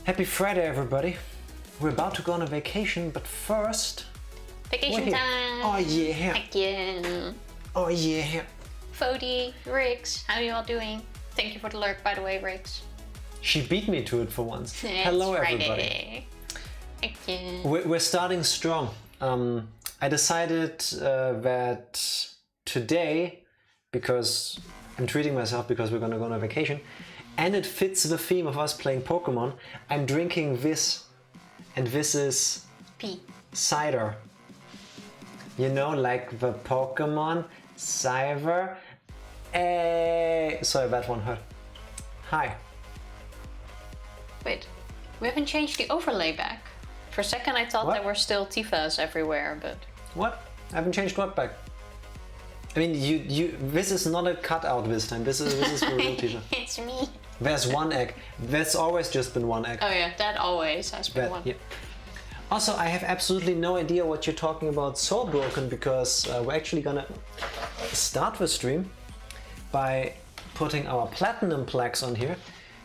Happy Friday, everybody. We're about to go on a vacation, but first... Vacation time! Oh yeah! Heck yeah! Oh yeah! Fody, Riggs, how are you all doing? Thank you for the lurk, by the way, Riggs. She beat me to it for once. Hello, everybody. Heck yeah! We're starting strong. I decided that today, because I'm treating myself because we're gonna go on a vacation, and it fits the theme of us playing Pokemon, I'm drinking this, and this is cider. You know, like the Pokemon cider. Sorry, that one hurt. Hi. Wait, we haven't changed the overlay back. For a second I thought there were still Tifas everywhere, but... What? I haven't changed what back? I mean, this is not a cutout this time. This is for real Tifa. It's me. There's one egg. There's always just been one egg. Oh yeah, that always has been one. Yeah. Also, I have absolutely no idea what you're talking about Soul Broken, because we're actually gonna start the stream by putting our platinum plaques on here,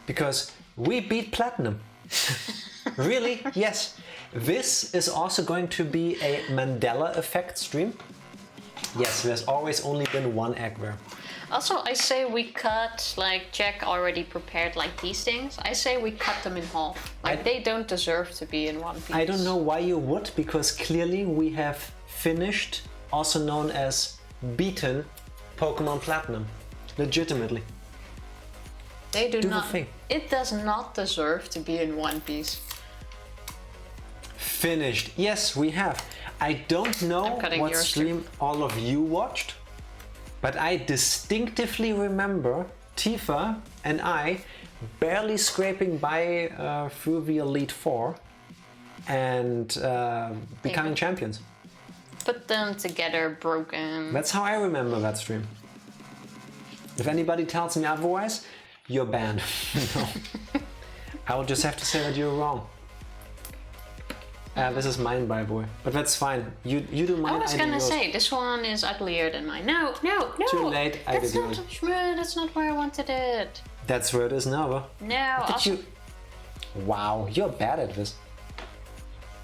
because we beat platinum. Really? Yes. This is also going to be a Mandela effect stream. Yes, there's always only been one egg there. Also, I say we cut, like Jack already prepared like these things. I say we cut them in half. Like they don't deserve to be in one piece. I don't know why you would, because clearly we have finished, also known as beaten, Pokemon Platinum. Legitimately. They do not. The thing. It does not deserve to be in one piece. Finished. Yes, we have. I don't know what stream all of you watched, but I distinctively remember Tifa and I barely scraping by through the Elite Four and becoming champions. Put them together, broken. That's how I remember that stream. If anybody tells me otherwise, you're banned. No. I will just have to say that you're wrong. This is mine, by the way, but that's fine. You do mine. I was gonna say this one is uglier than mine. No. Too late. I did yours. That's not where I wanted it. That's where it is now. No. You... Wow, you're bad at this.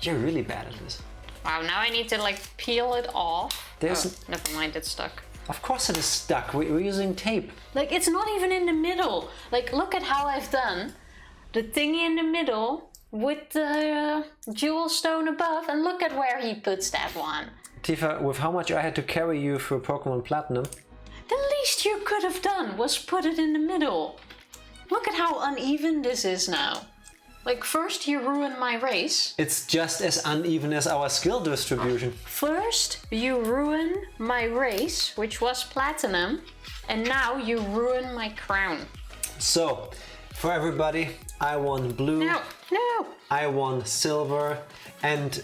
You're really bad at this. Wow. Now I need to like peel it off. There's... Oh, never mind. It's stuck. Of course it is stuck. We're using tape. Like it's not even in the middle. Like look at how I've done the thingy in the middle with the jewel stone above, and look at where he puts that one. Tifa, with how much I had to carry you through Pokemon Platinum. The least you could have done was put it in the middle. Look at how uneven this is now. Like first you ruined my race. It's just as uneven as our skill distribution. First you ruin my race, which was platinum, and now you ruin my crown. So, for everybody, I won blue. No. I won silver, and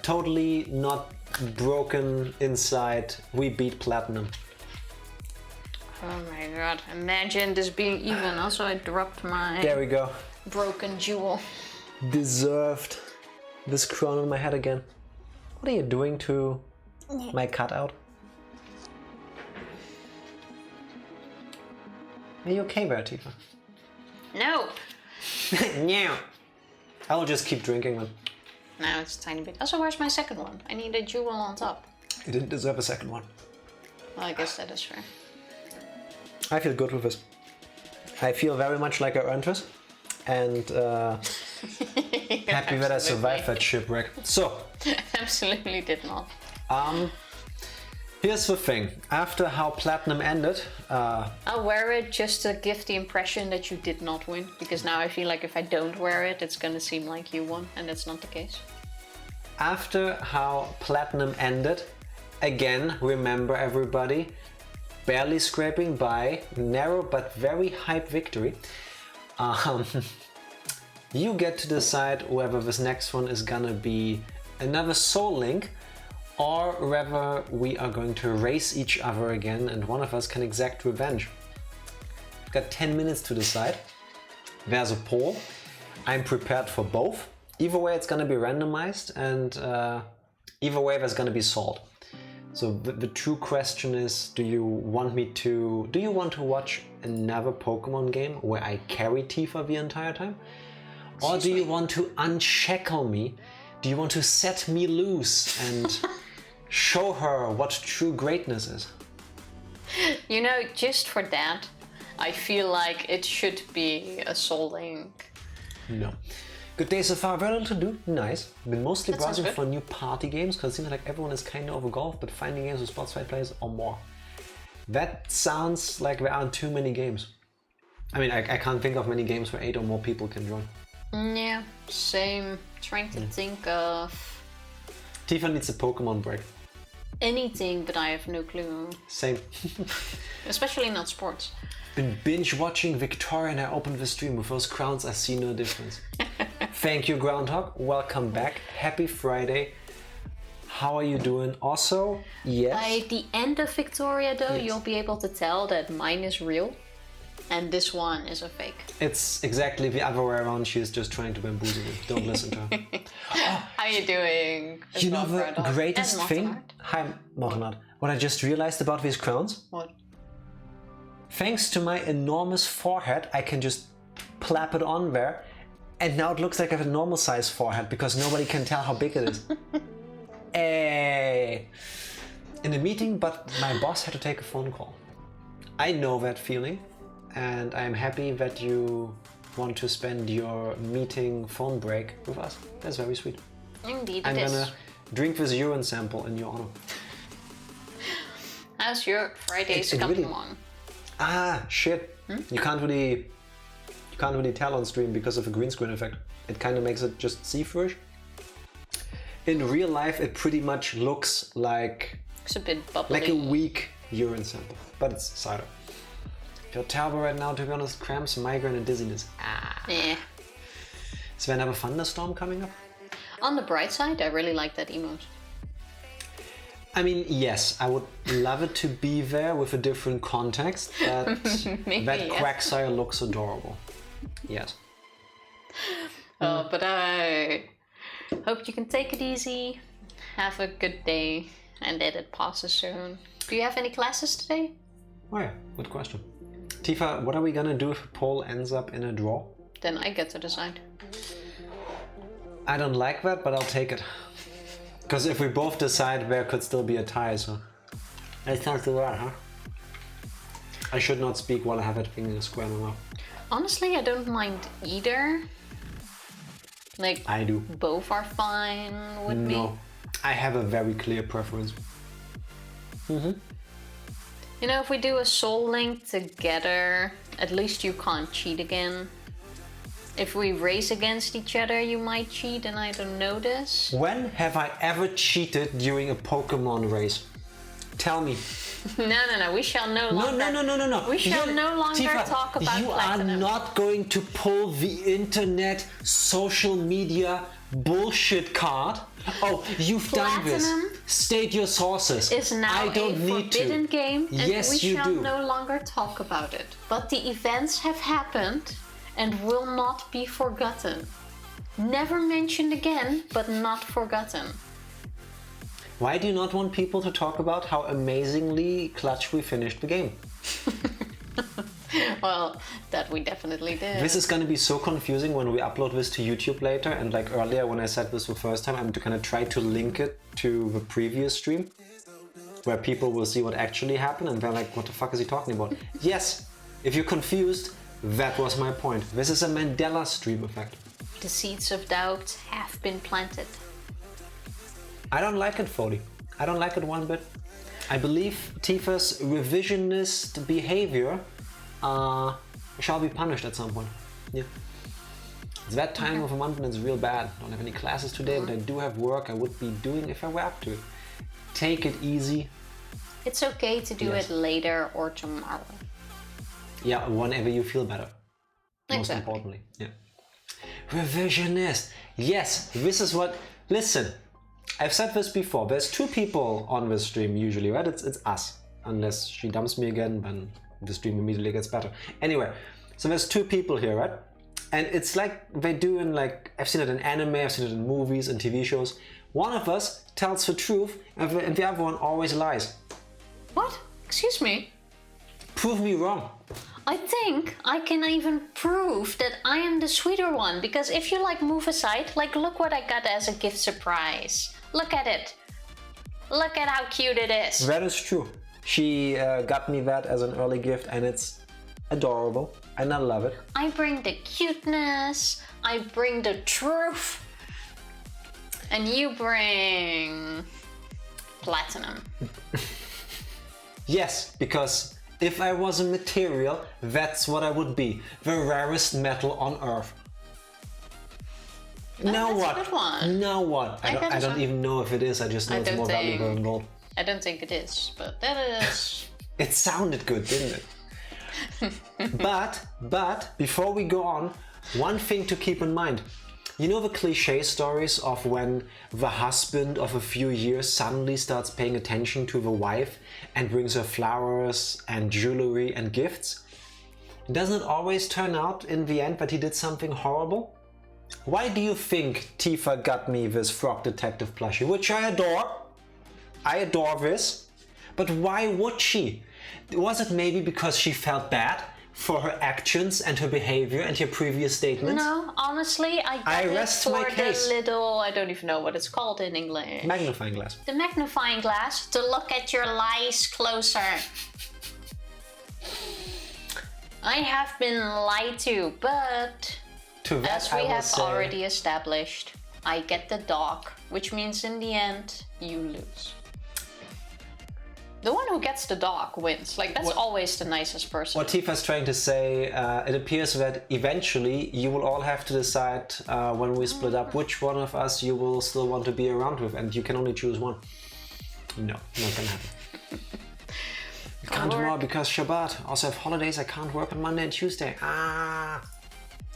totally not broken inside, we beat platinum. Oh my god, imagine this being even. Also, I dropped my... There we go. Broken jewel. Deserved this crown on my head again. What are you doing to my cutout? Are you okay there, Tifa? No. No. I will just keep drinking them. No, it's a tiny bit. Also, where's my second one? I need a jewel on top. You didn't deserve a second one. Well, I guess that is fair. I feel good with this. I feel very much like I earned this. And happy that I survived that shipwreck. So. Absolutely did not. Here's the thing. After how Platinum ended... I'll wear it just to give the impression that you did not win. Because now I feel like if I don't wear it, it's gonna seem like you won. And that's not the case. After how Platinum ended, again, remember everybody, barely scraping by, narrow but very hype victory. You get to decide whether this next one is gonna be another Soul Link, or whether we are going to race each other again and one of us can exact revenge. We've got 10 minutes to decide. There's a poll. I'm prepared for both. Either way it's gonna be randomized, and either way there's gonna be salt. So the true question is, do you want to watch another Pokemon game where I carry Tifa the entire time? Or do you want to unshackle me? Do you want to set me loose and show her what true greatness is? You know, just for that, I feel like it should be a Soul Link. No. Good day so far, very little to do, nice. Been mostly That sounds browsing good. for new party games, because it seems like everyone is kind of over golf, but finding games with spots 5 players or more. That sounds like there aren't too many games. I mean, I can't think of many games where 8 or more people can join. Yeah, same. Trying to think of Tifa needs a Pokémon break. anything, but I have no clue. Same. Especially not sports. Been binge watching Victoria and I opened the stream. With those crowns, I see no difference. Thank you, Groundhog. Welcome back. Happy Friday. How are you doing? Also, yes. By the end of Victoria, though, Yes. you'll be able to tell that mine is real and this one is a fake. It's exactly the other way around. She is just trying to bamboozle you. Don't listen to her. How you doing? You know the greatest And thing? Mortenard. Hi, Mortenard. What I just realized about these crowns? What? Thanks to my enormous forehead, I can just plap it on there. And now it looks like I have a normal size forehead because nobody can tell how big it is. Hey. In a meeting, but my boss had to take a phone call. I know that feeling, and I'm happy that you want to spend your meeting phone break with us. That's very sweet. Indeed I'm it is. gonna drink this urine sample in your honor. How's your Fridays It coming really- along? Ah, shit. You can't really tell on stream because of the green screen effect. It kind of makes it just see-through. In real life, it pretty much looks like It's a bit bubbly. a weak urine sample, but it's cider. Feel terrible right now, to be honest. Cramps, migraine, and dizziness. Yeah. Is there another thunderstorm coming up? On the bright side, I really like that emote. I mean, yes, I would love it to be there with a different context, but Maybe, that yes. Quagsire looks adorable. Yes. But I hope you can take it easy, have a good day, and that it passes soon. Do you have any classes today? Oh yeah, good question. Tifa, what are we gonna do if a poll ends up in a draw? Then I get to decide. I don't like that, but I'll take it. Because if we both decide, there could still be a tie, so... Let's not do that, huh? I should not speak while I have that thing in a square in my mouth. Honestly, I don't mind either. Like, I do. both are fine with me. No. I have a very clear preference. You know, if we do a Soul Link together, at least you can't cheat again. If we race against each other, you might cheat and I don't notice. When have I ever cheated during a Pokemon race? Tell me. No, we shall no longer... No. We shall no longer Tifa, talk about you Platinum. are not going to pull the internet, social media bullshit card. Oh, you've done this. Platinum State your sources. Is now I don't a need forbidden to. game and Yes, we you shall do. no longer talk about it. But the events have happened and will not be forgotten. Never mentioned again, but not forgotten. Why do you not want people to talk about how amazingly clutch we finished the game? Well, that we definitely did. This is going to be so confusing when we upload this to YouTube later, and like earlier when I said this the first time, I'm going to try to link it to the previous stream where people will see what actually happened and they're like, what the fuck is he talking about? Yes, if you're confused, that was my point. This is a Mandela stream effect. The seeds of doubt have been planted. I don't like it, Foley. I don't like it one bit. I believe Tifa's revisionist behavior shall be punished at some point. Yeah. It's that time of the month and it's real bad. Don't have any classes today, but I do have work I would be doing if I were up to it. Take it easy. It's okay to do Yes. it later or tomorrow. Yeah, whenever you feel better. Most Exactly. importantly. Yeah. Revisionist. Yes, this is what... Listen, I've said this before. There's two people on this stream usually, right? It's us. Unless she dumps me again, then the stream immediately gets better. Anyway, so there's two people here, right? And it's like they do in like... I've seen it in anime, I've seen it in movies and TV shows. One of us tells the truth and the other one always lies. What? Excuse me? Prove me wrong. I think I can even prove that I am the sweeter one, because if you like move aside, like look what I got as a gift surprise. Look at it. Look at how cute it is. That is true. She got me that as an early gift and it's adorable and I love it. I bring the cuteness, I bring the truth, and you bring platinum. Yes, because if I was a material, that's what I would be. The rarest metal on Earth. Now what? A good one. Now what? I don't even know if it is, I just know it's more valuable than gold. I don't think it is, but that is... It sounded good, didn't it? But, before we go on, one thing to keep in mind. You know the cliche stories of when the husband of a few years suddenly starts paying attention to the wife and brings her flowers and jewelry and gifts? Doesn't it always turn out in the end that he did something horrible? Why do you think Tifa got me this Frog Detective plushie, which I adore? I adore this. But why would she? Was it maybe because she felt bad for her actions and her behavior and her previous statements? No, honestly, I got it for the little, I don't even know what it's called in English. Magnifying glass. The magnifying glass to look at your lies closer. I have been lied to, but as we have already established, I get the dog, which means in the end, you lose. The one who gets the dog wins. Like, that's always the nicest person. What Tifa's trying to say, it appears that eventually you will all have to decide when we split up which one of us you will still want to be around with, and you can only choose one. No, not gonna happen. I can't tomorrow because Shabbat. Also have holidays, I can't work on Monday and Tuesday.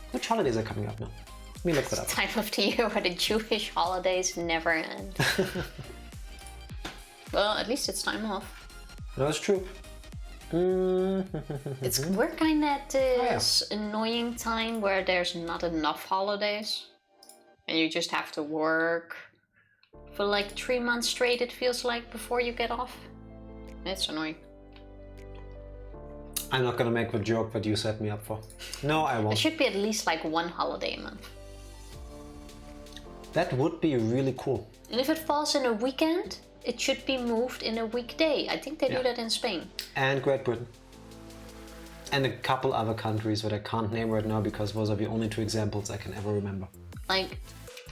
Which holidays are coming up now? Let me look that up. Time of the year where the Jewish holidays never end. Well, at least it's time off. That's true. We're kind of at this annoying time where there's not enough holidays. And you just have to work for like 3 months straight, it feels like, before you get off. It's annoying. I'm not gonna make the joke that you set me up for. No, I won't. There should be at least like one holiday a month. That would be really cool. And if it falls in a weekend, it should be moved in a weekday. I think they do that in Spain. And Great Britain. And a couple other countries that I can't name right now because those are the only 2 examples I can ever remember. Like,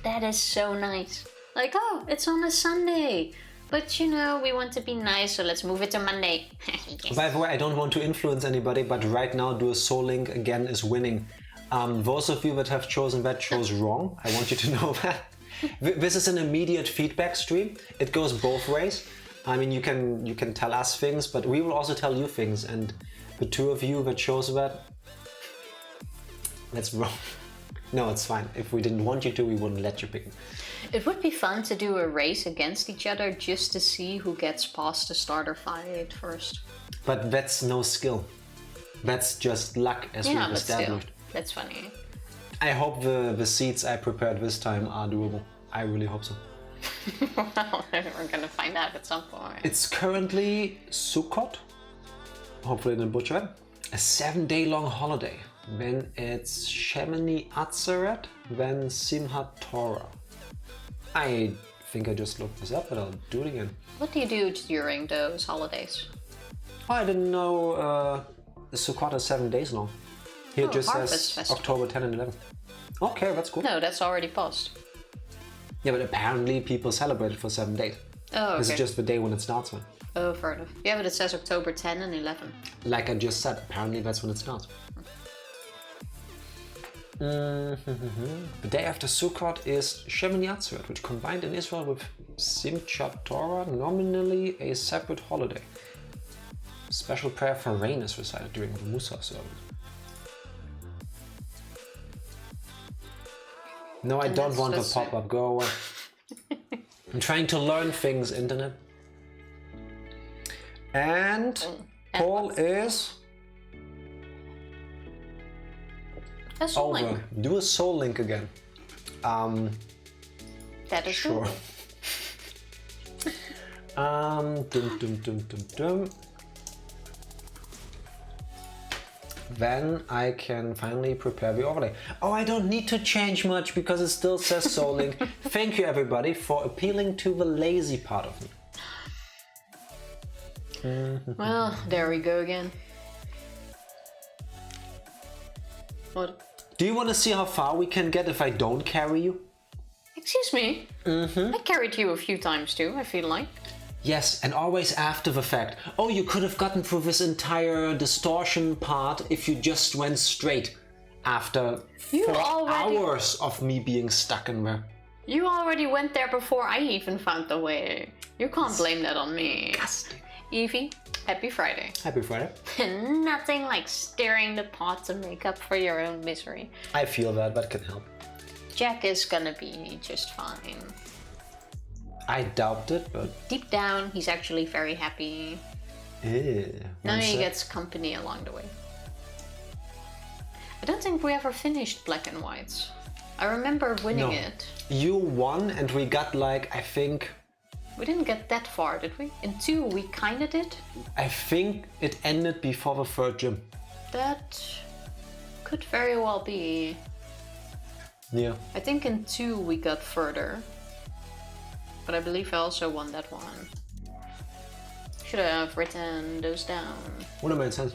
that is so nice. Like, oh, it's on a Sunday. But you know, we want to be nice, so let's move it to Monday. Yes. By the way, I don't want to influence anybody, but right now Do a Soul Link again is winning. Those of you that have chosen that chose wrong. I want you to know that. This is an immediate feedback stream. It goes both ways. I mean, you can tell us things, but we will also tell you things. And the 2 of you that chose that, that's wrong. No, it's fine. If we didn't want you to, we wouldn't let you pick it. It would be fun to do a race against each other just to see who gets past the starter fight first. But that's no skill. That's just luck, as we've established. Still, that's funny. I hope the seeds I prepared this time are doable. I really hope so. Well, we're gonna find out at some point. It's currently Sukkot. Hopefully I didn't butcher it. A 7-day-long holiday. Then it's Shemini Atzeret, then Simchat Torah. I think I just looked this up, but I'll do it again. What do you do during those holidays? Oh, I didn't know Sukkot is 7 days long. Here it just says Festival. October 10 and 11. Okay, that's cool. No, that's already passed. Yeah, but apparently people celebrate it for 7 days. Oh, okay. This is just the day when it starts with. Oh, fair enough. Yeah, but it says October 10 and 11. Like I just said, apparently that's when it starts. The day after Sukkot is Shemini Atzeret, which combined in Israel with Simchat Torah, nominally a separate holiday. Special prayer for rain is recited during the Musa service. No, I don't want a pop-up. Go away. I'm trying to learn things, internet. And Paul is over. Do a soul link again. That is sure. then I can finally prepare the overlay. Oh, I don't need to change much because it still says Soul Link. Thank you everybody for appealing to the lazy part of me. Well, there we go again. What? Do you want to see how far we can get if I don't carry you? Excuse me? I carried you a few times too, I feel like. Yes, and always after the fact. Oh, you could have gotten through this entire distortion part if you just went straight after 4 hours of me being stuck in there. You already went there before I even found the way. You can't blame that on me. Disgusting. Evie, happy Friday. Happy Friday. Nothing like stirring the pot to make up for your own misery. I feel that can help. Jack is gonna be just fine. I doubt it, but... Deep down, he's actually very happy. Now he gets company along the way. I don't think we ever finished Black and White. I remember winning it. You won and we got like, I think... We didn't get that far, did we? In 2 we kinda did. I think it ended before the 3rd gym. That could very well be. Yeah. I think in 2 we got further. But I believe I also won that one. Should have written those down. Would have made sense.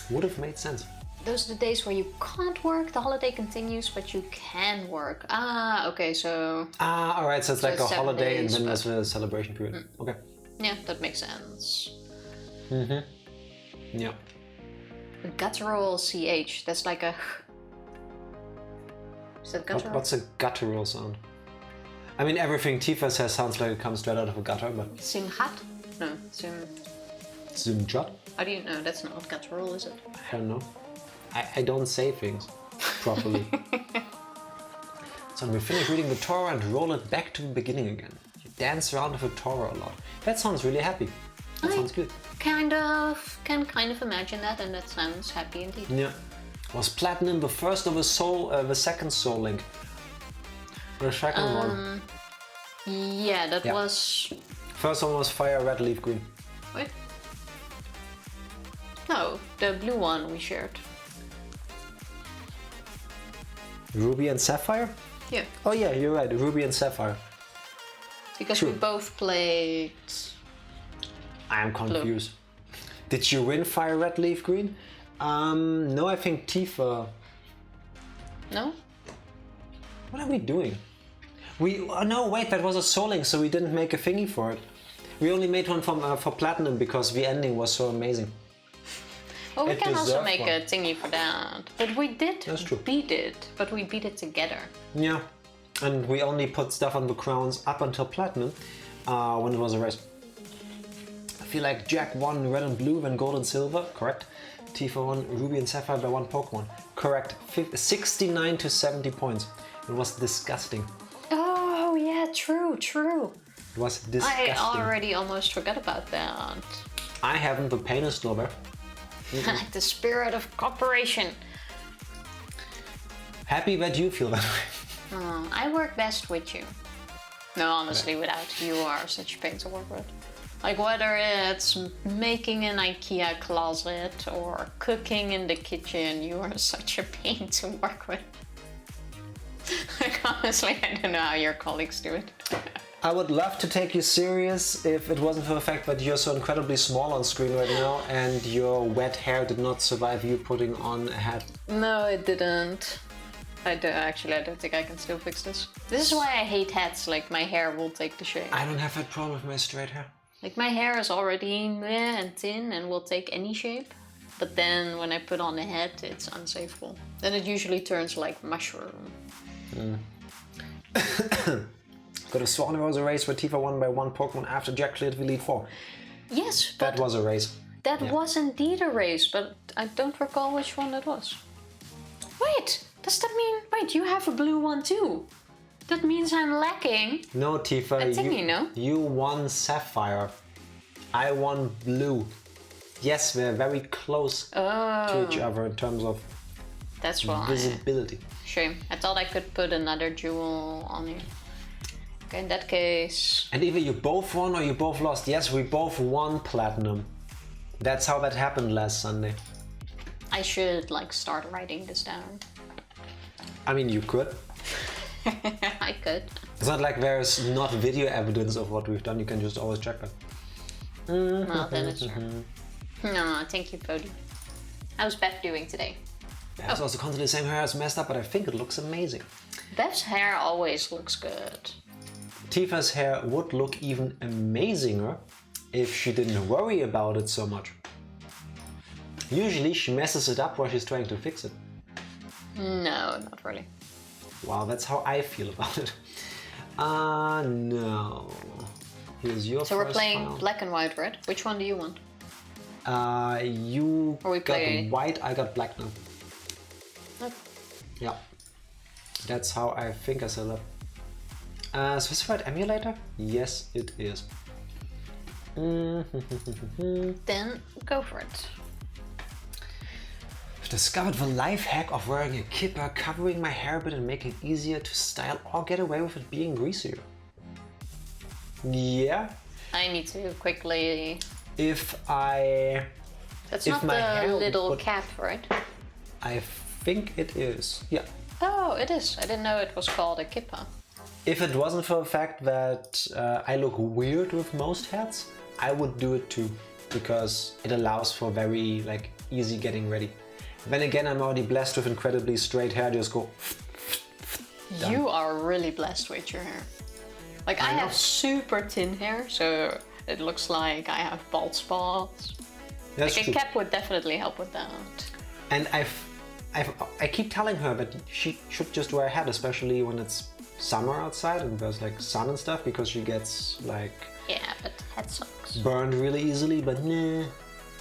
Would have made sense. Those are the days where you can't work, the holiday continues, but you can work. Ah, okay, so... Ah, alright, so it's like a holiday days, and then there's a celebration period. Okay. Yeah, that makes sense. Yeah. Guttural CH, that's like a... Is that guttural? What's a guttural sound? I mean, everything Tifa says sounds like it comes straight out of a gutter, but... Simchat? No, Simchat? How do you know? That's not what guttural, is it? I don't know. I don't say things properly. So we finish reading the Torah and roll it back to the beginning again. You dance around with the Torah a lot. That sounds really happy. That sounds good. Can kind of imagine that, and that sounds happy indeed. Yeah. Was Platinum the first of the second Soul Link? The second one? Yeah, that was... First one was Fire, Red, Leaf, Green. Wait. No, the blue one we shared. Ruby and Sapphire? Yeah. Oh yeah, you're right, Ruby and Sapphire. Because we both played... I am confused. Blue. Did you win Fire, Red, Leaf, Green? No, I think Tifa... No? What are we doing? No, wait, that was a Soul Link, so we didn't make a thingy for it. We only made one for Platinum because the ending was so amazing. Well, we can also make a thingy for that. But we did beat it, but we beat it together. Yeah, and we only put stuff on the crowns up until Platinum when it was a race. I feel like Jack won Red and Blue, then Gold and Silver, correct? Tifa won Ruby and Sapphire by 1 Pokemon, correct. 69 to 70 points. It was disgusting. Oh yeah, true. It was disgusting. I already almost forgot about that. I haven't, the pain is still there. The spirit of cooperation. Happy that you feel that way. I work best with you. No, honestly, without you are such a pain to work with. Like whether it's making an IKEA closet or cooking in the kitchen, you are such a pain to work with. Like honestly, I don't know how your colleagues do it. I would love to take you serious if it wasn't for the fact that you're so incredibly small on screen right now and your wet hair did not survive you putting on a hat. No, it didn't. Actually, I don't think I can still fix this. This is why I hate hats, like my hair will take the shape. I don't have that problem with my straight hair. Like my hair is already meh and thin and will take any shape. But then when I put on a hat, it's unsafeable. Then it usually turns like mushroom. Could have sworn there was a race where Tifa won by 1 Pokemon after Jack cleared the Elite Four. Yes, but... That was a race. That was indeed a race, but I don't recall which one it was. Wait, does that mean... Wait, you have a blue one too? That means I'm lacking. No, Tifa, you won Sapphire. I won Blue. Yes, we're very close to each other in terms of visibility. Shame. I thought I could put another jewel on you. Okay, in that case... And either you both won or you both lost. Yes, we both won Platinum. That's how that happened last Sunday. I should like start writing this down. I mean, you could. I could. It's not like there's not video evidence of what we've done. You can just always check that. Well, then it's true. No, thank you, Cody. How's Beth doing today? Beth's also constantly saying her hair is messed up, but I think it looks amazing. Beth's hair always looks good. Tifa's hair would look even amazinger if she didn't worry about it so much. Usually she messes it up while she's trying to fix it. No, not really. Wow, that's how I feel about it. No. Here's your So we're playing file. black and white, right? Which one do you want? You got white, I got black now. Okay. Yeah. That's how I think I set it up. Specified emulator? Yes, it is. Then go for it. I've discovered the life hack of wearing a kipper, covering my hair a bit and making it easier to style or get away with it being greasier. Yeah. I need to quickly... That's not the little cap, right? I think it is, yeah. Oh, it is. I didn't know it was called a kippa. If it wasn't for the fact that I look weird with most hats, I would do it too, because it allows for very easy getting ready. Then again, I'm already blessed with incredibly straight hair. Just go. Done. You are really blessed with your hair. Like I have super thin hair, so it looks like I have bald spots. That's like true. a cap would definitely help with that. And I keep telling her that she should just wear a hat, especially when it's summer outside and there's sun and stuff, because she gets yeah, but hat sucks. burned really easily. But nah.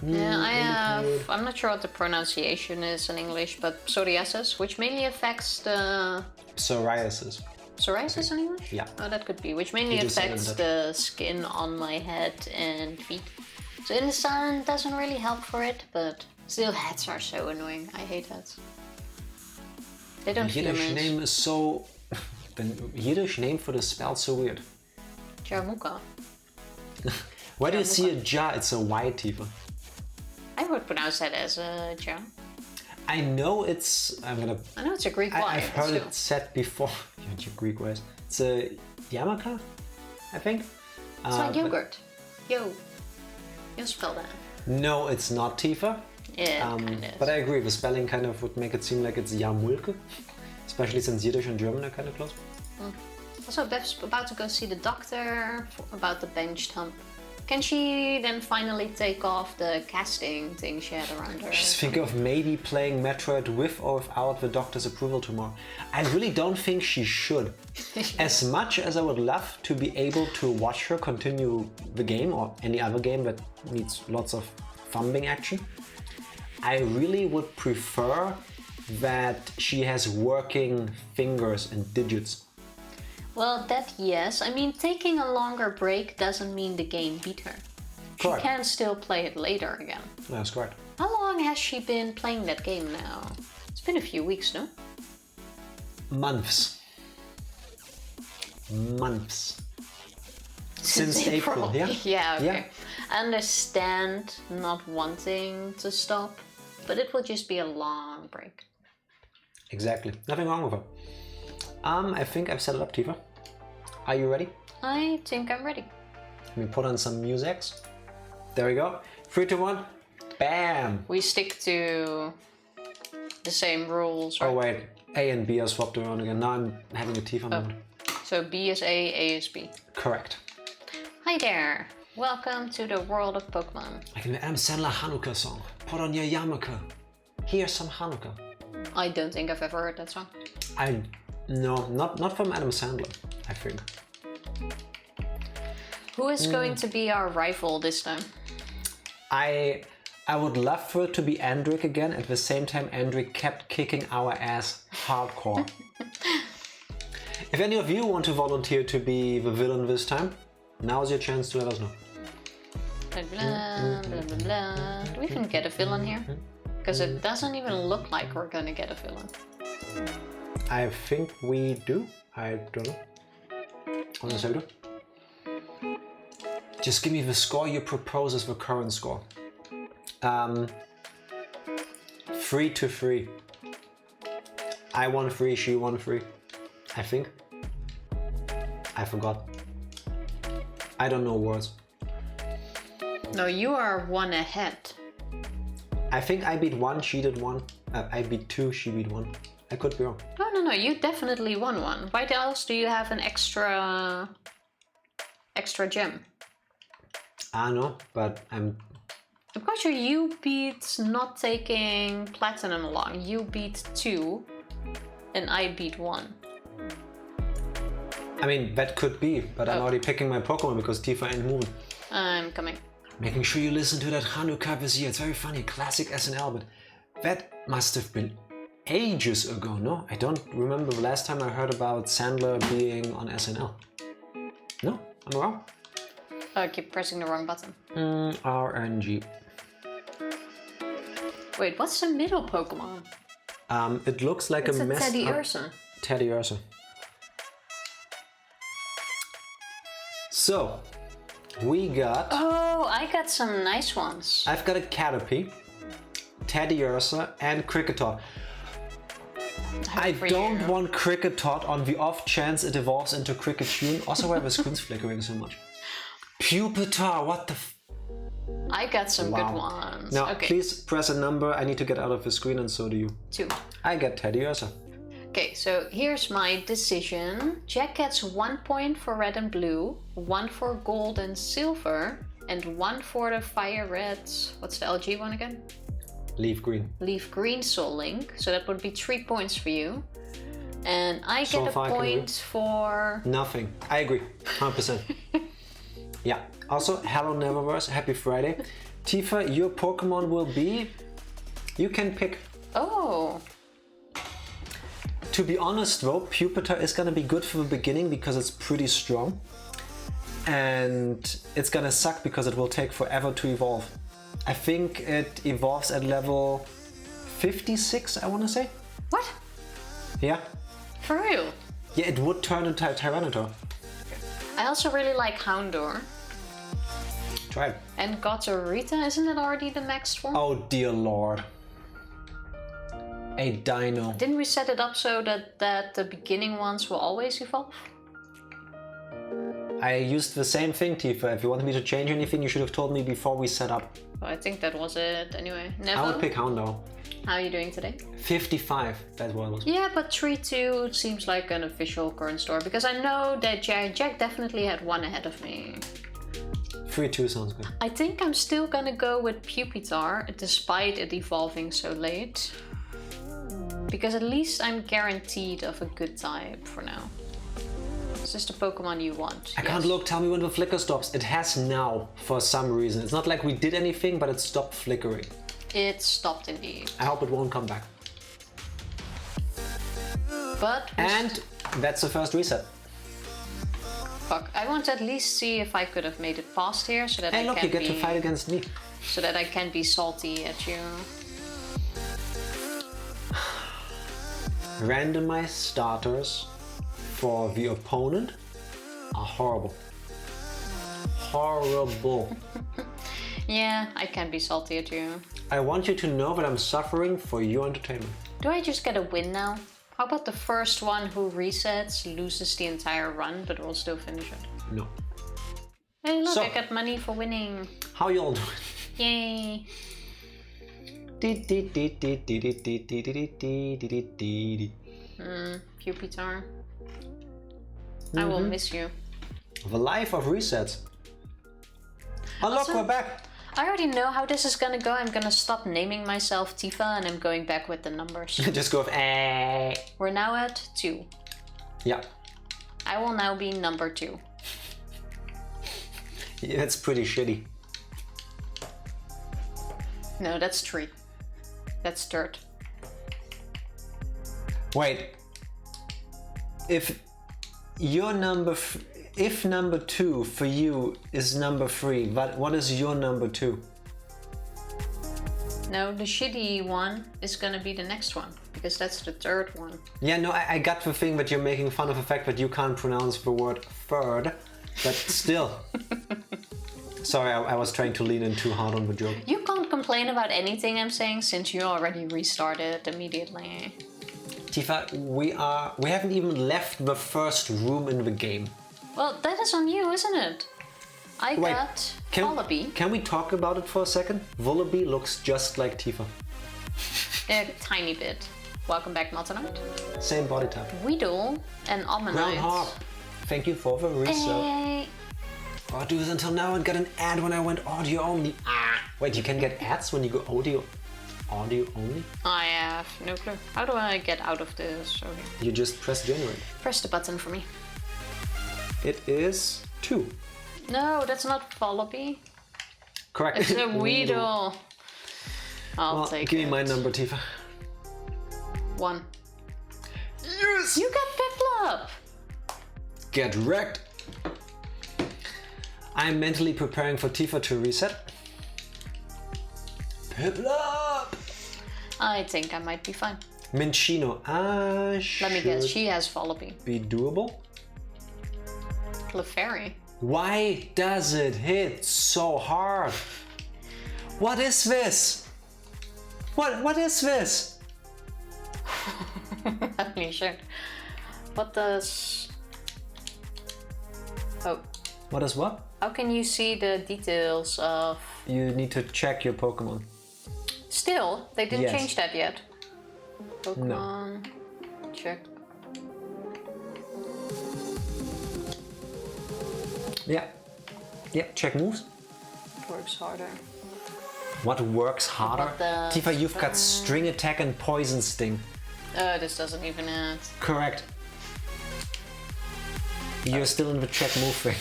Yeah, I'm not sure what the pronunciation is in English, but psoriasis, which mainly affects the... Psoriasis. Psoriasis in English? Yeah. Oh, that could be, which mainly affects the skin on my head and feet. So in the sun doesn't really help for it, but still hats are so annoying. I hate hats. They don't feel nice. The Yiddish name is so... The Yiddish name for the spell so weird. Jarmuka. Why do you see a ja? It's a Y, Tifa. I would pronounce that as a ja. I know it's... I know it's a Greek Y. I've heard it said before. Your Greek ways. It's a yarmulke, I think. It's like yogurt. You spell that. No, it's not Tifa. Yeah, kind of. But I agree, the spelling kind of would make it seem like it's Jamulke. Especially since Yiddish and German are kind of close. Also, Beth's about to go see the doctor about the benched hump. Can she then finally take off the casting thing she had around her? She's thinking of maybe playing Metroid with or without the doctor's approval tomorrow. I really don't think she should. As much as I would love to be able to watch her continue the game or any other game that needs lots of thumbing action, I really would prefer that she has working fingers and digits. Well, that yes. I mean, taking a longer break doesn't mean the game beat her. Correct. She can still play it later again. That's correct. How long has she been playing that game now? It's been a few weeks, no? Months. Since April, yeah? Yeah, okay. Yeah. I understand not wanting to stop, but it will just be a long break. Exactly. Nothing wrong with her. I think I've set it up, Tifa. Are you ready? I think I'm ready. Let me put on some musics. There we go. 3, 2, 1. Bam! We stick to the same rules, right? Oh wait, A and B are swapped around again. Now I'm having a Tifa moment. So B is A is B. Correct. Hi there. Welcome to the world of Pokemon. Like an Adam Sandler Hanukkah song. Put on your yarmulke. Here's some Hanukkah. I don't think I've ever heard that song. No, not from Adam Sandler, I think. Who is going to be our rival this time? I would love for it to be Andric again. At the same time, Andric kept kicking our ass hardcore. If any of you want to volunteer to be the villain this time, now's your chance to let us know. Blah, blah, blah, blah, blah. Do we even get a villain here? Because it doesn't even look like we're gonna get a villain. I think we do. I don't know. Honestly, I do. Just give me the score you propose as the current score. 3 3-3. I won 3, she won 3. I think. I forgot. I don't know words. No, you are 1 ahead. I think I beat 1, she did 1. I beat 2, she beat 1. I could be wrong. No, you definitely won 1. Why else do you have an extra gem? I know, but I'm quite sure you beat not taking platinum along. You beat 2 and I beat 1. I mean, that could be, but I'm already picking my Pokémon because Tifa ain't moving. I'm coming. Making sure you listen to that Hangout this year. It's very funny, classic SNL, but that must have been ages ago, no? I don't remember the last time I heard about Sandler being on SNL. No, I'm wrong. I keep pressing the wrong button. RNG. Wait, what's the middle Pokemon? It looks like it's a mess. Teddy Ursa. Teddy Ursa. So, we got... Oh, I got some nice ones. I've got a Caterpie, Teddy Ursa, and Kricketot. I don't want Kricketot on the off chance it evolves into Kricketune. Also, why the screen's flickering so much. Pupitar, what the I got some good ones. Now, okay. Please press a number. I need to get out of the screen, and so do you. 2. I get Teddy Ursa. Okay, so here's my decision. Jack gets 1 point for red and blue, 1 for gold and silver, and 1 for the fire red. What's the LG one again? Leaf green. Leaf green Soul Link. So that would be 3 points for you. And I get a point for... Nothing. I agree. 100%. Yeah. Also, hello Neververse. Happy Friday. Tifa, your Pokemon will be... You can pick. Oh. To be honest though, Pupitar is gonna be good for the beginning because it's pretty strong. And it's gonna suck because it will take forever to evolve. I think it evolves at level 56, I wanna say. What? Yeah. For real? Yeah, it would turn into a Tyranitar. I also really like Houndour. Try it. And Gotorita, isn't it already the next one? Oh dear lord. A dino. Didn't we set it up so that the beginning ones will always evolve? I used the same thing, Tifa. If you wanted me to change anything, you should have told me before we set up. Well, I think that was it anyway. Never. I would pick Houndour. How are you doing today? 55, that's what it was. Yeah, but 3-2 seems like an official current score because I know that Jack definitely had 1 ahead of me. 3-2 sounds good. I think I'm still gonna go with Pupitar despite it evolving so late. Because at least I'm guaranteed of a good type for now. Is this the Pokemon you want? I can't look, tell me when the flicker stops. It has now, for some reason. It's not like we did anything, but it stopped flickering. It stopped indeed. I hope it won't come back. But... And that's the first reset. Fuck, I want to at least see if I could have made it past here so that hey, look, you get to fight against me. So that I can be salty at you. Randomized starters for the opponent are horrible. Horrible. Yeah, I can be salty at you. I want you to know that I'm suffering for your entertainment. Do I just get a win now? How about the first one who resets loses the entire run but will still finish it? No. Hey look, I got money for winning. How y'all doing? Yay. Pupitar. I will miss you. The life of resets. Oh look, we're back. I already know how this is gonna go. I'm gonna stop naming myself Tifa and I'm going back with the numbers. Just go with We're now at 2. Yeah. I will now be number 2. Yeah, that's pretty shitty. No, that's 3. That's 3rd. Wait. If your if number 2 for you is number 3, but what is your number 2? No, the shitty one is gonna be the next one, because that's the 3rd one. Yeah, no, I got the thing that you're making fun of the fact that you can't pronounce the word third, but still. Sorry, I was trying to lean in too hard on the joke. You can't complain about anything I'm saying since you already restarted immediately. Tifa, we haven't even left the first room in the game. Well, that is on you, isn't it? I got Wallaby. Can we talk about it for a second? Wallaby looks just like Tifa. A tiny bit. Welcome back, Motonite. Same body type. Weedle and Ammonite. Groundhog. Thank you for the resub. Hey. Oh, do this until now and got an ad when I went audio only. Wait, you can get ads when you go audio only? I have no clue. How do I get out of this? Okay. You just press generate. Press the button for me. It is 2. No, that's not Wallaby. Correct. It's a Weedle. I'll take it. Give me my number, Tifa. 1. Yes! You got Piplup! Get wrecked! I'm mentally preparing for Tifa to reset. Piplup! I think I might be fine. Minchino. Let me guess, she has Wallaby. Be doable? Clefairy. Why does it hit so hard? What is this? What is this? Holy shit. What does... Oh. What is what? How can you see the details of... You need to check your Pokemon. Still? They didn't change that yet. Pokemon... No. Check. Yeah. Yep, check moves. Works harder. What works harder? Tifa, you've got string attack and poison sting. This doesn't even add. Correct. You're still in the check move thing.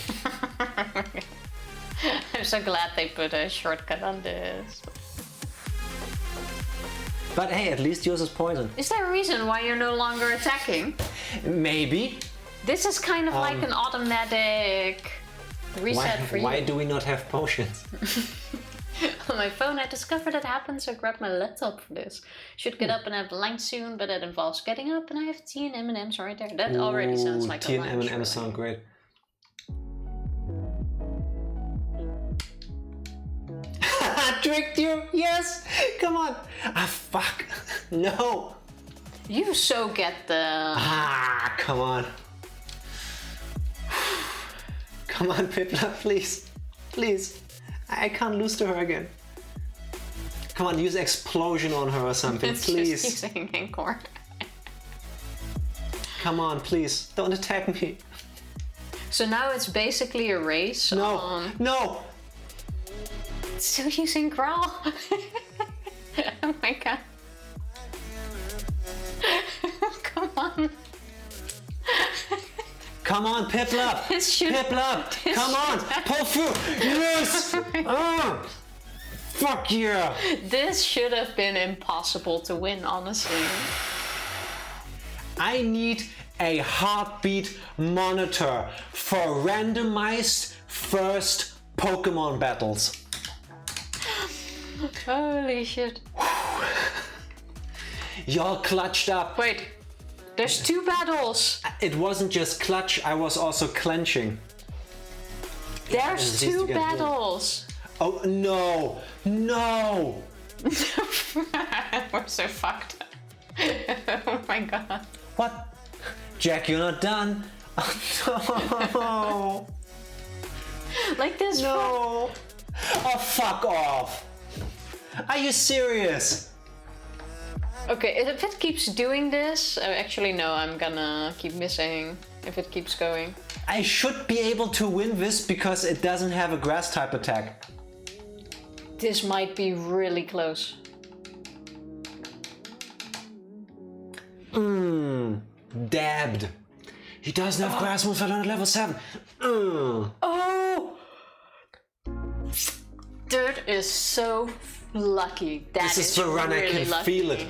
I'm so glad they put a shortcut on this. But hey, at least yours is poison. Is there a reason why you're no longer attacking? Maybe. This is kind of like an automatic reset for you. Why do we not have potions? On my phone, I discovered it happens. I grabbed my laptop for this. Should get up and have lunch soon, but that involves getting up, and I have tea and M&M's right there. That already sounds like tea a lunch. Tea and M&M's sound great. Tricked you! Yes! Come on! Ah, fuck! No! You so get the... Come on. Come on, Piplup, please. Please. I can't lose to her again. Come on, use explosion on her or something, it's please. Just using Anchor. Come on, please. Don't attack me. So now it's basically a race on... No! Still using Growl? Oh my god. Come on. Come on, Piplup! Piplup! Come on! Pull through! Yes! Fuck yeah! This should have been impossible to win, honestly. I need a heartbeat monitor for randomized first Pokemon battles. Holy shit. Y'all clutched up. Wait, there's 2 battles. It wasn't just clutch, I was also clenching. There's 2 battles. Oh, no. No. We're so fucked. Oh my god. What? Jack, you're not done. Oh, no. Like this. No. Oh, fuck off. Are you serious? Okay, if it keeps doing this, actually no, I'm gonna keep missing if it keeps going. I should be able to win this because it doesn't have a grass type attack. This might be really close. Dabbed. He doesn't have grass moves at level 7. Oh! Dirt is so lucky. This is the run, really I can feel it.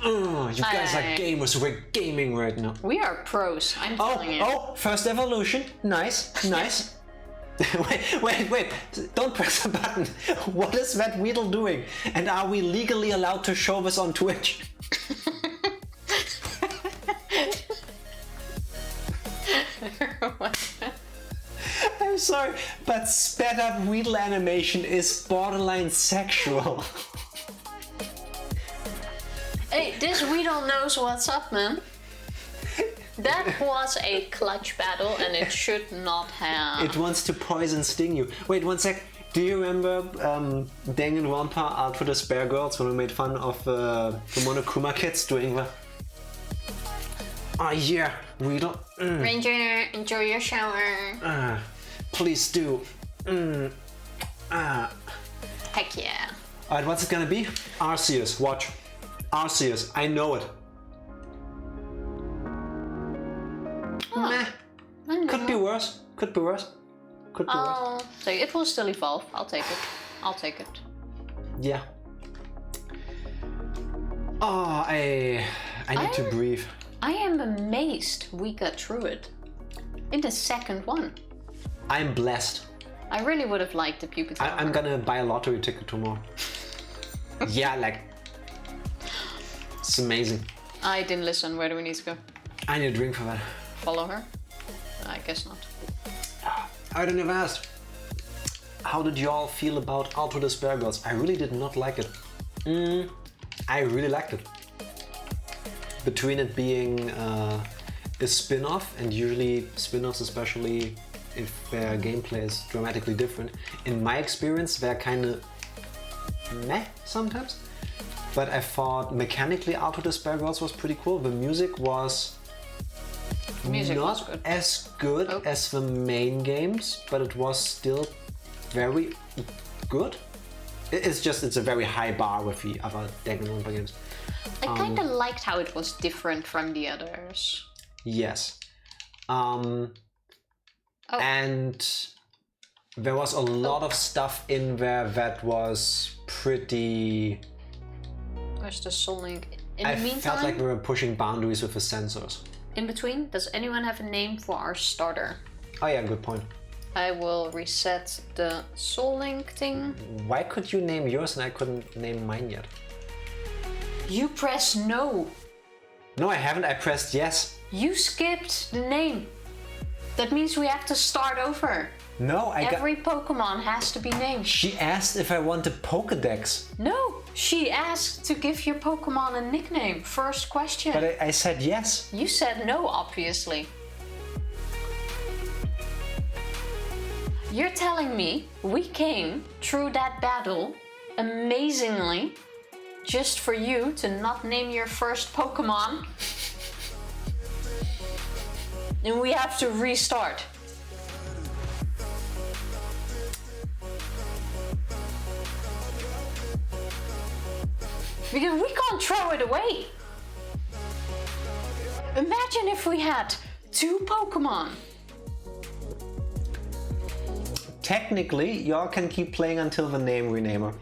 You guys are gamers, we're gaming right now. We are pros, I'm telling you. Oh, first evolution. Nice, nice. wait, don't press the button. What is that Weedle doing? And are we legally allowed to show this on Twitch? I'm sorry, but sped up Weedle animation is borderline sexual. Hey, this Weedle knows what's up, man. That was a clutch battle and it should not have. It wants to poison sting you. Wait, one sec. Do you remember Danganronpa Out for the Spare Girls when we made fun of the Monokuma kids doing the... Oh yeah, Weedle. Ranger, enjoy your shower. Please do. Heck yeah. Alright, what's it gonna be? Arceus, watch. Arceus, I know it. Meh. Could be worse. Could be worse. Could be worse. So it will still evolve. I'll take it. I'll take it. Yeah. Oh, I need to breathe. I am amazed we got through it in the second one. I'm blessed. I really would have liked the Pupitar. I'm gonna buy a lottery ticket tomorrow. Yeah, like... It's amazing. I didn't listen. Where do we need to go? I need a drink for that. Follow her? I guess not. I didn't have asked. How did y'all feel about Out to the Spare Girls? I really did not like it. I really liked it. Between it being a spin-off, and usually spin-offs, especially if their gameplay is dramatically different, in my experience they're kind of meh sometimes. But I thought mechanically Out to the Spare Girls was pretty cool. The music was not good. As good as the main games, but it was still very good. It's a very high bar with the other Danganronpa games. I kind of liked how it was different from the others. Yes. And there was a lot of stuff in there that was pretty... Where's the Soul Link? I felt like we were pushing boundaries with the sensors. In between, does anyone have a name for our starter? Oh yeah, good point. I will reset the Soul Link thing. Why could you name yours and I couldn't name mine yet? You pressed no. No, I haven't. I pressed yes. You skipped the name. That means we have to start over. No, Every Pokemon has to be named. She asked if I want a Pokédex. No, she asked to give your Pokemon a nickname. First question. But I said yes. You said no, obviously. You're telling me we came through that battle amazingly just for you to not name your first Pokemon? And we have to restart. Because we can't throw it away. Imagine if we had 2 Pokemon. Technically, y'all can keep playing until the name renamer.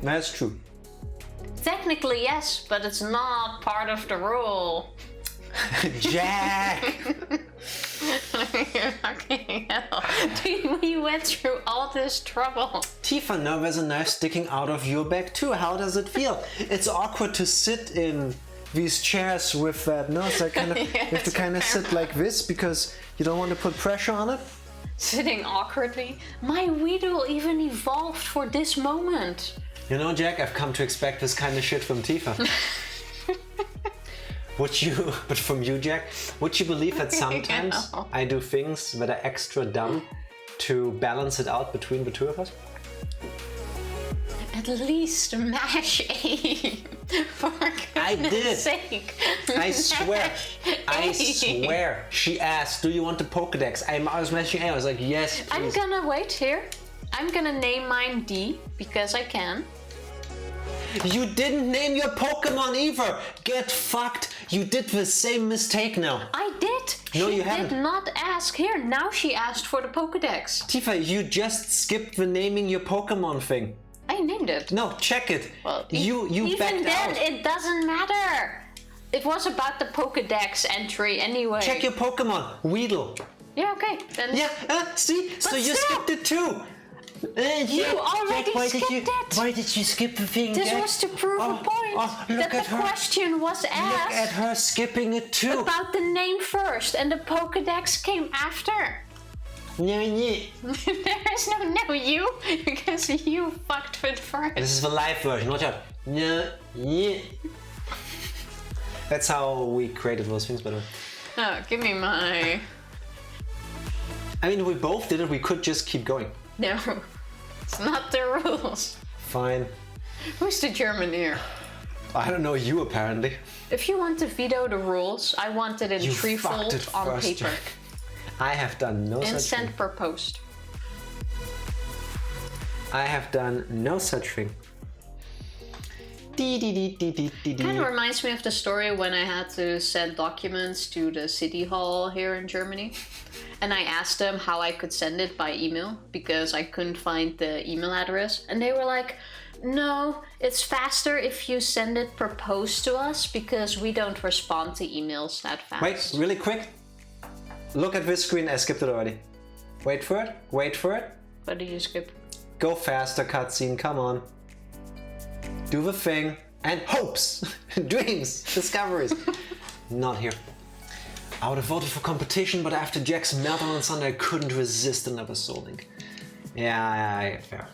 That's true. Technically, yes, but it's not part of the rule. Jack! Okay, we went through all this trouble. Tifa, now there's a knife sticking out of your back too. How does it feel? It's awkward to sit in these chairs with that nose. You have to kind of sit like this because you don't want to put pressure on it. Sitting awkwardly. My Weedle even evolved for this moment. You know, Jack, I've come to expect this kind of shit from Tifa. But from you, Jack, would you believe that sometimes I do things that are extra dumb to balance it out between the two of us? At least mash A. For goodness sake. I swear. I swear. She asked, do you want the Pokédex? I was mashing A. I was like, yes, please. I'm gonna wait here. I'm gonna name mine D because I can. You didn't name your Pokemon either! Get fucked! You did the same mistake now. I did! No, she you haven't. did not ask. Here, now she asked for the Pokédex. Tifa, you just skipped the naming your Pokemon thing. I named it. No, check it. Well, you backed even then, out. it doesn't matter. It was about the Pokédex entry anyway. Check your Pokemon. Weedle. Yeah, okay. Then... Yeah, see? But so you skipped it too. You already skipped it. Why did you skip the thing, This Jack? was to prove a point that the question was asked. Look at her skipping it too. About the name first, and the Pokédex came after. No, you. There is no you, because you fucked with first. This is the live version, watch out. No, you. That's how we created those things, by the way. Oh, give me my... I mean, we both did it, we could just keep going. No, it's not the rules. Fine. Who's the German here? I don't know, you apparently. If you want to veto the rules, I want it in threefold on paper. I have done no such thing. Instant per post. I have done no such thing. Kind of reminds me of the story when I had to send documents to the city hall here in Germany. And I asked them how I could send it by email because I couldn't find the email address. And they were like, no, it's faster if you send it per post to us because we don't respond to emails that fast. Wait, really quick. Look at this screen, I skipped it already. Wait for it, wait for it. What did you skip? Go faster, cutscene, come on. Do the thing. And hopes, dreams, discoveries. Not here. I would have voted for competition, but after Jack's meltdown on Sunday, I couldn't resist another Soul Link. Yeah, fair.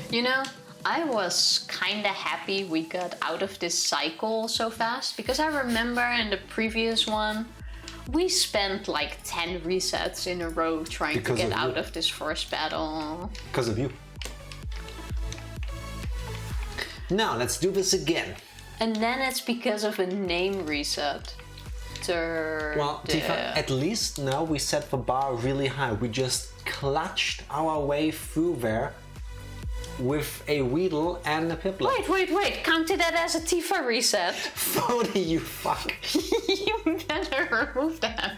You know, I was kinda happy we got out of this cycle so fast, because I remember in the previous one, we spent like 10 resets in a row trying to get out of this first battle. Because of you. Now, let's do this again. And then it's because of a name reset. Well, Tifa, at least now we set the bar really high. We just clutched our way through there with a Weedle and a Piplup. Wait, counted that as a Tifa reset. Phony, you fuck. You better remove that.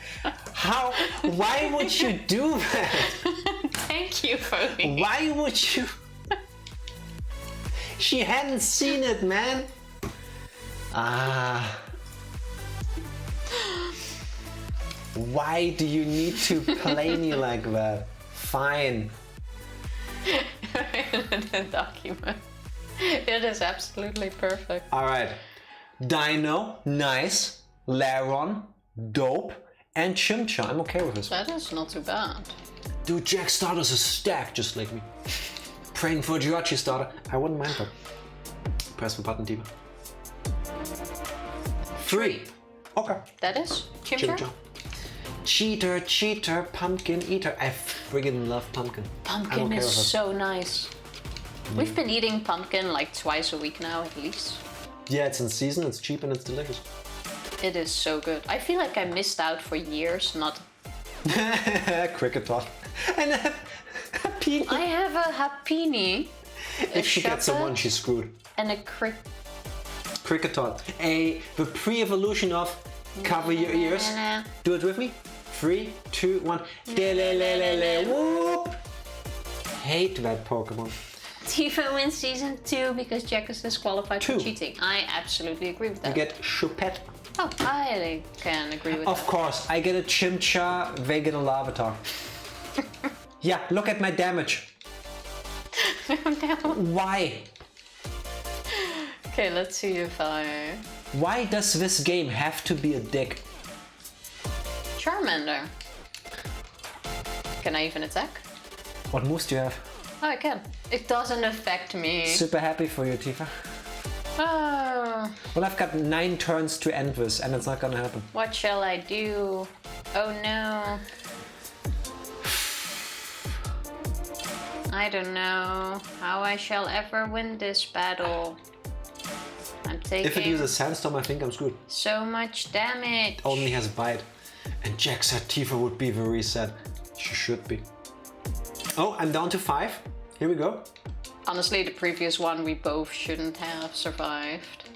How? Why would you do that? Thank you, Phony. Why would you? She hadn't seen it, man. Why do you need to play me like that? Fine. The document. It is absolutely perfect. Alright. Dino, nice. Laron, dope. And Chimcha. I'm okay with this. That is not too bad. Dude, Jack starters is stacked just like me. Praying for a Jirachi starter. I wouldn't mind that. Press the button, Tifa. 3. Okay. That is Chimcha? Cheater, pumpkin eater. I friggin' love pumpkin. Pumpkin is so nice. We've been eating pumpkin like twice a week now at least. Yeah, it's in season, it's cheap and it's delicious. It is so good. I feel like I missed out for years, not... Cricket tot. And a Happiny. I have a Happiny. If she gets a 1, she's screwed. And a Cricket tot. The pre-evolution of cover your ears. Do it with me. 3, 2, 1. Whoop! Hate that Pokemon. Tifa wins season 2 because Jack is disqualified for cheating. I absolutely agree with that. You get Choupette. Oh, I can agree with that. Of course, I get a Chimcha, they get a Larvitar. Yeah, look at my damage. No. Why? Okay, let's see if I... Why does this game have to be a dick? Charmander. Can I even attack? What moves do you have? Oh, I can. It doesn't affect me. Super happy for you, Tifa. Oh. Well, I've got 9 turns to end this, and it's not gonna happen. What shall I do? Oh no. I don't know how I shall ever win this battle. I'm taking... If it uses Sandstorm, I think I'm screwed. So much damage. It only has Bite. And Jack said Tifa would be the reset. She should be. Oh, I'm down to 5. Here we go. Honestly, the previous one we both shouldn't have survived.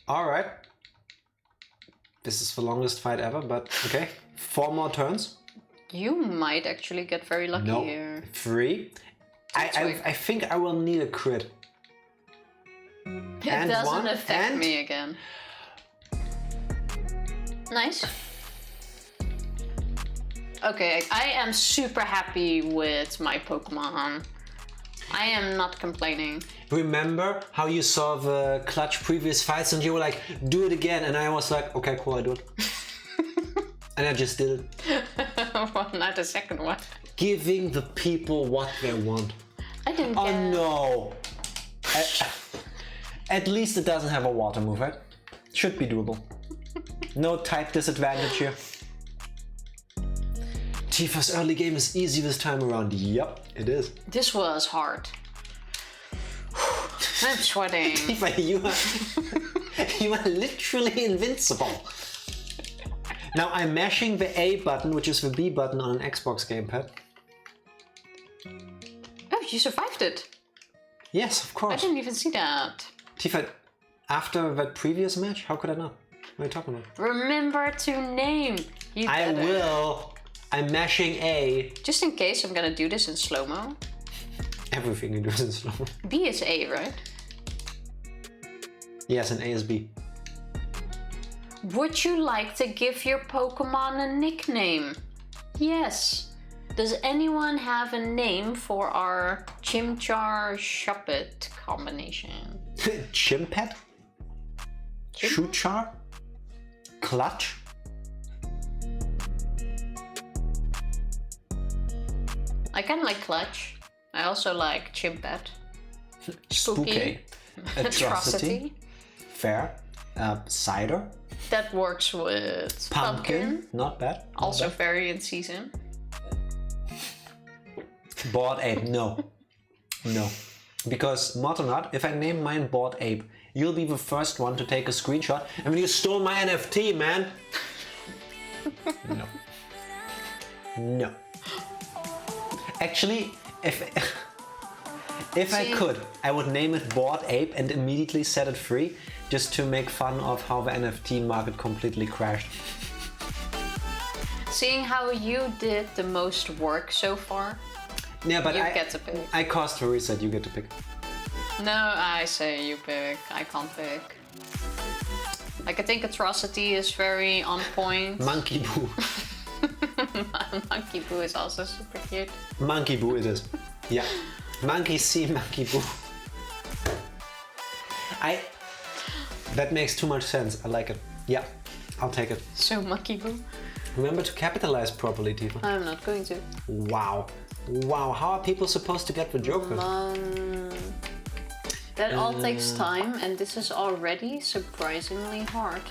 Alright. This is the longest fight ever, but okay. 4 more turns. You might actually get very lucky here. 3. I think I will need a crit. It doesn't affect me again. Nice. Okay, I am super happy with my Pokemon. I am not complaining. Remember how you saw the clutch previous fights and you were like, do it again, and I was like, okay, cool, I do it. And I just did it. Well, not the second one. Giving the people what they want. I didn't Oh get... no! At least it doesn't have a water move, right? Should be doable. No type disadvantage here. Tifa's early game is easy this time around. Yep, it is. This was hard. I'm sweating. Tifa, you are literally invincible. Now I'm mashing the A button, which is the B button on an Xbox gamepad. Oh, you survived it. Yes, of course. I didn't even see that. Tifa, after that previous match, how could I not? What are you talking about? Remember to name. You I better. will. I'm mashing A. Just in case, I'm gonna do this in slow-mo. Everything you do is in slow. B is A, right? Yes, and A is B. Would you like to give your Pokémon a nickname? Yes. Does anyone have a name for our Chimchar Shuppet combination? Chimpet? Shootchar? Clutch? I kind of like Clutch. I also like Chimpet. Spooky. Atrocity. Fair. Cider. That works with Pumpkin. Not bad. Not Also bad. very in season. Bored Ape. No. No. Because, mod or not, if I name mine Bored Ape, you'll be the first one to take a screenshot. And when you stole my NFT, man. No. No. Actually, if I could, I would name it Bored Ape and immediately set it free, just to make fun of how the NFT market completely crashed. Seeing how you did the most work so far, Yeah, but you I get to pick. I caused a reset, you get to pick. No, I say you pick. I can't pick. Like, I think Atrocity is very on point. Monkey Boo. Monkey Boo is also super cute. Monkey Boo it is. Yeah. Monkey see Monkey Boo. That makes too much sense. I like it. Yeah, I'll take it. So Monkey Boo. Remember to capitalize properly, Tifa. I'm not going to. Wow. Wow, how are people supposed to get the joke? That all takes time, and this is already surprisingly hard.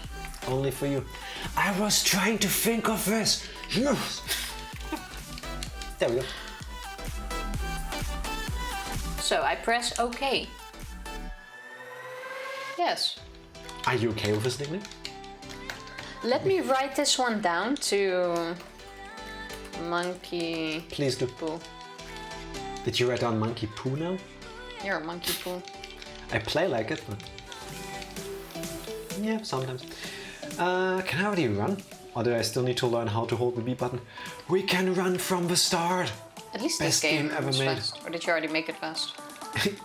Only for you. I was trying to think of this. Yes. There we go. So I press OK. Yes. Are you okay with this nickname? Let me write this one down to Monkey Please do. Poo. Did you write down Monkey Poo now? You're a Monkey Poo. I play like it, but... Yeah, sometimes. Can I already run? Or do I still need to learn how to hold the B button? We can run from the start! At least Best this game ever was made. fast. Or did you already make it fast?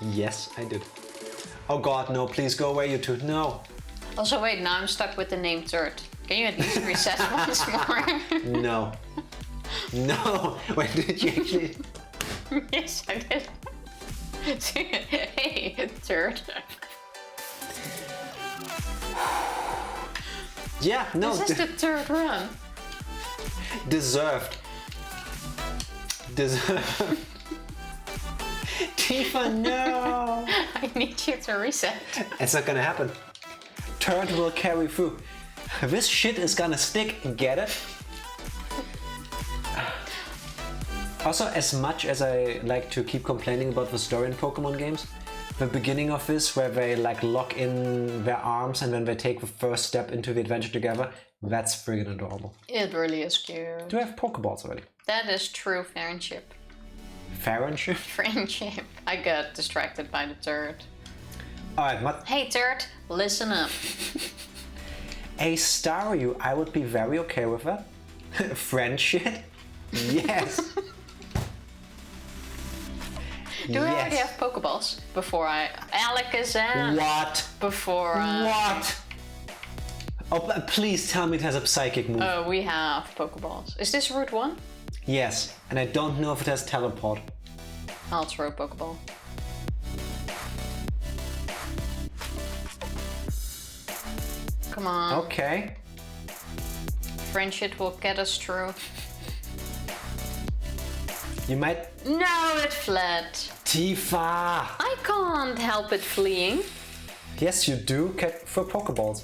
Yes, I did. Oh god, no, please go away, you two. No! Also, wait, now I'm stuck with the name Turd. Can you at least reset once more? No. No! Wait, did you actually... Yes, I did. Hey, Turd. Yeah, no. This is the third run. Deserved. Deserved. Tifa, no! I need you to reset. It's not gonna happen. Turd will carry through. This shit is gonna stick, get it? Also, as much as I like to keep complaining about the story in Pokemon games, the beginning of this, where they like lock in their arms and then they take the first step into the adventure together, that's friggin' adorable. It really is cute. Do I have Pokeballs already? That is true friendship. Friendship? Friendship. I got distracted by the Turd. Alright, what? Hey Turd, listen up. A Staryu, I would be very okay with that. Friendship? Yes. Do I already have Pokeballs? Before I... Alakazam! What? Before I... What? Oh, please tell me it has a psychic move. Oh, we have Pokeballs. Is this Route 1? Yes, and I don't know if it has teleport. I'll throw a Pokeball. Come on. Okay. friendship will get us through. You might... No, it fled. Tifa! I can't help it fleeing. Yes, you do. For Pokeballs.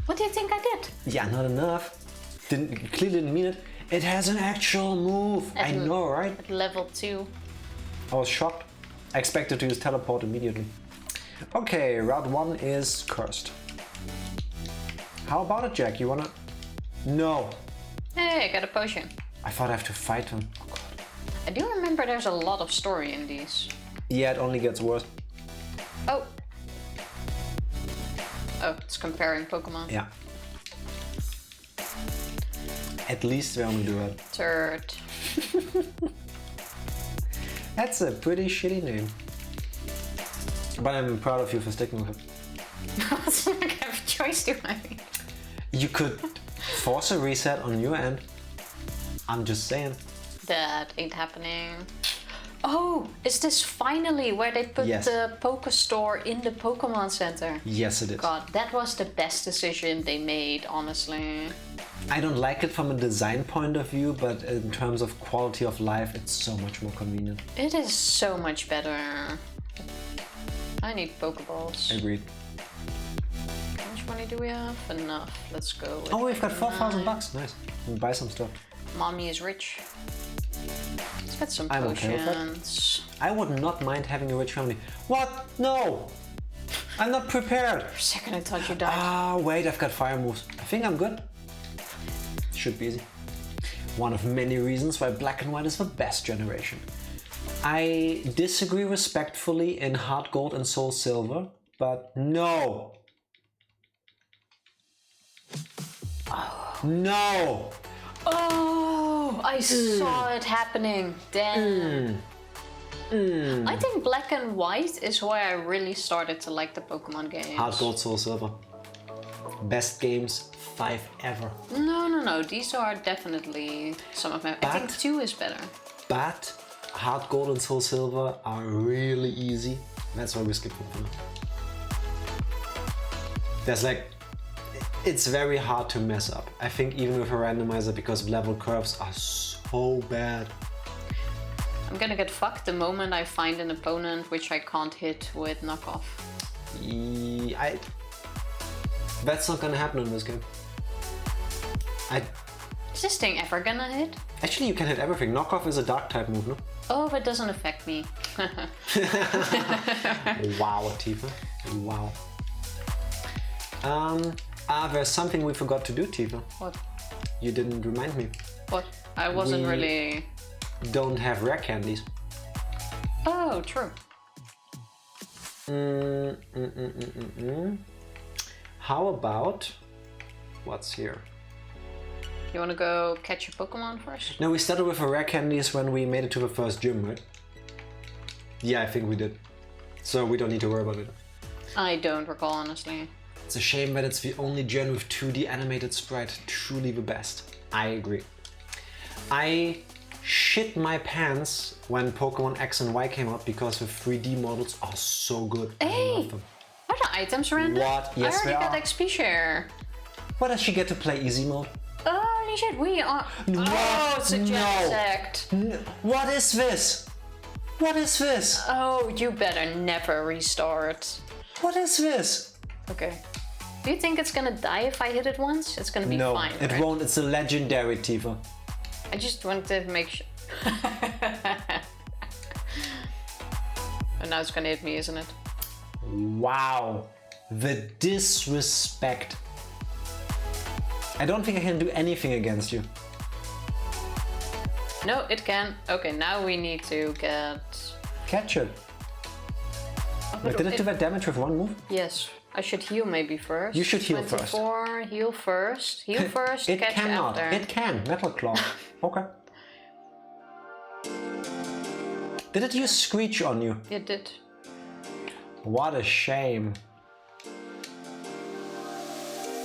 What do you think I did? Yeah, not enough. Clearly didn't mean it. It has an actual move. I know, right? At level 2. I was shocked. I expected to use teleport immediately. Okay, route 1 is cursed. How about it, Jack? You wanna... No. Hey, I got a potion. I thought I have to fight him. Oh, God. I do remember there's a lot of story in these. Yeah, it only gets worse. Oh. Oh, it's comparing Pokemon. Yeah. At least we only do it. Third. That's a pretty shitty name. But I'm proud of you for sticking with it. It's not kind of choice, do I? You could force a reset on your end. I'm just saying. That ain't happening. Oh, is this finally where they put the Poke Store in the Pokemon Center? Yes, it is. God, that was the best decision they made, honestly. I don't like it from a design point of view, but in terms of quality of life, it's so much more convenient. It is so much better. I need Pokeballs. Agreed. How much money do we have? Enough. Let's go. Oh, we've got 4,000 bucks. Nice. We can buy some stuff. Mommy is rich. Let's get some I'm potions. okay with that. I would not mind having a rich family. What? No! I'm not prepared. For a second I thought you died. Ah, wait, I've got fire moves. I think I'm good. Should be easy. One of many reasons why Black and White is the best generation. I disagree respectfully in Heart Gold and Soul Silver, but no! Oh. No! Oh, I saw it happening. Damn. I think Black and White is where I really started to like the Pokemon games. Heart Gold, Soul Silver. Best games, 5 ever. No. These are definitely some of my... I think 2 is better. But Heart Gold and Soul Silver are really easy. That's why we skip them for now. There's like... It's very hard to mess up. I think even with a randomizer, because level curves are so bad. I'm gonna get fucked the moment I find an opponent which I can't hit with knockoff. That's not gonna happen in this game. Is this thing ever gonna hit? Actually, you can hit everything. Knockoff is a dark type move, no? Oh, but it doesn't affect me. Wow, Tifa. Wow. There's something we forgot to do, Tifa. What? You didn't remind me. What? I wasn't really... Don't have rare candies. Oh, true. How about... What's here? You wanna go catch a Pokemon first? No, we started with a rare candies when we made it to the first gym, right? Yeah, I think we did. So we don't need to worry about it. I don't recall, honestly. It's a shame that it's the only gen with 2D animated sprite. Truly the best. I agree. I shit my pants when Pokemon X and Y came out because the 3D models are so good. Hey! I love them. Are the items random? What? Yes, I already they got are. XP share. What, does she get to play easy mode? Holy shit, we are... What? Oh, it's a No. Genesect. What is this? What is this? Oh, you better never restart. What is this? Okay. Do you think it's gonna die if I hit it once? It's gonna be fine, it right? won't. It's a legendary Tifa. I just wanted to make sure. And now it's gonna hit me, isn't it? Wow. The disrespect. I don't think I can do anything against you. No, it can. Okay, now we need to get... Catch it. Oh, Wait, did it do that damage with one move? Yes. I should heal maybe first. You should heal first. 24, heal first. Heal first, It catch cannot. after. It can. Metal Claw. Okay. Did it use Screech on you? It did. What a shame.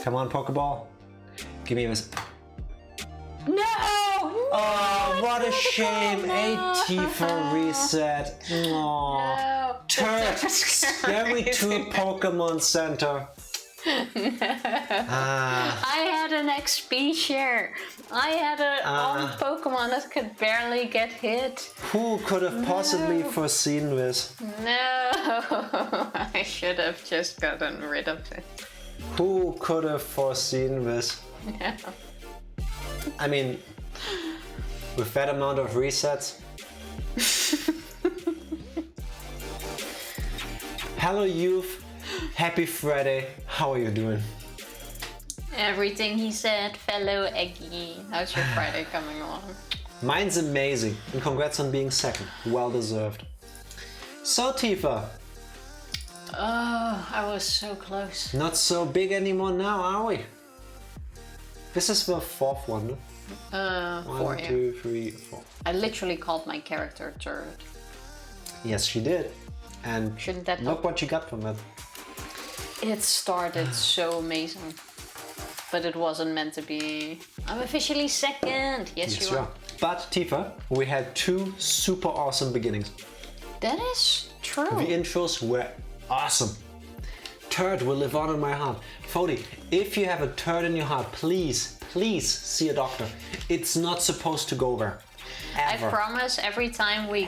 Come on, Pokeball. Give me this. No! Oh, what a shame. A Tifa reset. Aww. No. Turd. Scare me to a Pokemon Center. I had an XP share. I had a Pokemon that could barely get hit. Who could have possibly foreseen this? No, I should have just gotten rid of it. Who could have foreseen this? No. I mean, with that amount of resets. Hello, youth. Happy Friday. How are you doing? Everything he said, fellow Eggy. How's your Friday coming along? Mine's amazing, and congrats on being second. Well deserved. So, Tifa. Oh, I was so close. Not so big anymore now, are we? This is the fourth one, no? 4, One, yeah. 2, 3, 4. I literally called my character Turd. Yes, she did. And Shouldn't that look help? what you got from that. It started so amazing. But it wasn't meant to be. I'm officially second. Yes, you are. But Tifa, we had 2 super awesome beginnings. That is true. The intros were awesome. Turd will live on in my heart. Fody, if you have a turd in your heart, please see a doctor. It's not supposed to go there. Ever. I promise every time we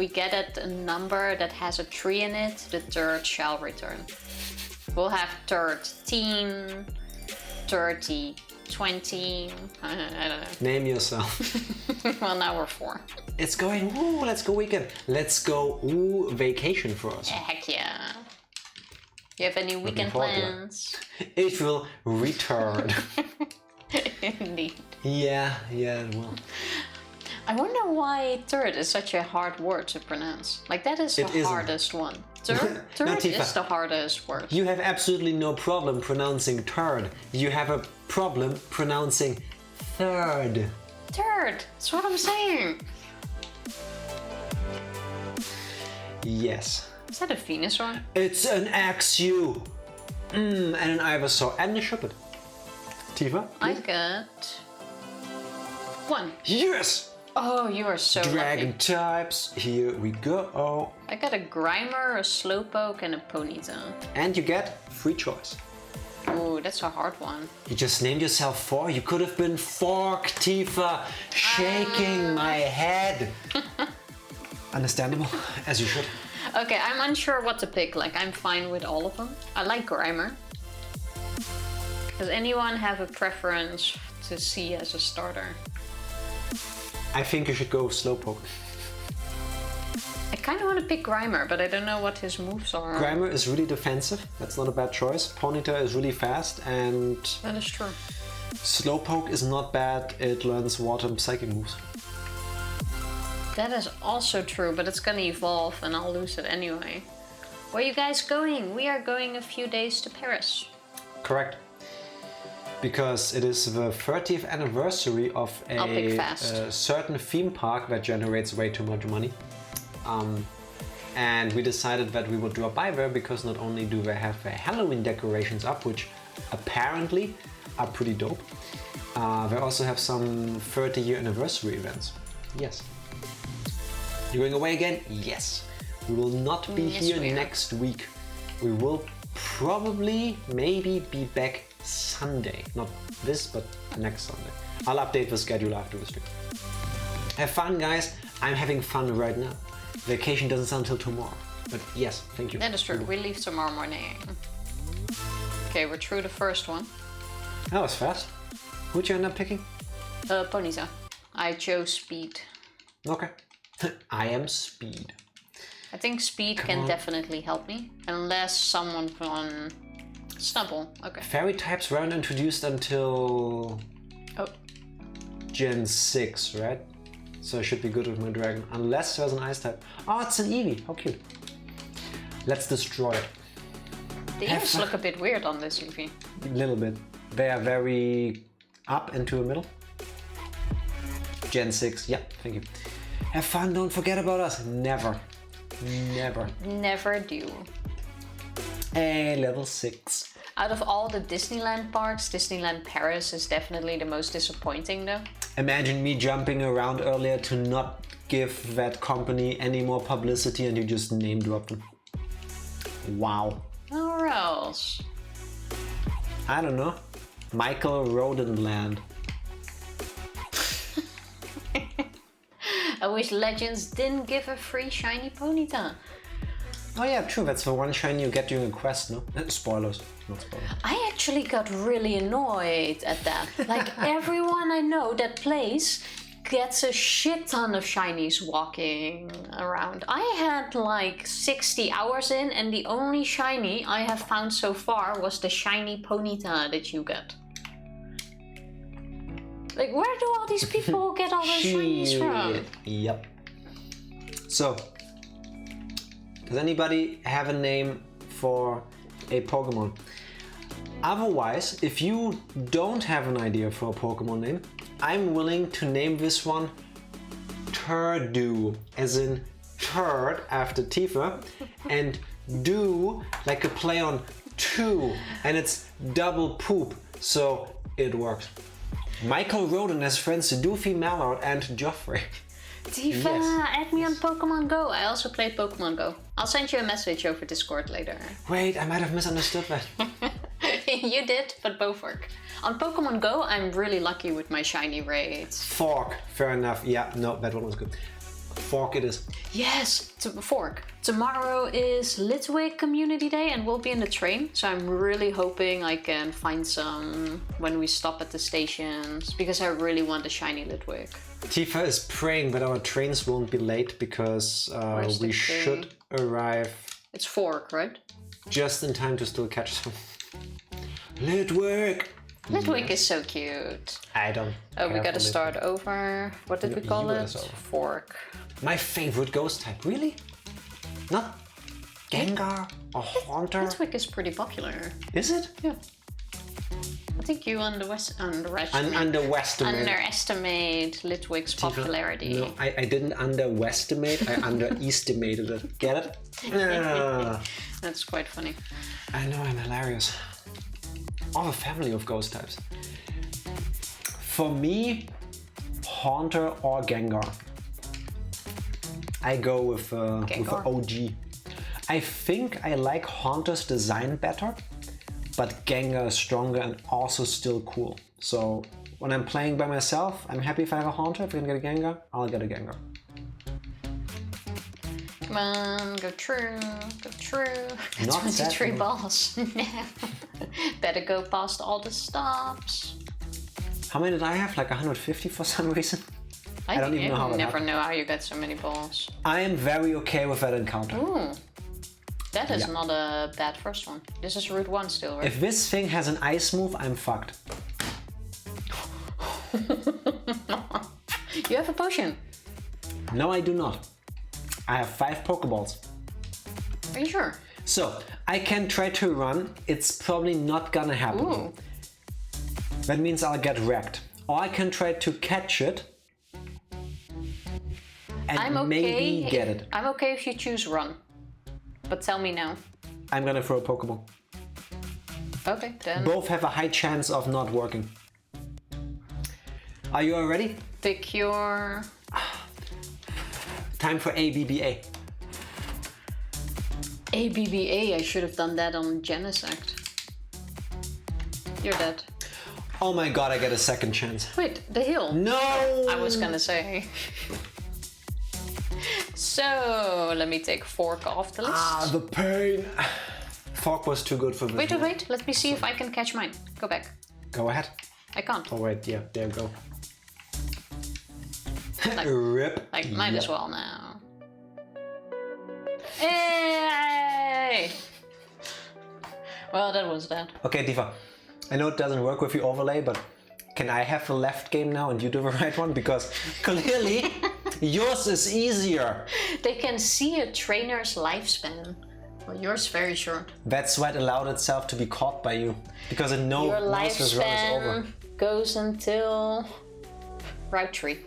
get at a number that has a 3 in it, the turd shall return. We'll have 13, 30, 20, I don't know. Name yourself. Well, now we're 4. It's going, ooh, let's go weekend. Let's go, ooh, vacation for us. Heck yeah. You have any weekend plans? It will return. Indeed. Yeah, it will. I wonder why turd is such a hard word to pronounce. Like, that is the hardest one. Turd No, Tifa, is the hardest word. You have absolutely no problem pronouncing turd. You have a problem pronouncing third. Turd, that's what I'm saying. Yes. Is that a Venusaur? It's an XU. And an Ivysaur. And a Shuppet. Tifa? I've got 1. Yes! Oh, you are so Dragon lucky. types. Here we go. I got a Grimer, a Slowpoke, and a Ponyta. And you get free choice. Ooh, that's a hard one. You just named yourself 4. You could have been Fork, Tifa. Shaking my head. Understandable, as you should. Okay, I'm unsure what to pick. Like, I'm fine with all of them. I like Grimer. Does anyone have a preference to see as a starter? I think you should go with Slowpoke. I kind of want to pick Grimer, but I don't know what his moves are. Grimer is really defensive. That's not a bad choice. Ponyta is really fast, and That is true. Slowpoke is not bad. It learns water and psychic moves. That is also true, but it's gonna evolve and I'll lose it anyway. Where are you guys going? We are going a few days to Paris. Correct. Because it is the 30th anniversary of a certain theme park that generates way too much money. And we decided that we would drop by there because not only do they have their Halloween decorations up, which apparently are pretty dope, they also have some 30-year anniversary events. Yes. You're going away again? Yes. We will not be here next week. We will probably, maybe be back Sunday. Not this, but next Sunday. I'll update the schedule after the stream. Have fun, guys. I'm having fun right now. Vacation doesn't start until tomorrow. But yes, thank you. That is true. We leave tomorrow morning. Okay, we're through the first one. That was fast. Who'd you end up picking? Ponyta. I chose Speed. Okay. I am Speed. I think Speed can definitely help me. Unless someone on Snubble. Okay. Fairy types weren't introduced until Gen 6, right? So I should be good with my dragon. Unless there's an ice type. Oh, it's an Eevee. How cute. Let's destroy it. The ears look a bit weird on this Eevee. A little bit. They are very up into the middle. Gen 6. Yeah, thank you. Have fun. Don't forget about us. Never. Never. Never do. Hey, level 6. Out of all the Disneyland parks, Disneyland Paris is definitely the most disappointing though. Imagine me jumping around earlier to not give that company any more publicity and you just name drop them. Wow. Or else. I don't know. Michael Rodenland. I wish Legends didn't give a free shiny Ponyta. Oh yeah, true. That's the one shiny you get during a quest, no? Spoilers. Not spoilers. I actually got really annoyed at that. Like, everyone I know that plays gets a shit ton of shinies walking around. I had like 60 hours in, and the only shiny I have found so far was the shiny Ponyta that you get. Like, where do all these people get all those shinies from? Yep. So, does anybody have a name for a Pokemon? Otherwise, if you don't have an idea for a Pokemon name, I'm willing to name this one Turdu, as in turd after Tifa, and do like a play on two, and it's double poop, so it works. Michael Roden has friends Doofy, Mallard, and Joffrey. Tifa, yes. Add me on Pokemon Go. I also played Pokemon Go. I'll send you a message over Discord later. Wait, I might have misunderstood that. You did, but both work. On Pokemon Go, I'm really lucky with my shiny raids. Fork, fair enough. Yeah, no, that one was good. Fork it is. Yes, Fork. Tomorrow is Litwick Community Day and we'll be in the train. So I'm really hoping I can find some when we stop at the stations, because I really want a shiny Litwick. Tifa is praying that our trains won't be late because we should arrive... It's Fork, right? Just in time to still catch some. Litwick! Litwick is so cute. I don't. Oh, we gotta start over. What did we call it? Fork. My favorite ghost type. Really? Not Gengar or Haunter? Litwick is pretty popular. Is it? Yeah. I think you underestimate Litwick's popularity. No, I didn't underestimate. I underestimated it. Get it? That's quite funny. I know, I'm hilarious. All a family of ghost types. For me, Haunter or Gengar. I go with OG. I think I like Haunter's design better, but Gengar is stronger and also still cool. So when I'm playing by myself, I'm happy if I have a Haunter. If I can get a Gengar, I'll get a Gengar. Come on, go true, go true. Not 23 balls. Better go past all the stops. How many did I have? Like 150 for some reason? I don't even know how that never happened. know how you get so many balls. I am very okay with that encounter. Ooh. That is not a bad first one. This is Route 1 still, right? If this thing has an ice move, I'm fucked. You have a potion. No, I do not. I have 5 Pokeballs. Are you sure? So, I can try to run. It's probably not gonna happen. Ooh. That means I'll get wrecked. Or I can try to catch it and maybe get it. I'm okay if you choose run. But tell me now. I'm gonna throw a Pokeball. Okay, then. Both have a high chance of not working. Are you all ready? Pick your... Time for ABBA. ABBA, I should have done that on Genesect. You're dead. Oh my god, I get a second chance. Wait, the hill. No! I was gonna say. So, let me take Fork off the list. Ah, the pain. Fork was too good for this. Wait. Let me see if I can catch mine. Go back. Go ahead. I can't. Oh wait, yeah, there you go. Like, Rip. Like, might as well now. Hey! Well, that was that. Okay, Tifa. I know it doesn't work with the overlay, but can I have the left game now and you do the right one? Because clearly yours is easier. They can see a trainer's lifespan. Well, yours is very short. That's why it allowed itself to be caught by you. Because it knows this run is over. Your lifespan goes until Route 3.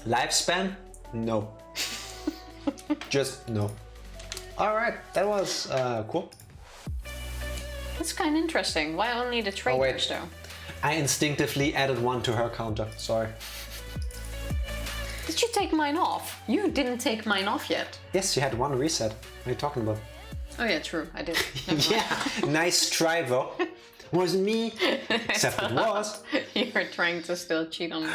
Lifespan? No. Just no. Alright, that was cool. That's kind of interesting. Why only the trainers though? I instinctively added 1 to her counter. Sorry. Did you take mine off? You didn't take mine off yet. Yes, you had 1 reset. What are you talking about? Oh yeah, true. I did. Yeah, nice try though. Wasn't me. Except it was. You're trying to still cheat on me.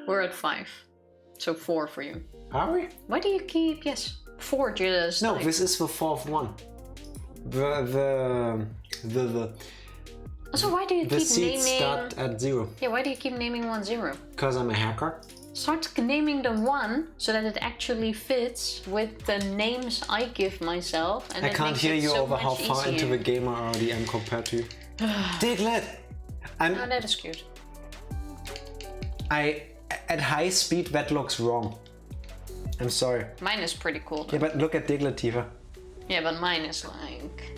We're at 5. So 4 for you. Are we? Why do you keep... Yes. 4 just... No, this is the 4th one. The So why do you keep naming... seeds start at 0. Yeah, why do you keep naming 1 0? Because I'm a hacker. Start naming the 1 so that it actually fits with the names I give myself. And I can't hear you so over how far easier. into the game I already am compared to you. Diglett! Oh, that is cute. At high speed, that looks wrong. I'm sorry. Mine is pretty cool though. Yeah, but look at Diglett, Tifa. Yeah, but mine is like...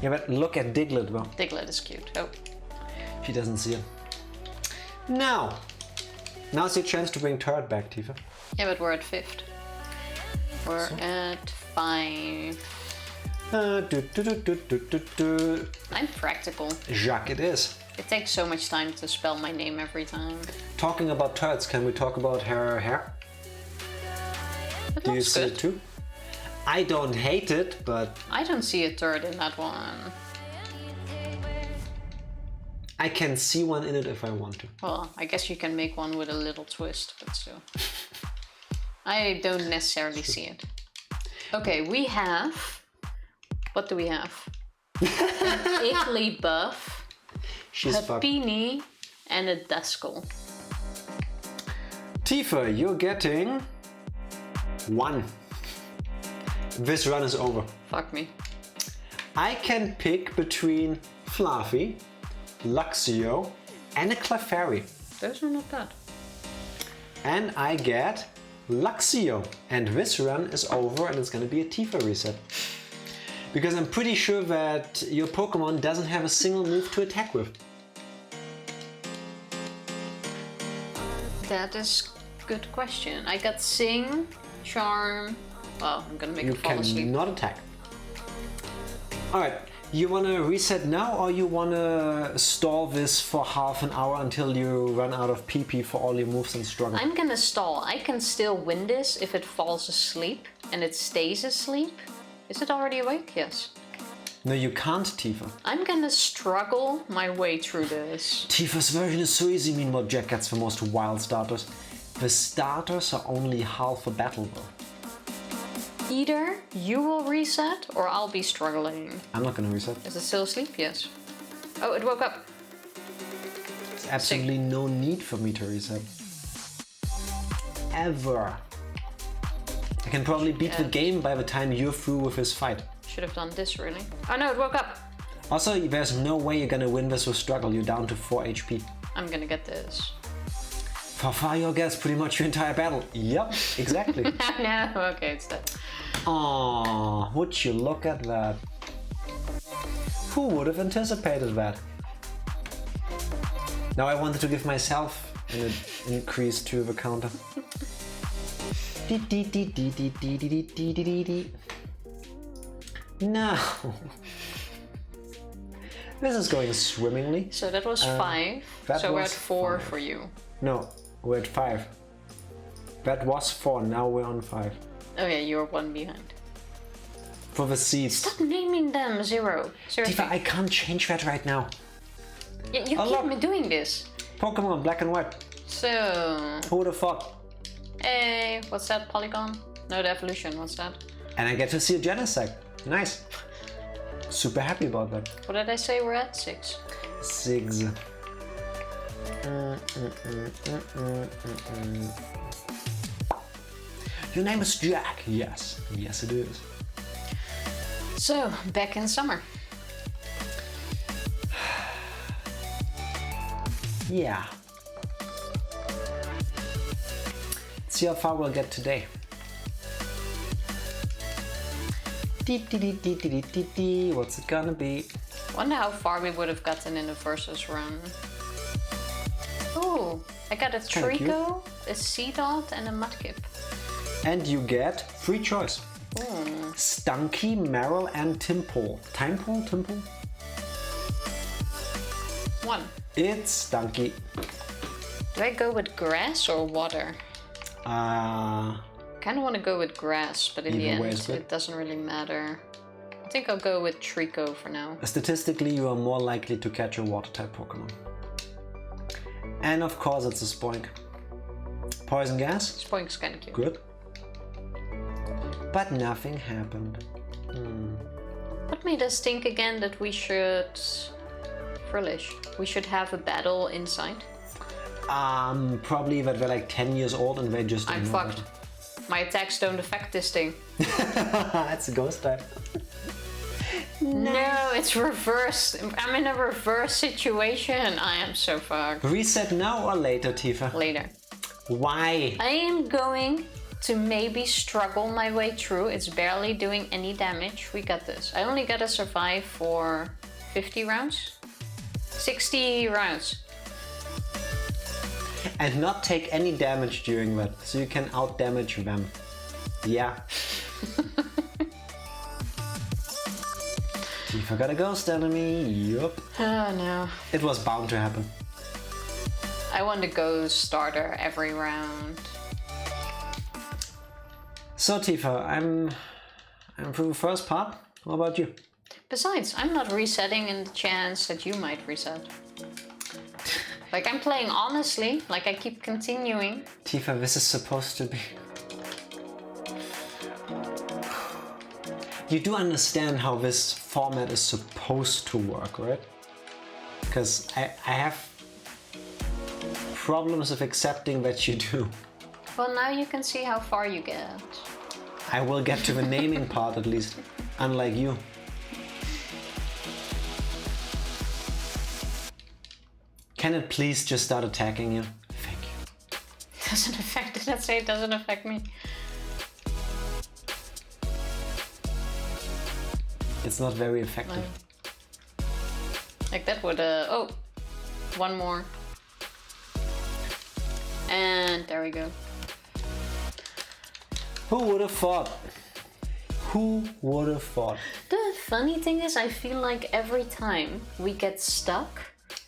Yeah, but look at Diglett, though. Diglett is cute. Oh. She doesn't see it. Now's your chance to bring Turret back, Tifa. Yeah, but we're at 5th. We're at 5. I'm practical. Jacques it is. It takes so much time to spell my name every time. Talking about turrets, can we talk about her hair? Do you see it too? I don't hate it, but... I don't see a turret in that one. I can see one in it if I want to. Well, I guess you can make one with a little twist, but still. I don't necessarily see it. Okay, we have... What do we have? An Italy buff, a beanie, and a Duskull. Tifa, you're getting 1. This run is over. Fuck me. I can pick between Fluffy, Luxio, and a Clefairy. Those are not bad. And I get Luxio. And this run is over and it's gonna be a Tifa reset. Because I'm pretty sure that your Pokemon doesn't have a single move to attack with. That is a good question. I got Sing, Charm... Well, I'm gonna make it fall asleep. You cannot attack. Alright, you wanna reset now or you wanna stall this for half an hour until you run out of PP for all your moves and struggle? I'm gonna stall. I can still win this if it falls asleep and it stays asleep. Is it already awake? Yes. No, you can't, Tifa. I'm gonna struggle my way through this. Tifa's version is so easy, meanwhile Jack gets the most wild starters. The starters are only half a battle though. Either you will reset or I'll be struggling. I'm not gonna reset. Is it still asleep? Yes. Oh, it woke up. There's absolutely no need for me to reset. Ever. I can probably beat the game by the time you're through with his fight. Should have done this really. Oh no, it woke up. Also, there's no way you're gonna win this with struggle. You're down to 4 HP. I'm gonna get this. Farfario gets pretty much your entire battle. Yep, exactly. No, okay, it's dead. Aww, would you look at that? Who would have anticipated that? Now I wanted to give myself an increase to the counter. No. This is going swimmingly. So that was 5. So we're at 4 for you. No, we're at 5. That was 4, now we're on 5. Oh yeah, you're 1 behind. For the seeds. Stop naming them 0. Seriously. Tifa, I can't change that right now. Yeah, you keep me doing this. Pokemon Black and White. So... Who would have thought? Hey, what's that? Polygon? No, the evolution, what's that? And I get to see a Genesect. Nice. Super happy about that. What did I say? We're at 6. 6. Your name is Jack. Yes. Yes, it is. So, back in summer. Yeah. Let's see how far we'll get today. What's it gonna be? Wonder how far we would have gotten in the versus run. Oh, I got a Trico, a Seedot, and a Mudkip. And you get free choice. Stunky, Meryl, and Timpole. Timple? 1. It's Stunky. Do I go with grass or water? I kind of want to go with grass, but in the end, it doesn't really matter. think I'll go with Trico for now. Statistically, you are more likely to catch a water-type Pokemon. And of course, it's a Spoink. Poison gas? Spoink's kind of cute. Good. But nothing happened. What made us think again that we should... Frillish. We should have a battle inside? Probably that they're like 10 years old and they just... I'm fucked. My attacks don't affect this thing. It's a ghost type. No, it's reversed. I'm in a reverse situation. I am so fucked. Reset now or later, Tifa? Later. Why? I am going to maybe struggle my way through. It's barely doing any damage. We got this. I only gotta survive for 50 rounds? 60 rounds. And not take any damage during that, so you can out-damage them. Yeah. Tifa got a ghost enemy, yup. Oh no. It was bound to happen. I want a ghost starter every round. So Tifa, I'm through the first part. What about you? Besides, I'm not resetting in the chance that you might reset. Like, I'm playing honestly, like I keep continuing. Tifa, this is supposed to be... You do understand how this format is supposed to work, right? Because I have problems of accepting that you do. Well, now you can see how far you get. I will get to the naming part at least, unlike you. Can it please just start attacking you? Thank you. Doesn't affect, did I say it doesn't affect me? It's not very effective. Like that would, oh, one more. And there we go. Who would have thought? Who would have thought? The funny thing is, I feel like every time we get stuck.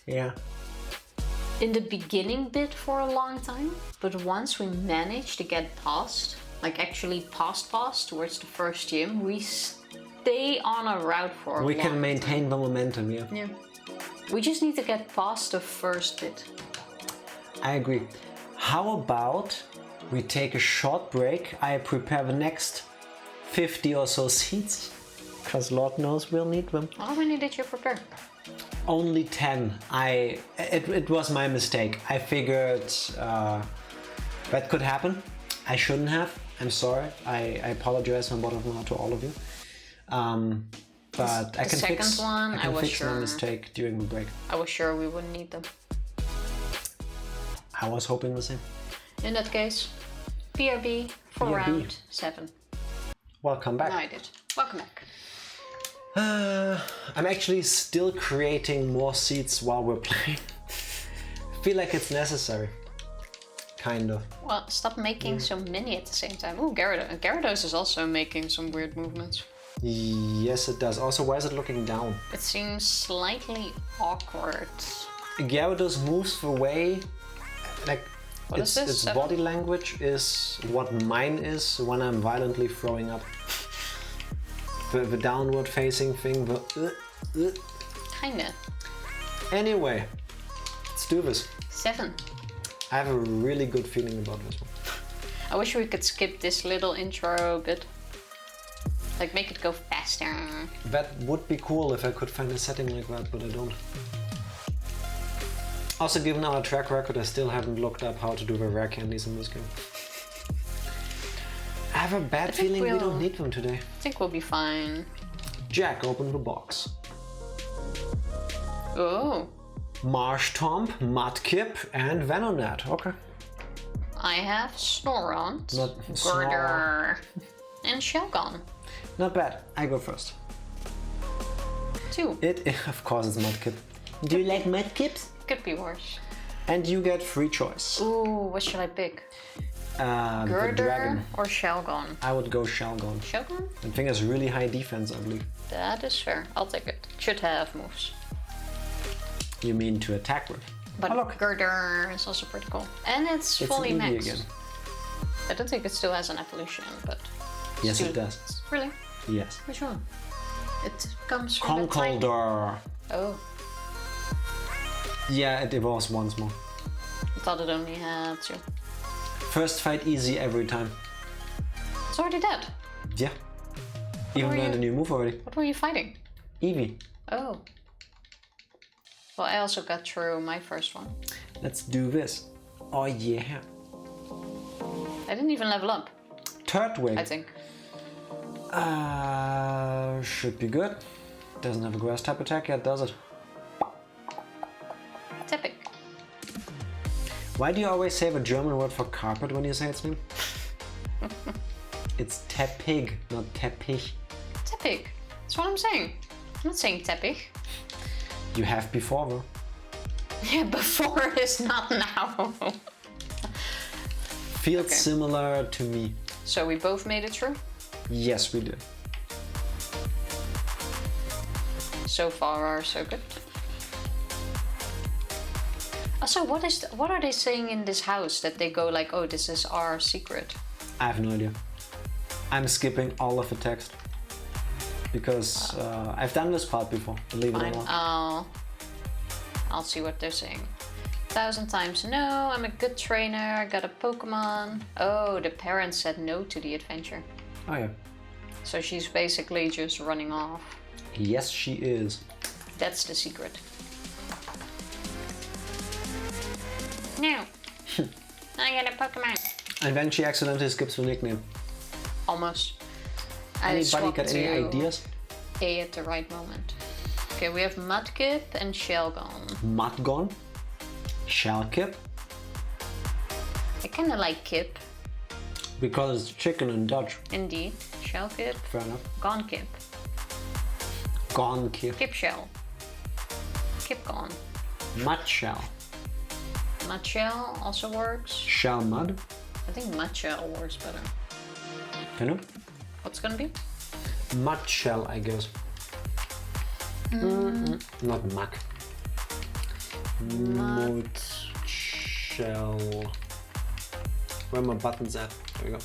Yeah. In the beginning bit for a long time, but once we manage to get past, like actually past towards the first gym, we stay on a route for a long time. We can maintain the momentum, yeah. Yeah. We just need to get past the first bit. I agree. How about we take a short break? I prepare the next 50 or so seats, because Lord knows we'll need them. How many did you prepare? Only 10. It was my mistake. I figured that could happen. I shouldn't have. I'm sorry. I apologize on bottom to all of you. But I can fix my mistake during the break. I was sure we wouldn't need them. I was hoping the same. In that case, BRB for round 7. Welcome back. No, I did. Welcome back. I'm actually still creating more seats while we're playing. I feel like it's necessary. Kind of. Well, stop making so many at the same time. Oh, Gyarados is also making some weird movements. Yes, it does. Also, why is it looking down? It seems slightly awkward. Gyarados moves the way, like, its body language is what mine is when I'm violently throwing up. The downward facing thing, Kinda. Anyway, let's do this. 7. I have a really good feeling about this one. I wish we could skip this little intro bit. Like, make it go faster. That would be cool if I could find a setting like that, but I don't. Also, given our track record, I still haven't looked up how to do the rare candies in this game. I have a bad feeling we don't need them today. I think we'll be fine. Jack, open the box. Oh. Marshtomp, Mudkip, and Venonat. Okay. I have Snorunt, Not Gurdurr, and Shelgon. Not bad. I go first. 2. Of course, it's Mudkip. Do you like Mudkips? Could be worse. And you get free choice. Ooh, what should I pick? Gurdurr or Shelgon? I would go Shelgon. Shelgon? The thing has really high defense, I believe. That is fair. I'll take it. Should have moves. You mean to attack with? But Gurdurr is also pretty cool. And it's fully maxed. Again. I don't think it still has an evolution, but... Yes, it does. Really? Yes. Which one? It comes from Conkeldurr. Oh. Yeah, it evolves once more. I thought it only had 2. First fight easy every time. It's already dead? Yeah. Even learned a new move already. What were you fighting? Eevee. Oh. Well, I also got through my first one. Let's do this. Oh yeah. I didn't even level up. Turtwig. I think. Should be good. Doesn't have a grass type attack yet, does it? Teppich. Why do you always say the German word for carpet when you say it's me? It's Teppich, not Teppich. Teppich. That's what I'm saying. I'm not saying Teppich. You have before though. Yeah, before is not now. Feels similar to me. So we both made it through? Yes, we did. So far, so good. Also, what are they saying in this house that they go like, oh, this is our secret? I have no idea. I'm skipping all of the text because I've done this part before, believe it or not. I'll see what they're saying. 1,000 times no, I'm a good trainer, I got a Pokemon. Oh, the parents said no to the adventure. Oh yeah. So she's basically just running off. Yes, she is. That's the secret. No. I got a Pokemon. And then she accidentally skips the nickname. Almost. Anybody got any ideas? A at the right moment. Okay, we have Mudkip and Shelgon. Mudgon? Shellkip? I kinda like Kip. Because it's chicken in Dutch. Indeed. Shellkip. Fair enough. Gonekip. Gonekip. Kipshell. Kipgon. Mudshell. Mudshell also works. Shell mud? I think Mudshell works better. You know? What's gonna be? Mudshell, I guess. Not muck. Mudshell. Where are my buttons at? There we go.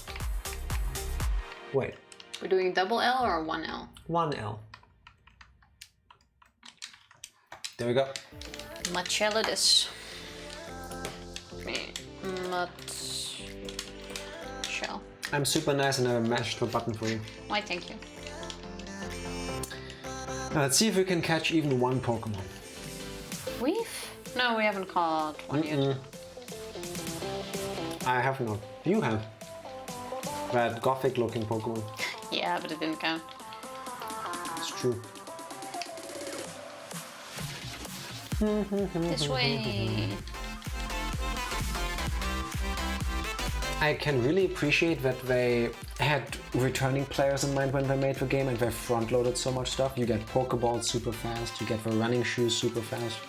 Wait. We're doing double L or 1L? 1L. There we go. Mudshell it is. Mudshell. I'm super nice and I mashed the button for you. Why, thank you. Now let's see if we can catch even one Pokemon. No, we haven't caught one yet. I have not. You have. That gothic looking Pokemon. Yeah, but it didn't count. It's true. This way. I can really appreciate that they had returning players in mind when they made the game and they front-loaded so much stuff. You get Pokeballs super fast, you get the running shoes super fast.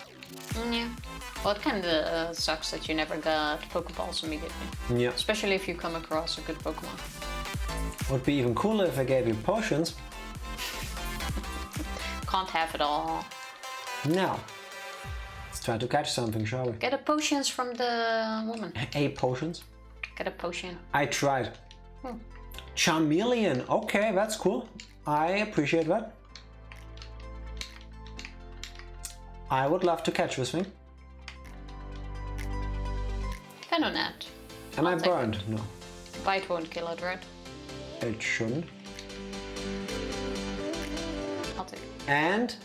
Yeah. Well, it kind of sucks that you never got Pokeballs immediately. Yeah. Especially if you come across a good Pokemon. Would be even cooler if I gave you potions. Can't have it all. Now, let's try to catch something, shall we? Get a potions from the woman. Potions? Get a potion. I tried. Charmeleon. Okay, that's cool. I appreciate that. I would love to catch this thing. Venonat. Am I burned? No. Bite won't kill it, right? It shouldn't. I'll take it. And?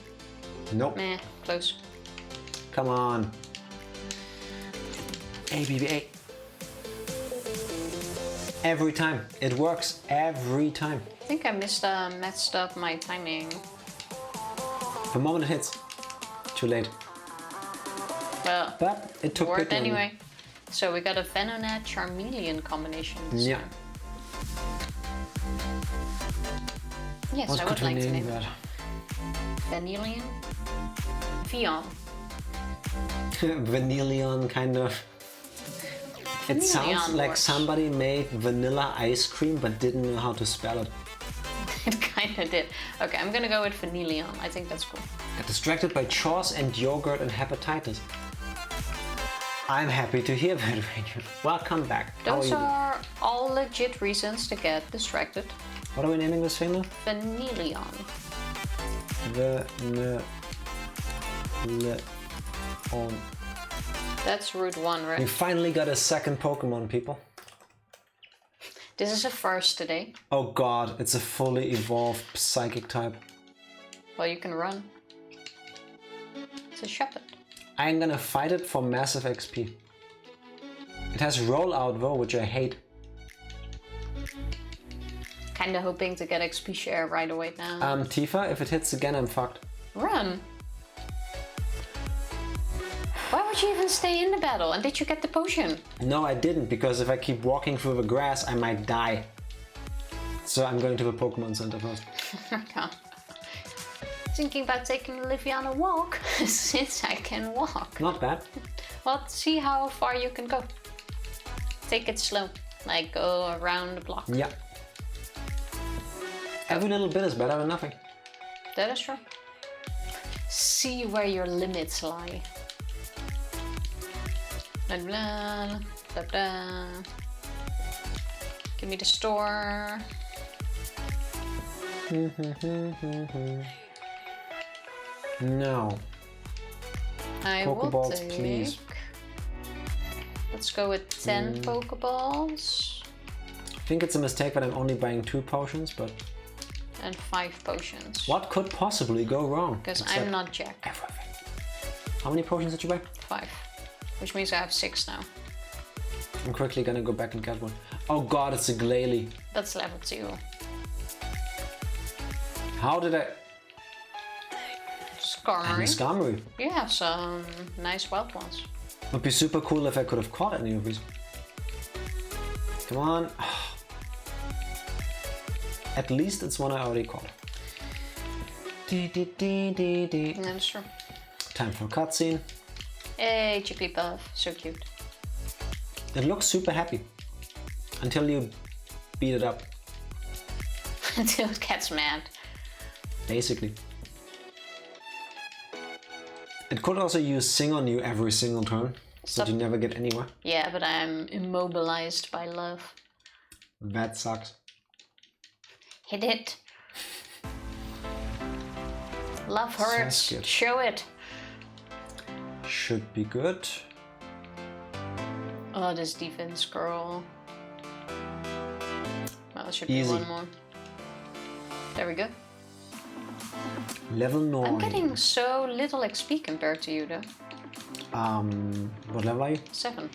Nope. Meh, close. Come on. ABBA. Every time. It works every time. I think I messed up my timing. The moment it hits. Too late. Well, but it took worked anyway. So we got a Venonat Charmeleon combination this time. Yes, I would like to name that. Vanillion? Vion. Vanillion, kind of. It sounds like somebody made vanilla ice cream but didn't know how to spell it. It kind of did. Okay, I'm gonna go with Vanillion. I think that's cool. Got distracted by chores and yogurt and hepatitis. I'm happy to hear that, Rachel. Welcome back. Those are all legit reasons to get distracted. What are we naming this thing now? Vanillion. That's Route 1, right? We finally got a second Pokemon, people. This is a first today. Oh god, it's a fully evolved psychic type. Well, you can run. It's a shepherd. I'm gonna fight it for massive XP. It has rollout though, which I hate. Kinda hoping to get XP share right away now. Tifa, if it hits again, I'm fucked. Run! Why would you even stay in the battle? And did you get the potion? No, I didn't, because if I keep walking through the grass, I might die. So I'm going to the Pokemon Center first. Thinking about taking Olivia on a walk, since I can walk. Not bad. Well, see how far you can go. Take it slow, like go around the block. Yeah. Every little bit is better than nothing. That is true. See where your limits lie. Blah, blah, blah, blah. Give me the store. No. Pokeballs, please. Let's go with 10 Pokeballs. I think it's a mistake that I'm only buying 2 potions, but... And 5 potions. What could possibly go wrong? Because I'm not Jack. Everything. How many potions did you buy? 5. Which means I have 6 now. I'm quickly gonna go back and get one. Oh god, it's a Glalie. That's level 2. How did I... Skarmory. Skarmory. You have some nice wild ones. Would be super cool if I could have caught any of these. Come on. At least it's one I already caught. That's true. Time for a cutscene. Hey, Jigglypuff. So cute. It looks super happy. Until you beat it up. Until it gets mad. Basically. It could also use Sing on you every single turn. So you never get anywhere. Yeah, but I'm immobilized by love. That sucks. Hit it. Love hurts. Show it. Should be good. Oh, this defense girl. Well, it should Easy. be one more. There we go. Level 9. I'm getting so little XP compared to you, though. What level are you? 7.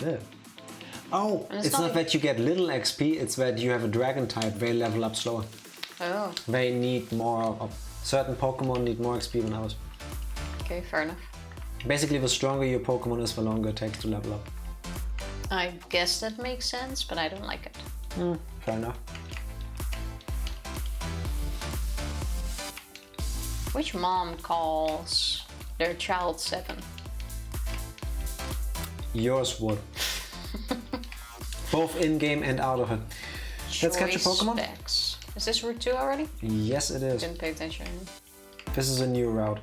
Yeah. Oh, it's not that you get little XP, it's that you have a dragon type, they level up slower. Oh. They need more, certain Pokemon need more XP than others. Okay, fair enough. Basically, the stronger your Pokemon is, the longer it takes to level up. I guess that makes sense, but I don't like it. Fair enough. Which mom calls their child 7? Yours would. Both in-game and out of it. Let's catch a Pokemon. Specs. Is this Route 2 already? Yes, it is. Didn't pay attention. This is a new route.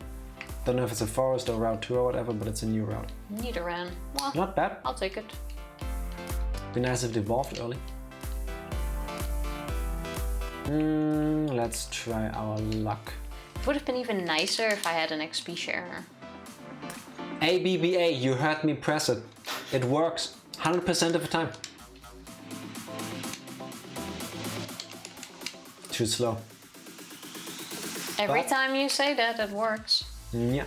Don't know if it's a forest or Route 2 or whatever, but it's a new route. Nidoran. Well, not bad. I'll take it. Be nice if it evolved early. Let's try our luck. It would have been even nicer if I had an XP share. ABBA, you heard me press it. It works 100% of the time. Too slow. Every time you say that, it works. Yeah.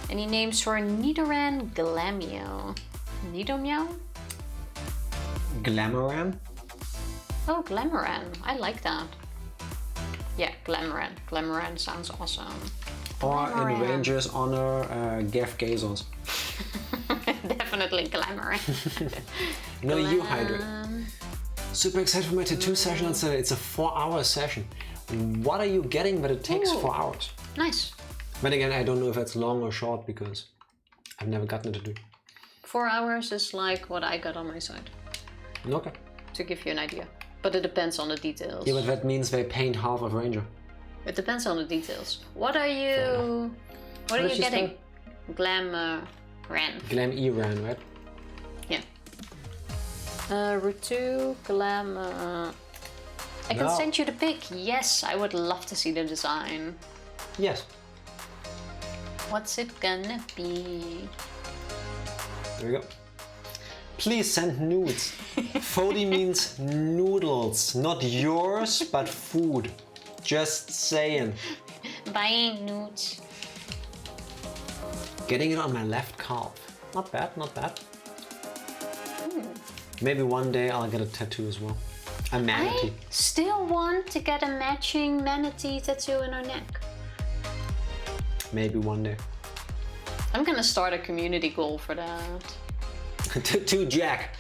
Any names for Nidoran Glameow? Nidomeow? Glamoran? Oh, Glamoran. I like that. Yeah, Glamoran. Glamoran sounds awesome. Or in Ranger's honor, Gef Gazos. Definitely Glamoran. No, you hydrate. Super excited for my tattoo session on Saturday. It's a 4-hour session. What are you getting that it takes 4 hours? Nice. But again, I don't know if it's long or short because I've never gotten a tattoo. 4 hours is like what I got on my side. Okay. To give you an idea. But it depends on the details. Yeah, but that means they paint half of Ranger. It depends on the details. What are you... What are you getting? Glamoran. Glameran, right? Yeah. Route 2, I can send you the pic. Yes, I would love to see the design. Yes. What's it gonna be? There we go. Please send nudes. Fody means noodles, not yours, but food. Just saying. Buying nudes. Getting it on my left calf. Not bad, not bad. Maybe one day I'll get a tattoo as well. A manatee. I still want to get a matching manatee tattoo in our neck. Maybe one day. I'm gonna start a community goal for that. Tattoo Jack.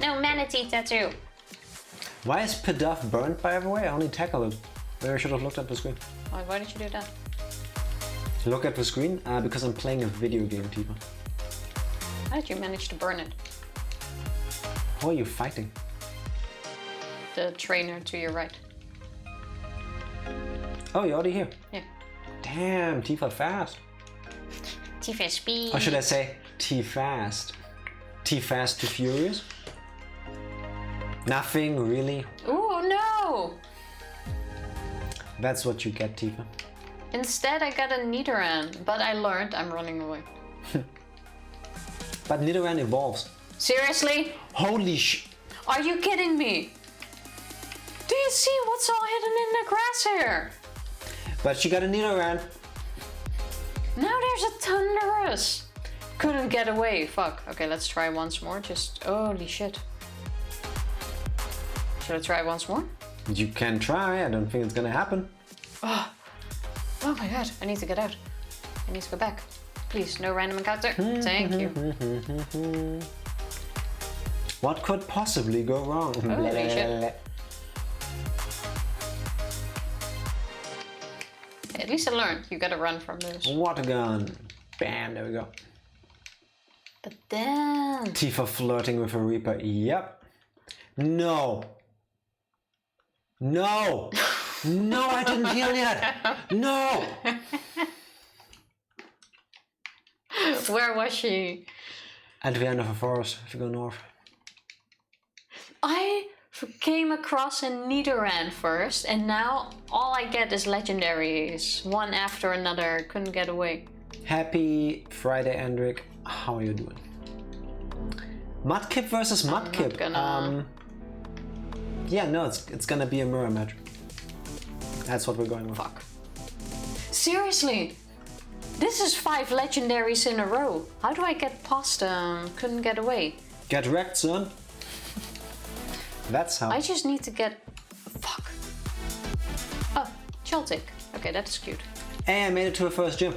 No, manatee tattoo. Why is Pidove burnt, by the way? I only tackled it. Maybe I should have looked at the screen. Why did you do that? Look at the screen? Because I'm playing a video game, Tifa. How did you manage to burn it? Who are you fighting? The trainer to your right. Oh, you're already here? Yeah. Damn, Tifa fast. Tifa speed. Or should I say T-fast? T-fast to furious? Nothing, really? Ooh, no! That's what you get, Tifa. Instead, I got a Nidoran, but I learned I'm running away. But Nidoran evolves. Seriously? Holy sh... Are you kidding me? Do you see what's all hidden in the grass here? But she got a Nidoran. Now there's a Thunderous. Couldn't get away. Fuck. Okay, let's try once more. Just... Holy shit. Should I try once more? You can try. I don't think it's gonna happen. Oh my god. I need to get out. I need to go back. Please, no random encounter. Thank you. What could possibly go wrong? Holy shit. At least I learned. You gotta run from this. Water gun. Bam, there we go. But then... Tifa flirting with a Reaper. Yep. No. No. No, I didn't heal yet. No. Where was she? At the end of a forest, if you go north. I came across a Nidoran first, and now all I get is legendaries, one after another. Couldn't get away. Happy Friday, Andric. How are you doing? Mudkip versus Mudkip. Yeah, no, it's gonna be a mirror match. That's what we're going with. Fuck. Seriously? This is 5 legendaries in a row. How do I get past them? Couldn't get away. Get wrecked, son. That's how. I just need to get... Fuck. Oh, Celtic. Okay, that's cute. Hey, I made it to the first gym.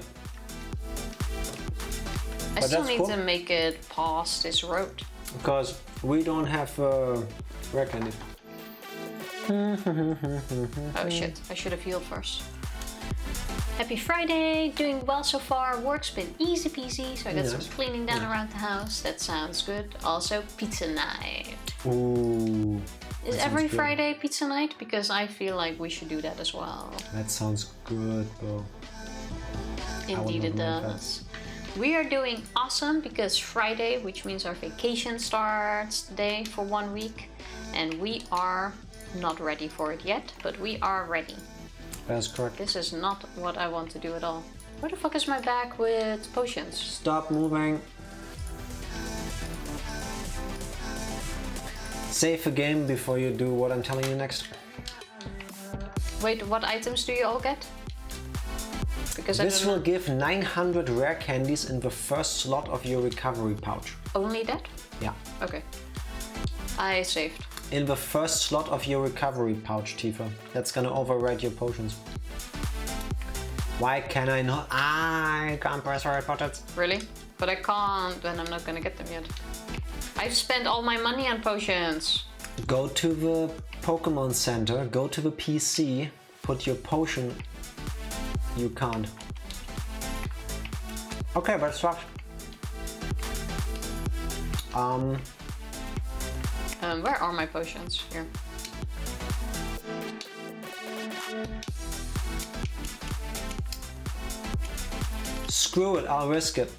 I still need to make it past this road. Because we don't have rare candy. Oh shit, I should have healed first. Happy Friday, doing well so far. Work's been easy peasy, so I got some cleaning done around the house. That sounds good. Also, pizza night. Ooh. Is every Friday pizza night? Because I feel like we should do that as well. That sounds good, bro. Indeed it does. We are doing awesome because Friday, which means our vacation starts today for 1 week. And we are not ready for it yet, but we are ready. That's correct. This is not what I want to do at all. Where the fuck is my bag with potions? Stop moving. Save a game before you do what I'm telling you next. Wait, what items do you all get? Because this will give 900 rare candies in the first slot of your recovery pouch. Only that? Yeah. Okay. I saved. In the first slot of your recovery pouch, Tifa. That's gonna override your potions. Why can I not? I can't press the right buttons. Really? But I can't, then I'm not gonna get them yet. I've spent all my money on potions. Go to the Pokémon Center, go to the PC, put your potion. You can't. Okay, that sucks. Where are my potions? Here. Screw it, I'll risk it.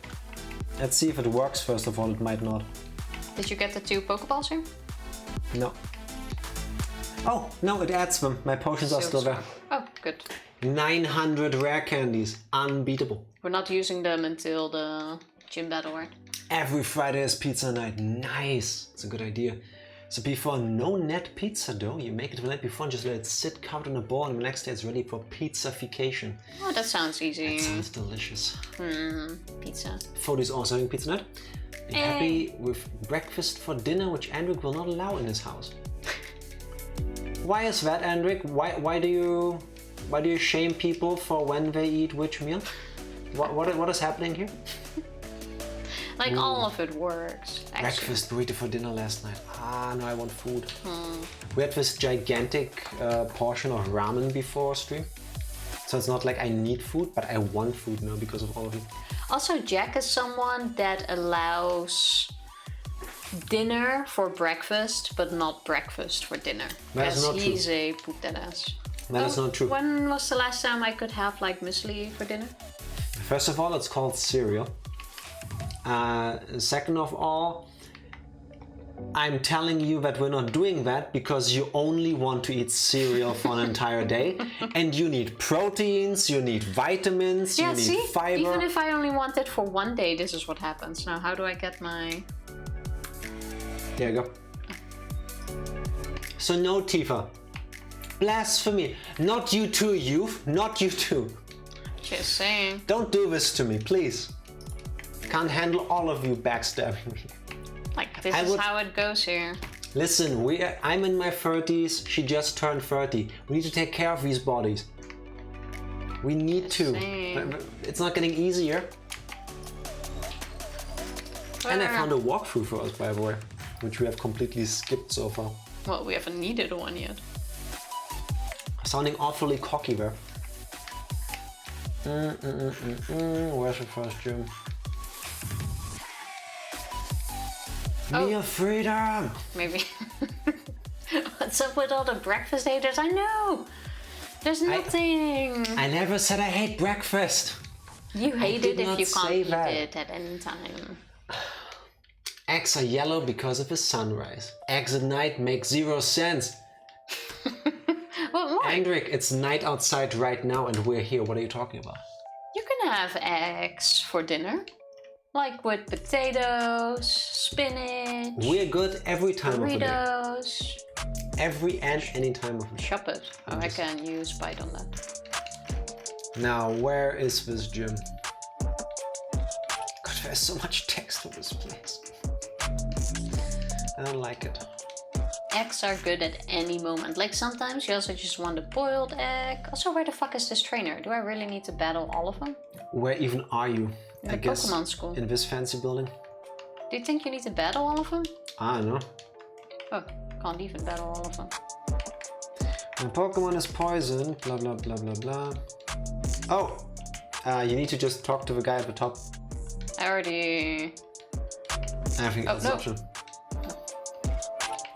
Let's see if it works first of all, it might not. Did you get the 2 Pokeballs here? No. Oh, no, it adds them. My potions are still there. Oh, good. 900 rare candies. Unbeatable. We're not using them until the gym battle, right? Every Friday is pizza night. Nice. It's a good idea. So before, no net pizza dough. You make it the night before and just let it sit covered in a bowl, and the next day it's ready for pizzafication. Oh, that sounds easy. That sounds delicious. Pizza. Fody's also having pizza night. Be happy with breakfast for dinner, which Andric will not allow in his house. Why is that, Andric? Why do you shame people for when they eat which meal? What is happening here? Like all of it works. Actually. Breakfast burrito for dinner last night. Ah, no, I want food. We had this gigantic portion of ramen before stream. So it's not like I need food, but I want food now because of all of it. Also, Jack is someone that allows dinner for breakfast, but not breakfast for dinner. That's not true. He's a poop that ass. That is not true. When was the last time I could have like muesli for dinner? First of all, it's called cereal. Second of all, I'm telling you that we're not doing that because you only want to eat cereal for an entire day, and you need proteins, you need vitamins, you need fiber. Even if I only want it for one day, this is what happens. Now, how do I get my... There you go. So no, Tifa. Blasphemy. Not you too, youth. Not you too. Just saying. Don't do this to me, please. Can't handle all of you backstabbing me. Like, this is how it goes here. Listen, I'm in my 30s, she just turned 30. We need to take care of these bodies. We need to. It's not getting easier. And I found a walkthrough for us, by the way, which we have completely skipped so far. Well, we haven't needed one yet. Sounding awfully cocky there. Where's the first gym? Mere freedom! Maybe. What's up with all the breakfast haters? I know! There's nothing! I never said I hate breakfast! You hate it if you can't eat it at any time. Eggs are yellow because of the sunrise. Eggs at night make 0 sense. Well, what? Andric, it's night outside right now and we're here. What are you talking about? You can have eggs for dinner. Like with potatoes, spinach. We're good every time of the day. Burritos. Every and any time of the day. Chop it. Oh, I can use bite on that. Now, where is this gym? God, there's so much text for this place. I don't like it. Eggs are good at any moment. Like sometimes you also just want a boiled egg. Also, where the fuck is this trainer? Do I really need to battle all of them? Where even are you? In the Pokémon school. In this fancy building. Do you think you need to battle all of them? I don't know. Oh, can't even battle all of them. My Pokemon is poisoned, blah blah blah blah blah. Oh! You need to just talk to the guy at the top. I already... I think that's an option.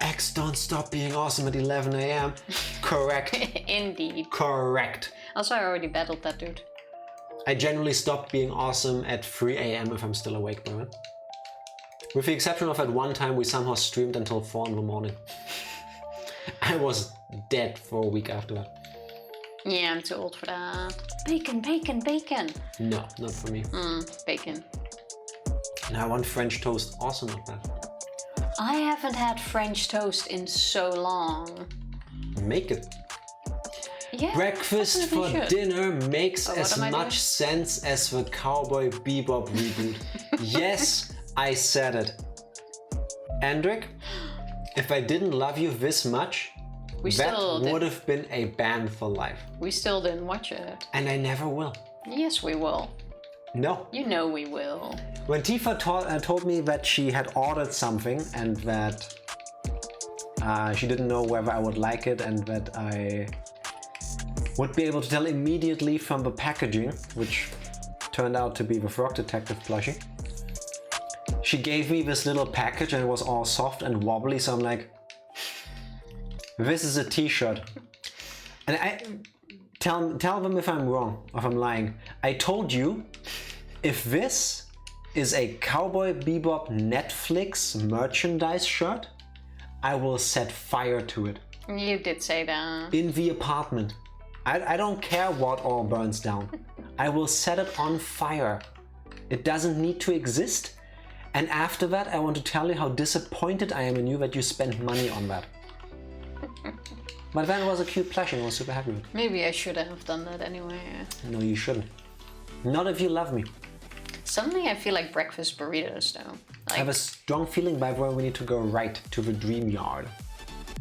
X don't stop being awesome at 11 AM. Correct. Indeed. Correct. Also, I already battled that dude. I generally stop being awesome at 3 AM if I'm still awake by then. With the exception of at one time we somehow streamed until 4 in the morning. I was dead for a week after that. Yeah, I'm too old for that. Bacon, bacon, bacon! No, not for me. Bacon. And I want French toast, also not bad. I haven't had French toast in so long. Make it. Yeah, breakfast for dinner makes as much sense as the Cowboy Bebop reboot. Yes, I said it. Andric, if I didn't love you this much, that would have been a ban for life. We still didn't watch it. And I never will. Yes, we will. No. You know we will. When Tifa told me that she had ordered something and that she didn't know whether I would like it and that I would be able to tell immediately from the packaging, which turned out to be the Frog Detective plushie. She gave me this little package and it was all soft and wobbly, so I'm like, this is a t-shirt. And I tell them if I'm wrong, if I'm lying. I told you, if this is a Cowboy Bebop Netflix merchandise shirt, I will set fire to it. You did say that. In the apartment. I don't care what all burns down. I will set it on fire. It doesn't need to exist. And after that, I want to tell you how disappointed I am in you that you spent money on that. But then it was a cute plushie and I was super happy with it. Maybe I should have done that anyway. No, you shouldn't. Not if you love me. Suddenly I feel like breakfast burritos though. Like, I have a strong feeling by where we need to go right to the dream yard.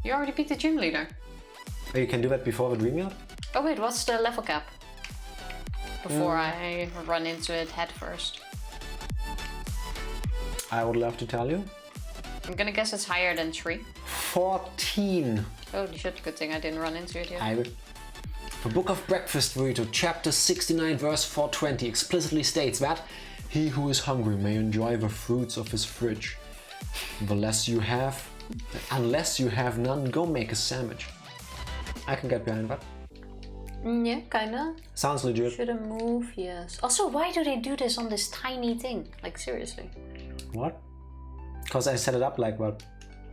You already beat the gym leader. Oh, you can do that before the dream yard? Oh wait, what's the level cap? Before I run into it head first. I would love to tell you. I'm gonna guess it's higher than 3. 14. Holy shit, good thing I didn't run into it yet. I will. The Book of Breakfast Burrito, chapter 69, verse 420 explicitly states that he who is hungry may enjoy the fruits of his fridge. Unless you have none, go make a sandwich. I can get behind that. Yeah, kinda. Sounds legit. Should've moved, yes. Also, why do they do this on this tiny thing? Like, seriously. What? Because I set it up like that.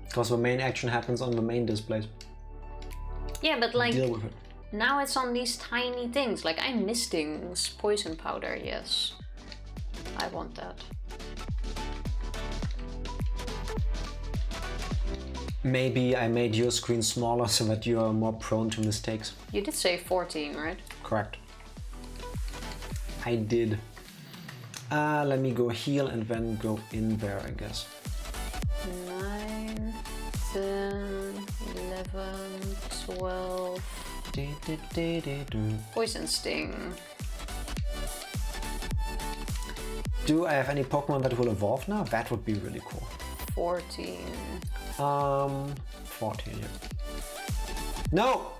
Because the main action happens on the main displays. Yeah, but like, deal with it. Now it's on these tiny things. Like, I'm misting poison powder, yes. I want that. Maybe I made your screen smaller so that you are more prone to mistakes. You did say 14, right? Correct. I did. Let me go heal and then go in there, I guess. 9, 10, 11, 12... Poison sting. Do I have any Pokemon that will evolve now? That would be really cool. 14. 14, yeah. No!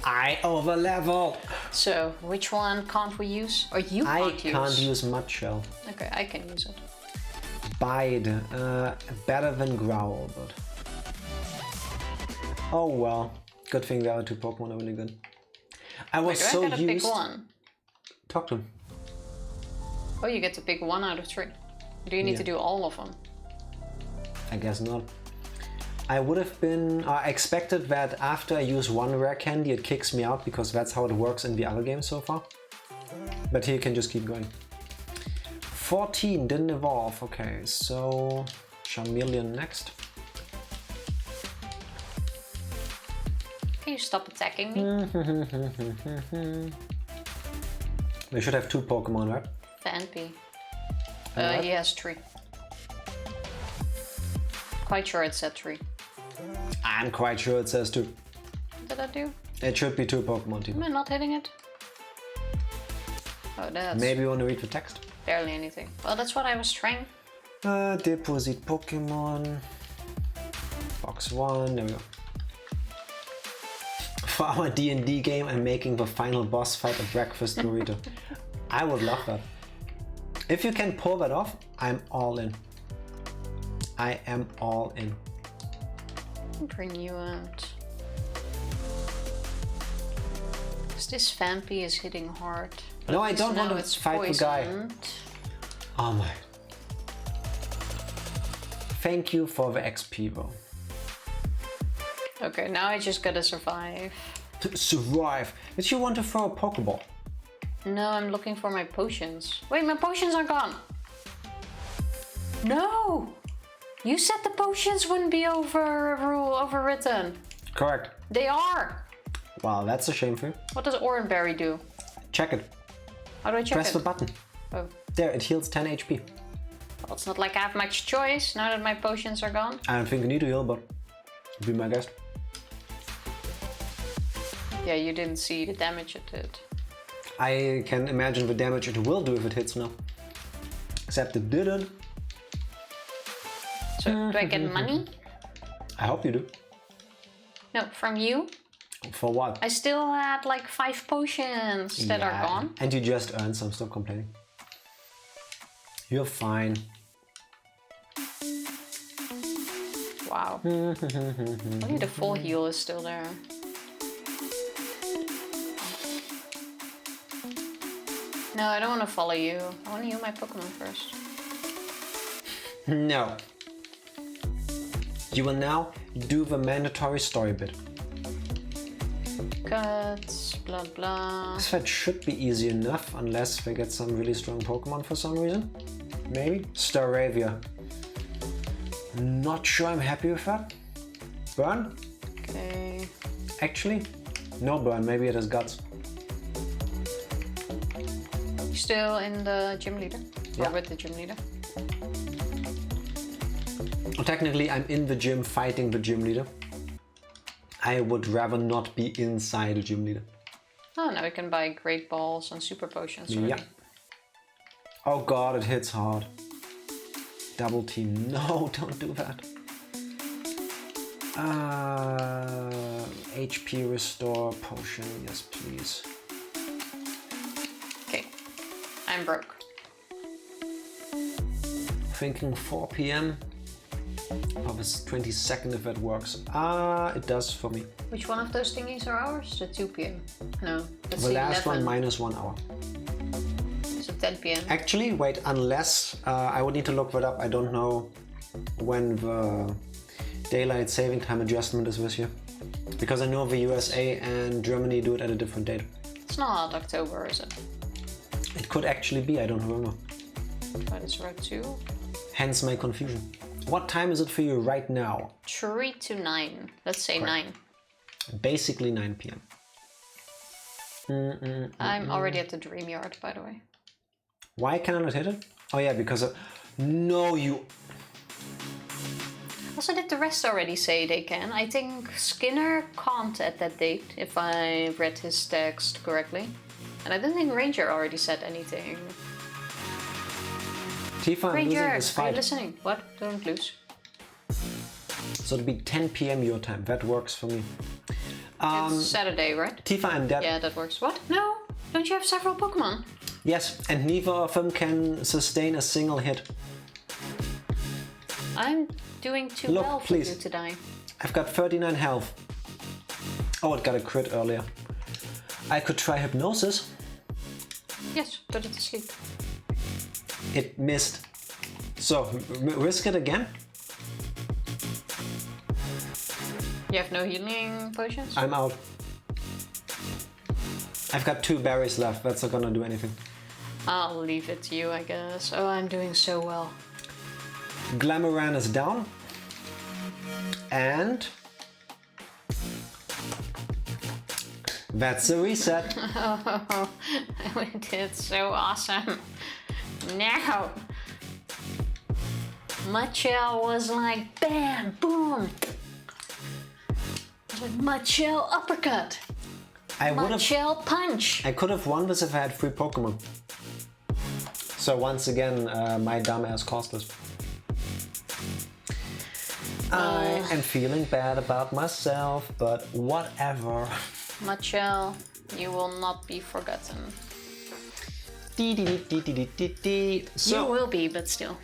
I overleveled! So, which one can't we use? Or you can't use? I can't use Mudshell. Okay, I can use it. Bite. Better than Growl, but... Oh well. Good thing the other 2 Pokemon are really good. I was Wait, so I gotta used... pick one? Talk to him. Oh, you get to pick 1 out of 3. Do you need to do all of them? I guess not. I would have been... I expected that after I use 1 rare candy it kicks me out because that's how it works in the other games so far. But here you can just keep going. 14 didn't evolve. Okay, so... Charmeleon next. Can you stop attacking me? We should have 2 Pokemon, right? Fanpy. He has 3. Quite sure it said 3. I'm quite sure it says 2. What did I do? It should be 2 Pokemon team. Am I not hitting it? Oh, that's... Maybe you want to read the text? Barely anything. Well, that's what I was trying. Deposit Pokemon. Box 1, there we go. For our D&D game, I'm making the final boss fight a breakfast burrito. I would love that. If you can pull that off, I'm all in. I am all in. Bring you out. This Vampy is hitting hard. No, I don't want to fight the guy. Oh my. Thank you for the XP though. Okay, now I just gotta survive. To survive? Did you want to throw a Pokeball? No, I'm looking for my potions. Wait, my potions are gone! No! You said the potions wouldn't be overwritten. Correct. They are! Wow, that's a shame for you. What does Oranberry do? Check it. How do I check Press it? the button. Oh. There, it heals 10 HP. Well, it's not like I have much choice now that my potions are gone. I don't think you need to heal, but be my guest. Yeah, you didn't see the damage it did. I can imagine the damage it will do if it hits now. Except it didn't. So, do I get money? I hope you do. No, from you? For what? I still had like 5 potions that are gone. And you just earned some, stop complaining. You're fine. Wow. Only the full heal is still there. No, I don't want to follow you. I want to heal my Pokemon first. No. You will now do the mandatory story bit. cuts, blah blah. This fight should be easy enough unless we get some really strong Pokemon for some reason. Maybe? Staravia. Not sure I'm happy with that. Burn? Okay. Actually, no burn. Maybe it has guts. Still in the gym leader? Yeah. Or with the gym leader? Well, technically, I'm in the gym fighting the gym leader. I would rather not be inside the gym leader. Oh, now we can buy great balls and super potions already. Yeah. Oh god, it hits hard. Double team. No, don't do that. HP restore potion. Yes, please. Okay. I'm broke. Thinking 4 p.m. Oh, it's 22nd if that works. It does for me. Which one of those thingies are ours? The 2 p.m. No, that's the last 11. one minus 1 hour. So 10 p.m. Actually, wait, unless I would need to look that up. I don't know when the daylight saving time adjustment is this year. Because I know the USA and Germany do it at a different date. It's not October, is it? It could actually be, I don't remember. But it's right too. Hence my confusion. What time is it for you right now? 3 to 9. Let's say Correct. 9. Basically 9 p.m. I'm already at the dream yard, by the way. Why can I not hit it? Oh yeah, because of... No, you... Also, did the rest already say they can? I think Skinner can't at that date, if I read his text correctly. And I don't think Ranger already said anything. Tifa, I'm losing Ranger, this are you fight. listening? What? Don't lose. So it'll be 10 p.m. your time. That works for me. It's Saturday, right? Tifa, I'm dead. Yeah, that works. What? No? Don't you have several Pokemon? Yes, and neither of them can sustain a single hit. I'm doing too Look, well for please. you to die. I've got 39 health. Oh, it got a crit earlier. I could try Hypnosis. Yes, put it to sleep. It missed. So, risk it again? You have no healing potions? I'm out. I've got 2 berries left. That's not gonna do anything. I'll leave it to you, I guess. Oh, I'm doing so well. Glamoran is down. And... that's a reset. Oh, we did so awesome. Now, Machel was like, bam, boom. It was like Machel uppercut. Machel punch. I could have won this if I had 3 Pokemon. So once again, my dumb ass cost this. I am feeling bad about myself, but whatever. Machel, you will not be forgotten. So, you will be, but still.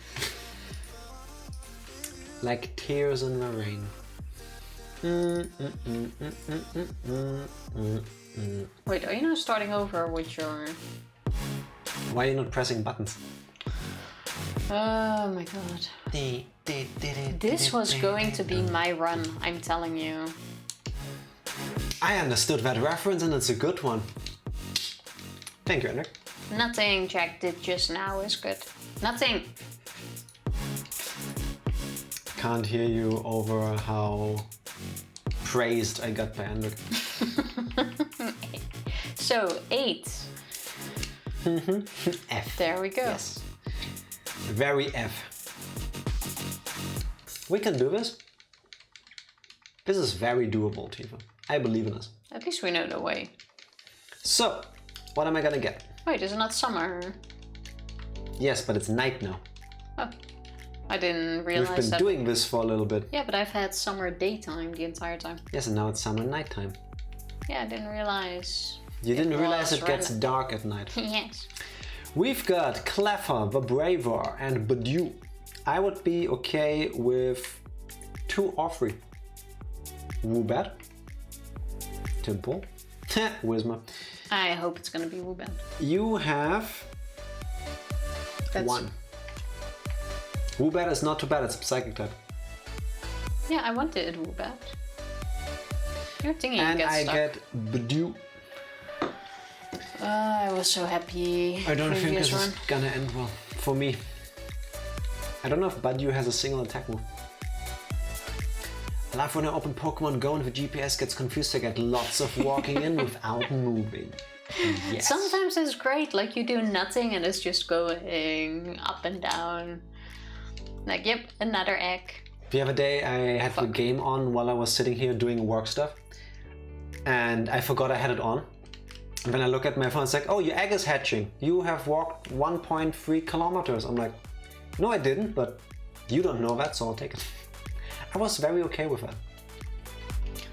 like tears in the rain. Wait, are you now starting over with your... Why are you not pressing buttons? Oh my god. This was going to be my run, I'm telling you. I understood that reference and it's a good one. Thank you, Hendrik. Nothing Jack did just now is good. Nothing. Can't hear you over how praised I got by Hendrik. So, 8. F. There we go. Yes. Very F. We can do this. This is very doable, Tifa. I believe in us. At least we know the way. So, what am I gonna get? Wait, is it not summer? Yes, but it's night now. Oh, I didn't realize We've been that. doing this for a little bit. Yeah, but I've had summer daytime the entire time. Yes, and now it's summer nighttime. Yeah, I didn't realize. You didn't realize it gets random. dark at night. Yes. We've got Cleffa, the Braver, and Badu. I would be okay with 2 or 3. Woobat. Timple. Whismer. I hope it's gonna be Woobat. You have... That's... 1. Woobat is not too bad, it's a psychic type. Yeah, I wanted Woobat. You're thinking and I get Badu. I was so happy. I don't think this is gonna end well for me. I don't know if Badu has a single attack move. I love when I open Pokemon Go and the GPS gets confused. I get lots of walking in without moving. Yes. Sometimes it's great, like you do nothing and it's just going up and down. Like, yep, another egg. The other day I had the game on while I was sitting here doing work stuff. And I forgot I had it on. And when I look at my phone, it's like, oh, your egg is hatching. You have walked 1.3 kilometers. I'm like, no, I didn't, but you don't know that, so I'll take it. I was very okay with that.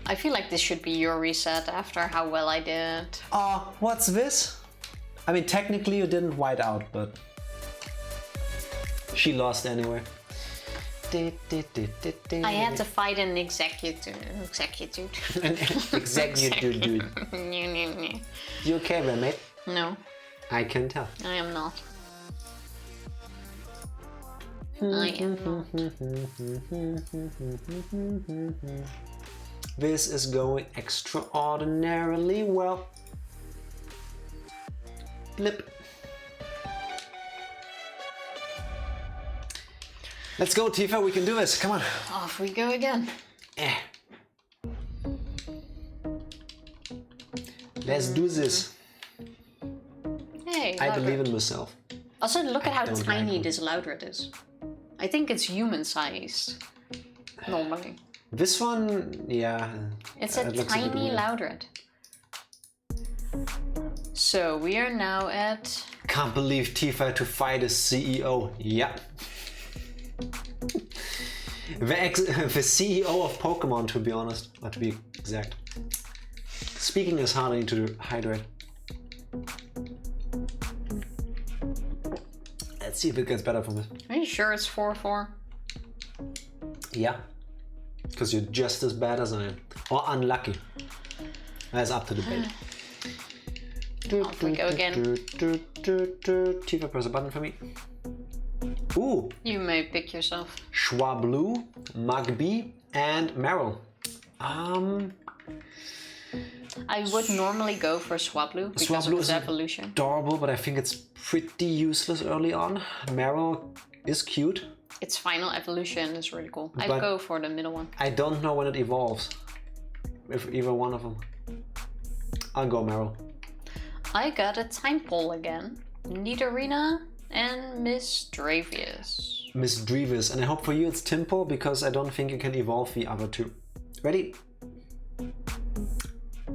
I feel like this should be your reset after how well I did. Oh, what's this? I mean, technically you didn't white out, but she lost anyway. I had to fight an executive. An executive dude. You okay, roommate? No. I can tell. I am not. I am not. This is going extraordinarily well. Blip. Let's go, Tifa, we can do this. Come on. Off we go again. Let's do this. Hey, I believe in myself. Also, look at how tiny this Loudred is. I think it's human-sized, normally. This one, yeah. It's a tiny Loudred. So, we are now at... Can't believe Tifa had to fight a CEO. Yeah. The CEO of Pokémon, to be honest, or to be exact. Speaking is hard, I need to hydrate. Let's see if it gets better from this. Are you sure it's 4-4? Yeah. Because you're just as bad as I am. Or unlucky. That's up to debate. Off we go again. Tifa, press a button for me. Ooh! You may pick yourself. Schwablu, Mugby, and Meryl. I would normally go for Swablu because of its evolution. Adorable, but I think it's pretty useless early on. Meryl is cute. Its final evolution is really cool. I'd go for the middle one. I don't know when it evolves. If either one of them. I'll go Meryl. I got a time pole again. Nidorina and Miss Dravius. Miss Dravius, and I hope for you it's Timpo because I don't think you can evolve the other two. Ready?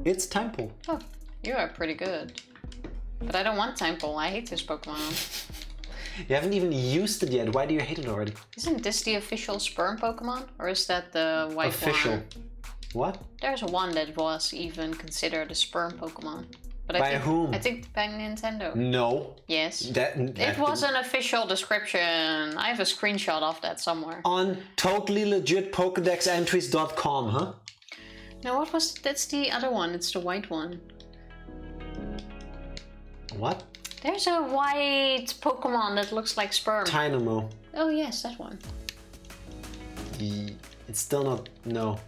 It's Timpo. Oh, you are pretty good. But I don't want Timepole, I hate this Pokemon. You haven't even used it yet, why do you hate it already? Isn't this the official sperm Pokemon? Or is that the white official. one? What? There's one that was even considered a sperm Pokemon. But by whom? I think by Nintendo. No. Yes. It was an official description. I have a screenshot of that somewhere. On totally legit PokédexEntries.com, huh? No, that's the other one. It's the white one. What? There's a white Pokemon that looks like sperm. Dynamo. Oh yes, that one. It's still not, no.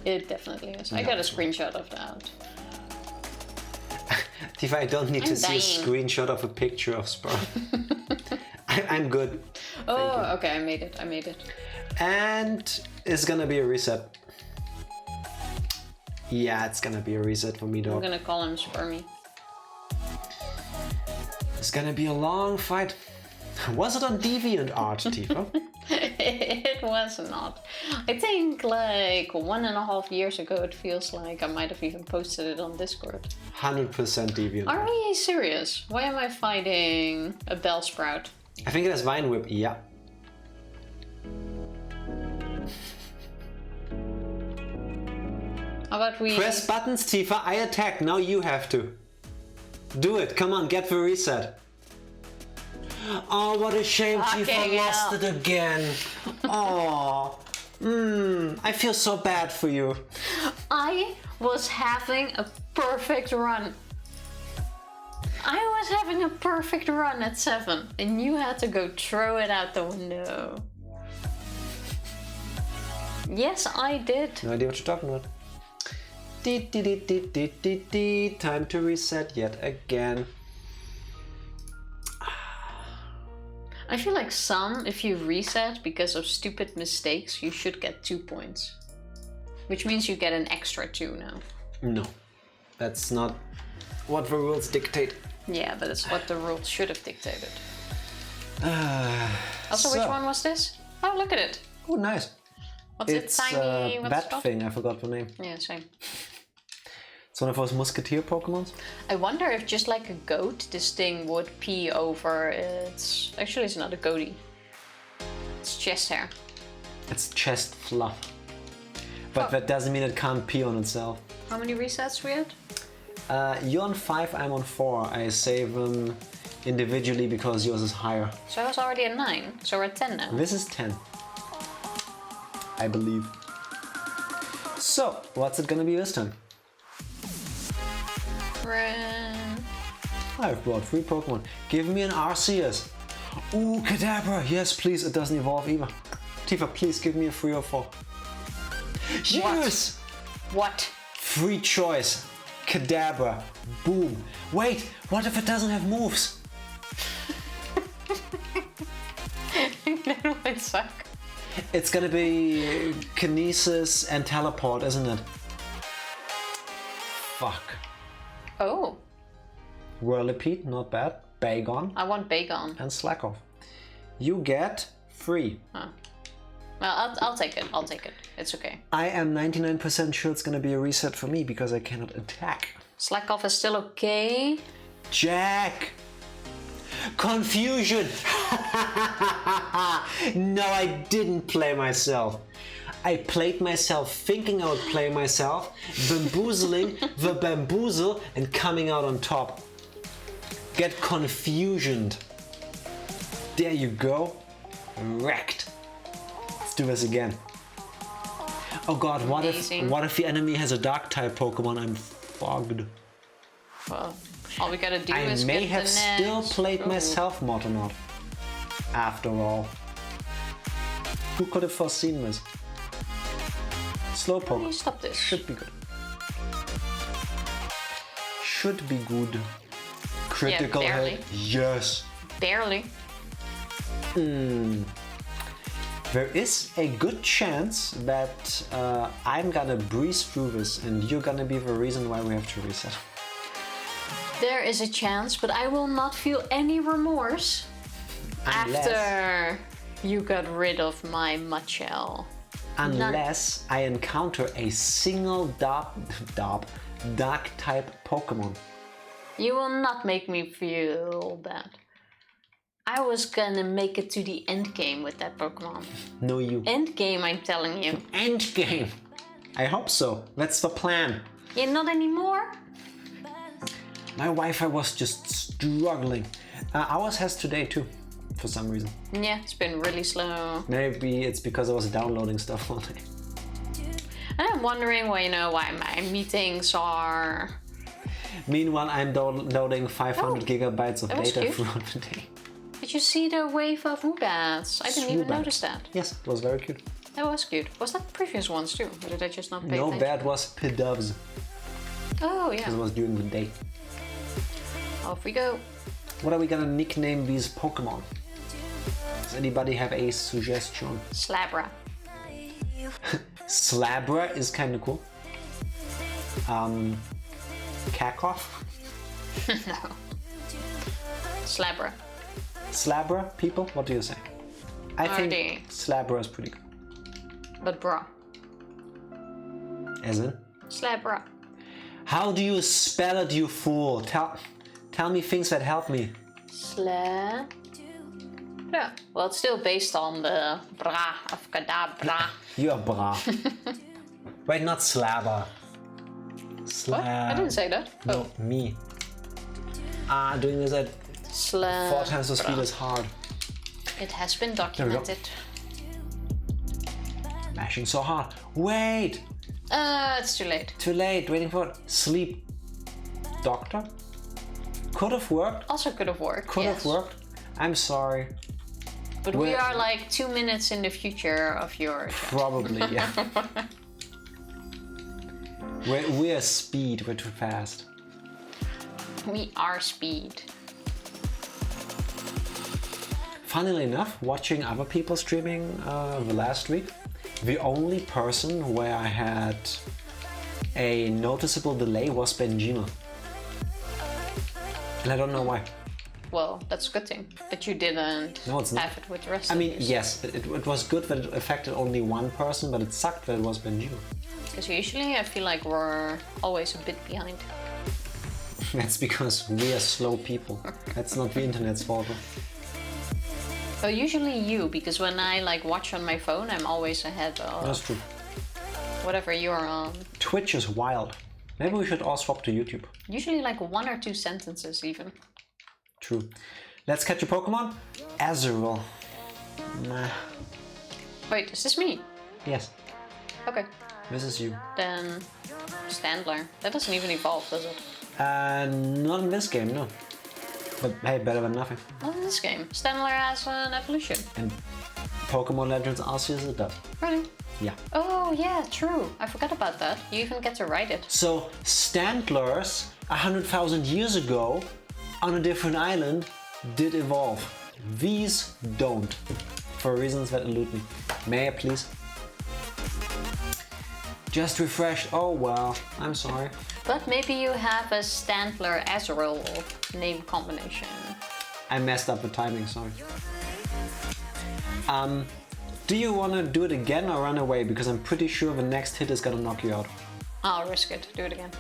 It definitely is. I got a screenshot of that. Tifa, I don't need to see a screenshot of a picture of sperm. I'm good. Oh, okay, I made it. And it's gonna be a reset. Yeah, it's gonna be a reset for me, dog. I'm gonna call him Spermy. It's gonna be a long fight. Was it on DeviantArt, Tifa? It was not. I think like 1.5 years ago, it feels like I might have even posted it on Discord. 100% DeviantArt. Are we serious? Why am I fighting a Bellsprout? I think it has Vine Whip, yeah. How about we... Press buttons, Tifa, I attack, now you have to. Do it, come on, get the reset. Oh, what a shame, Tifa lost it again. Oh, I feel so bad for you. I was having a perfect run. I was having a perfect run at 7, and you had to go throw it out the window. Yes, I did. No idea what you're talking about. Time to reset yet again. I feel like if you reset because of stupid mistakes, you should get 2 points. Which means you get an extra 2 now. No, that's not what the rules dictate. Yeah, but it's what the rules should have dictated. Also, which one was this? Oh, look at it. Oh, nice. What's it? Tiny... What's that thing? I forgot the name. Yeah, same. It's one of those musketeer Pokemons. I wonder if just like a goat, this thing would pee over its... Actually, it's not a goatee. It's chest hair. It's chest fluff. But that doesn't mean it can't pee on itself. How many resets we had? You're on 5, I'm on 4. I save them individually because yours is higher. So I was already at 9, so we're at 10 now. This is 10. I believe. So, what's it gonna be this time? I've brought 3 Pokemon. Give me an Arceus. Ooh, Kadabra. Yes, please. It doesn't evolve either. Tifa, please give me a 3 or 4. Yes! What? Free choice. Kadabra. Boom. Wait, what if it doesn't have moves? That would suck. It's gonna be Kinesis and Teleport, isn't it? Fuck. Oh. Whirlipede, not bad. Bagon. I want Bagon. And Slack Off. You get 3. Huh. Well, I'll take it. I'll take it. It's okay. I am 99% sure it's gonna be a reset for me because I cannot attack. Slack Off is still okay. Jack! Confusion! No, I didn't play myself. I played myself thinking I would play myself, bamboozling the bamboozle and coming out on top. Get confusioned. There you go. Wrecked. Let's do this again. Oh god, what if the enemy has a dark type Pokemon? I'm fogged. Well, all we gotta do is I may get have the still next... played myself mod or not. After all. Who could have foreseen this? Slowpoke. Can you stop this? Should be good. Should be good. Critical hit. Yes. Barely. There is a good chance that I'm gonna breeze through this and you're gonna be the reason why we have to reset. There is a chance, but I will not feel any remorse after you got rid of my Machel. Unless I encounter a single dark type Pokemon. You will not make me feel bad. I was gonna make it to the end game with that Pokemon. No, you. End game, I'm telling you. End game. I hope so. That's the plan. Yeah, not anymore. My Wi-Fi was just struggling. Ours has today too, for some reason. Yeah, it's been really slow. Maybe it's because I was downloading stuff all day. And I'm wondering why my meetings are... Meanwhile, I'm downloading 500 gigabytes of data throughout the day. Did you see the wave of Woobats? I didn't even notice that. Yes, it was very cute. That was cute. Was that previous ones too? Or did I just not pay attention? No, that was Pidovs. Oh, yeah. Because it was during the day. Off we go. What are we gonna nickname these Pokemon? Does anybody have a suggestion? Slabra. Slabra is kind of cool. Kakoff? No. Slabra. Slabra, people? What do you say? I think Slabra is pretty good. But bra. As in? Slabra. How do you spell it, you fool? Tell me things that help me. Yeah. Well, it's still based on the bra of Kadabra. You're bra. Wait, not Slabra. What? I didn't say that. No, me. Doing this at 4 times the speed is hard. It has been documented. Mashing so hard. Wait! It's too late. Too late. Waiting for it. Sleep. Doctor? Could have worked. Also could have worked. Could have worked. I'm sorry. But we are like 2 minutes in the future of your... Probably, yeah. We're speed, we're too fast. We are speed. Funnily enough, watching other people streaming the last week, the only person where I had a noticeable delay was Benjima. And I don't know why. Well, that's a good thing that you didn't have it with the rest of us. Yes, it was good that it affected only one person, but it sucked that it was Benjima. Because usually I feel like we're always a bit behind. That's because we are slow people. That's not the internet's fault. Well, usually you, because when I watch on my phone, I'm always ahead of... That's true. Whatever you're on. Twitch is wild. Maybe we should all swap to YouTube. Usually 1 or 2 sentences even. True. Let's catch a Pokemon. Azurill. Nah. Wait, is this me? Yes. Okay. This is you. Then Standler. That doesn't even evolve, does it? Not in this game, no. But hey, better than nothing. Not in this game. Standler has an evolution. And Pokemon Legends Arceus it does. Really? Yeah. Oh yeah, true. I forgot about that. You even get to ride it. So Standlers 100,000 years ago on a different island did evolve. These don't. For reasons that elude me. May I please? Just refreshed. Oh well, I'm sorry. But maybe you have a Standler Azurill name combination. I messed up the timing, sorry. Do you want to do it again or run away? Because I'm pretty sure the next hit is gonna knock you out. I'll risk it. Do it again.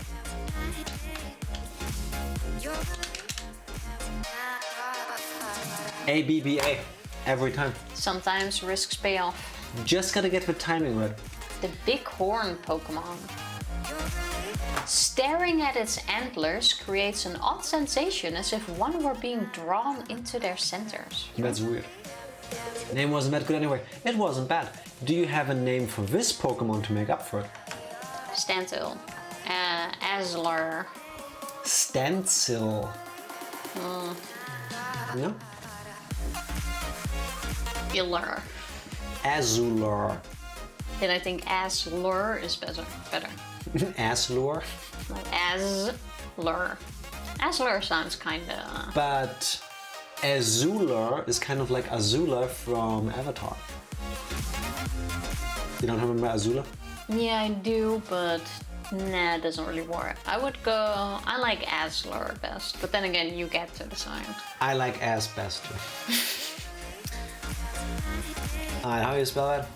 ABBA. Every time. Sometimes risks pay off. Just gotta get the timing right. The big horn Pokemon. Staring at its antlers creates an odd sensation as if one were being drawn into their centers. That's weird. Name wasn't that good anyway. It wasn't bad. Do you have a name for this Pokemon to make up for it? Stantil. Azlar. Standstill. No? Iller. Azulur. Then I think Azlur is better. Azlur? Azlur. Azlur sounds kinda... But Azulur is kind of like Azula from Avatar. You don't remember Azula? Yeah, I do, but nah, it doesn't really work. I like Azlur best, but then again, you get to decide. I like Az best too. Alright, how do you spell that?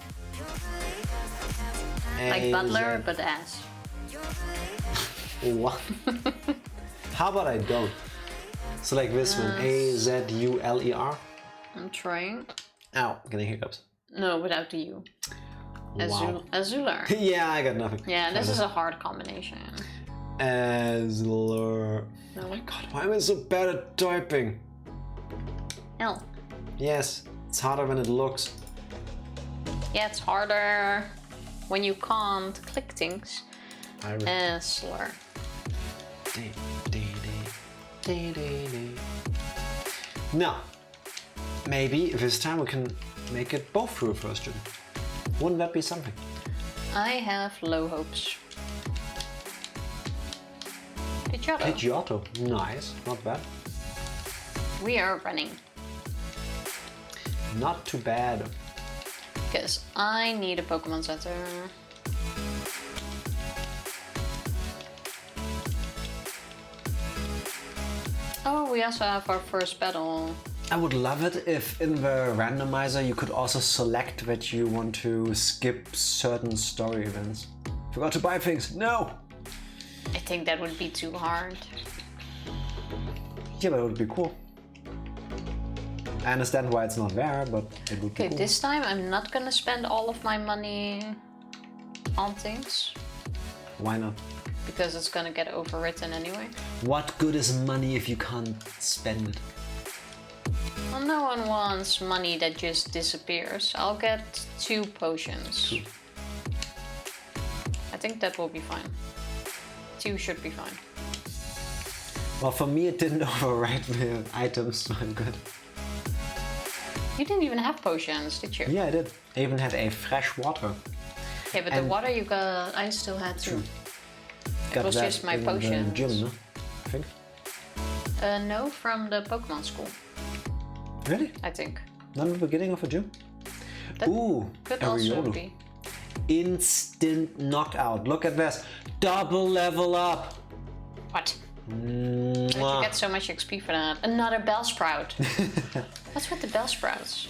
Like Butler, but Az. What? How about I don't? So like this one, Azuler. I'm trying. Ow, getting hiccups. No, without the U. Wow. Azular. Yeah, I got nothing. Yeah, this is a hard combination. Azler. No. Oh my god, why am I so bad at typing? L. Yes, it's harder than it looks. Yeah, it's harder when you can't click things. Slur. Now, maybe this time we can make it both through a first gym. Wouldn't that be something? I have low hopes. Pidgeotto. Pidgeotto, nice, not bad. We are running. Not too bad. Because I need a Pokemon Center. Oh, we also have our first battle. I would love it if in the randomizer you could also select that you want to skip certain story events. Forgot to buy things, no! I think that would be too hard. Yeah, but it would be cool. I understand why it's not there, but it would be cool. This time I'm not gonna spend all of my money on things. Why not? Because it's gonna get overwritten anyway. What good is money if you can't spend it? Well, no one wants money that just disappears. I'll get 2 potions. Cool. I think that will be fine. 2 should be fine. Well, for me it didn't overwrite the items, so I'm good. You didn't even have potions, did you? Yeah, I did. I even had a fresh water. Yeah, but the water you got, I still had too. True. got was that just my in potions. the gym, no? I think. No, from the Pokemon school. Really? I think. Not in the beginning of a gym? That Ooh, could also Ariolo. be. Instant knockout. Look at this. Double level up. What? Did you get so much XP for that? Another Bellsprout. What's with the Bellsprouts?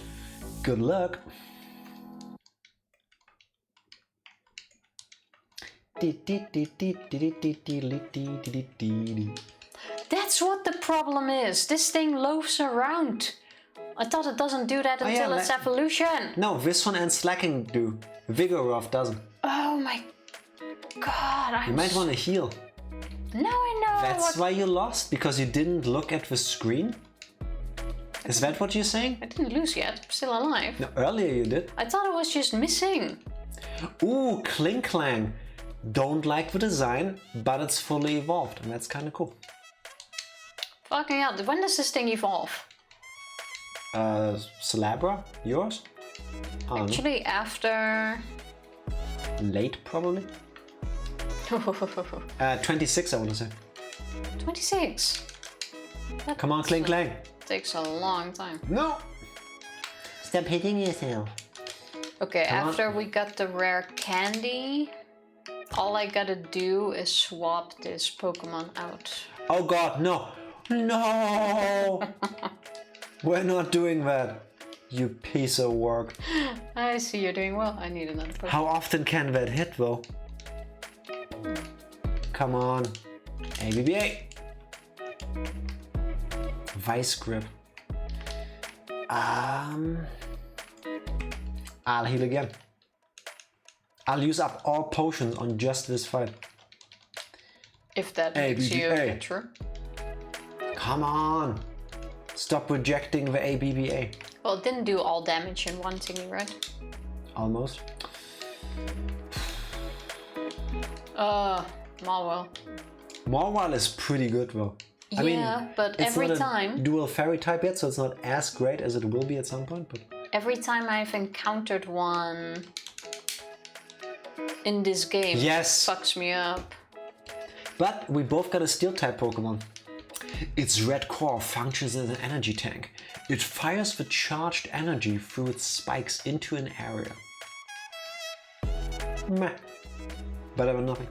Good luck. That's what the problem is. This thing loafs around. I thought it doesn't do that until its evolution. No, this one and Slacking do. Vigoroth doesn't. Oh my god. You might want to heal. Now I know. That's why you lost? Because you didn't look at the screen? Is that what you're saying? I didn't lose yet. I'm still alive. No, earlier you did. I thought it was just missing. Ooh, Clink Clang. Don't like the design, but it's fully evolved, and that's kind of cool. Fucking hell. When does this thing evolve? Celebra? Yours? Actually, after... Late, probably? 26, I want to say. 26? Come on, Clink Clang. Takes a long time. No! Stop hitting yourself. Okay, after we got the rare candy, all I gotta do is swap this Pokemon out. Oh god, no! No! We're not doing that, you piece of work. I see you're doing well. I need another Pokemon. How often can that hit though? Come on. ABBA. Vice Grip. I'll heal again. I'll use up all potions on just this fight. If that makes you get through. Come on. Stop rejecting the ABBA. Well, it didn't do all damage in one thingy, right? Almost. Marwell. Marwell is pretty good though. Yeah, I mean, but every it's not time... a dual fairy type yet, so it's not as great as it will be at some point, but... Every time I've encountered one in this game, fucks me up. But we both got a steel type Pokemon. Its red core functions as an energy tank. It fires the charged energy through its spikes into an area. Meh. Better than nothing.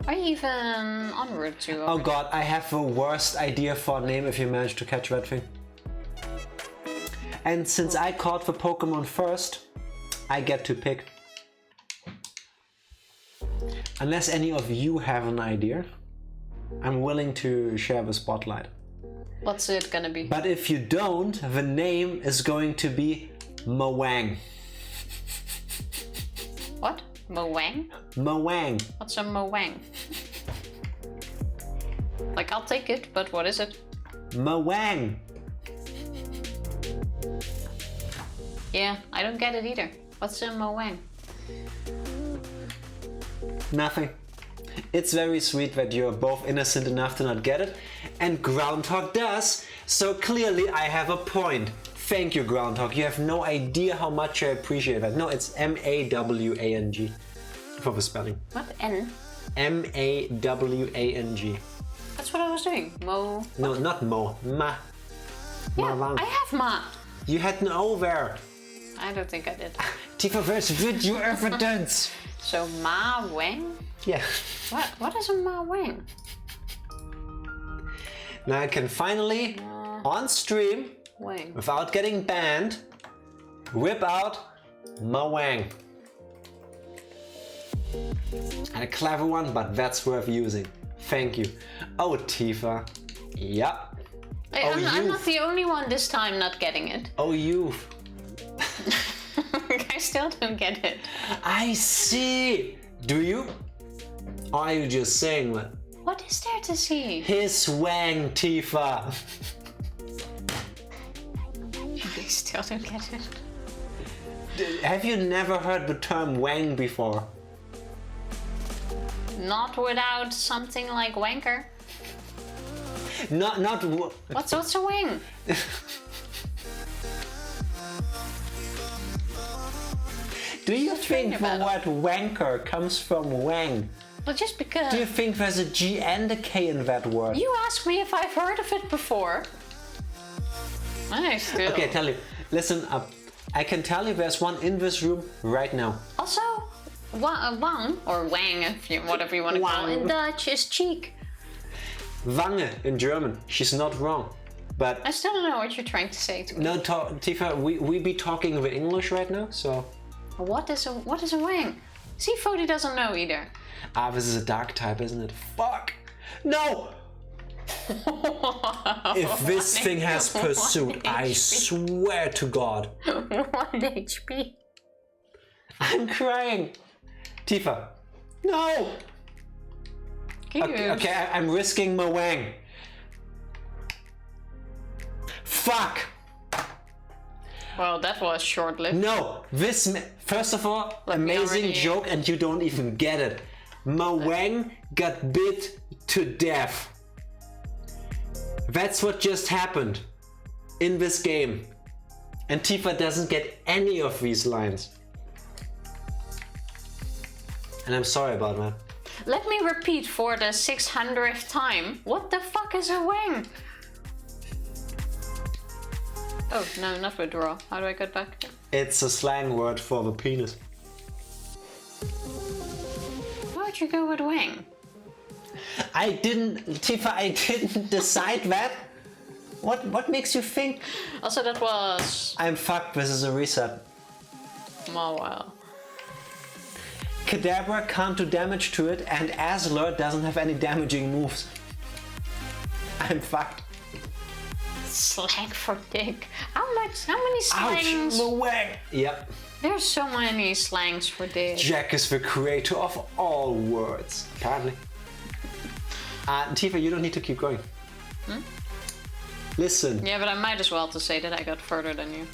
Are you even en route to? Oh god, I have the worst idea for a name if you manage to catch that thing. And since I caught the Pokemon first, I get to pick. Unless any of you have an idea, I'm willing to share the spotlight. What's it gonna be? But if you don't, the name is going to be Mawang. What? Mawang? Mawang. What's a Mawang? Like, I'll take it, but what is it? Mawang. Yeah, I don't get it either. What's a Mawang? Nothing. It's very sweet that you're both innocent enough to not get it, and Groundhog does, so clearly I have a point. Thank you, Groundhog. You have no idea how much I appreciate that. No, it's M-A-W-A-N-G for the spelling. What? N? M-A-W-A-N-G. That's what I was doing. Mo. No, not Mo. Ma. Yeah, Mawang. I have Ma. You had an O there. I don't think I did. Tifa, where's video evidence? So Mawang? Yeah. What is a Mawang? Now I can finally, on stream, Wang. without getting banned, whip out Mawang. And a clever one, but that's worth using. Thank you. Oh, Tifa. Yep. Hey, I'm not the only one this time not getting it. Oh, you. I still don't get it. I see. Do you? Or are you just saying that? What is there to see? His wang, Tifa. I still don't get it. Have you never heard the term wang before? Not without something like wanker. Not. What's a wing? Do you think the word wanker comes from wang? Well, just because. Do you think there's a G and a K in that word? You asked me if I've heard of it before. I still. Okay, tell you. Listen up. I can tell you there's one in this room right now. Also, wang or wang, if you whatever you want to call it in Dutch, is cheek. Wange in German. She's not wrong. But I still don't know what you're trying to say to me. no, Tifa, we be talking the English right now, so. What is a wang? See, Fody doesn't know either. Ah, this is a dark type, isn't it? Fuck! No! If this thing has pursuit, I swear to God. 1 HP. I'm crying. Tifa. No! Okay, I'm risking my wang. Fuck! Well, that was short-lived. No, first of all, amazing joke, and you don't even get it. My wang got bit to death. That's what just happened in this game. And Tifa doesn't get any of these lines. And I'm sorry about that. Let me repeat for the 600th time. What the fuck is a wang? Oh, no, not withdraw. How do I get back? It's a slang word for the penis. Why'd you go with wang? Tifa, I didn't decide that. What makes you think? Also, that was... I'm fucked, this is a reset. Oh, well. Kadabra can't do damage to it, and Azler doesn't have any damaging moves. I'm fucked. Slang for dick. How many slangs? Ouch, wang. Yep. There's so many slangs for dick. Jack is the creator of all words, apparently. Tifa, you don't need to keep going. Hmm? Listen. Yeah, but I might as well to say that I got further than you.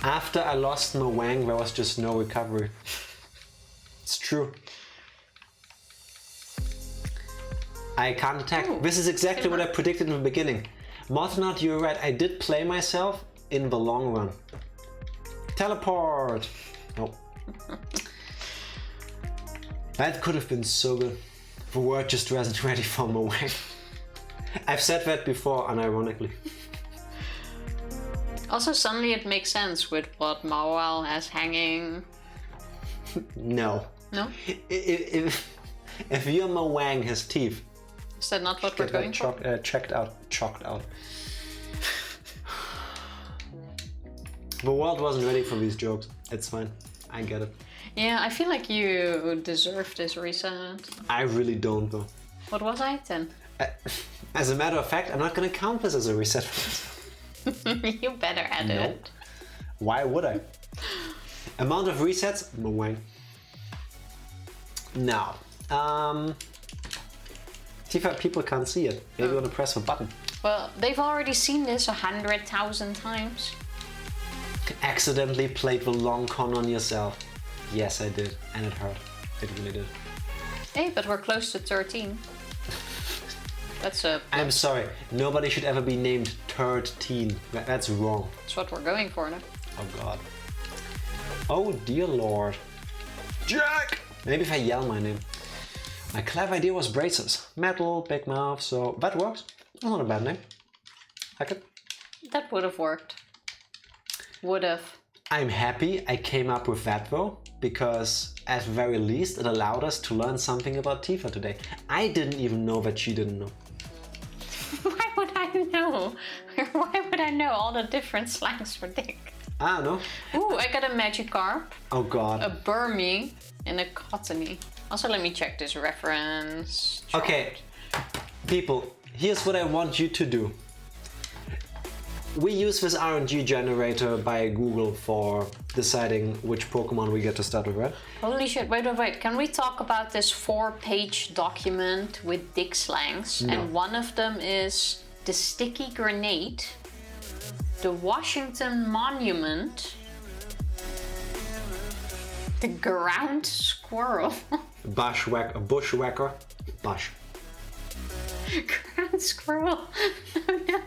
After I lost my wang, there was just no recovery. It's true. I can't attack. Ooh, this is exactly what I predicted in the beginning. Mothnot, you're right. I did play myself in the long run. Teleport! Oh. That could have been so good. The word just wasn't ready for my wang. I've said that before, unironically. Also, suddenly it makes sense with what Mawal has hanging. No. No? If your Mawang has teeth. Is that not what we're going for? Chalked out. The world wasn't ready for these jokes. It's fine. I get it. Yeah, I feel like you deserve this reset. I really don't, though. What was I then? As a matter of fact, I'm not gonna count this as a reset. You better add it. Why would I? Amount of resets? Mawang. Now, Tifa, people can't see it. Maybe you want to press the button. Well, they've already seen this 100,000 times. Accidentally played the long con on yourself. Yes, I did, and it hurt. It really did. Hey, but we're close to 13. That's a... I'm sorry, nobody should ever be named 13. That's wrong. That's what we're going for now. Oh god. Oh dear lord. Jack! Maybe if I yell my name. My clever idea was braces. Metal, big mouth, so that works. Not a bad name. Like it. That would have worked. Would have. I'm happy I came up with that though, because at the very least it allowed us to learn something about Tifa today. I didn't even know that she didn't know. Why would I know? Why would I know all the different slangs for dick? I don't know. Ooh, I got a Magikarp. Oh god. A Burmy and a Cottony. Also, let me check this reference chart. Okay, people, here's what I want you to do. We use this RNG generator by Google for deciding which Pokemon we get to start with, right? Holy shit, wait. Can we talk about this 4-page document with dick slangs? No. And one of them is the sticky grenade, the Washington Monument, the ground squirrel. Bushwhacker. Bush. Ground squirrel. No.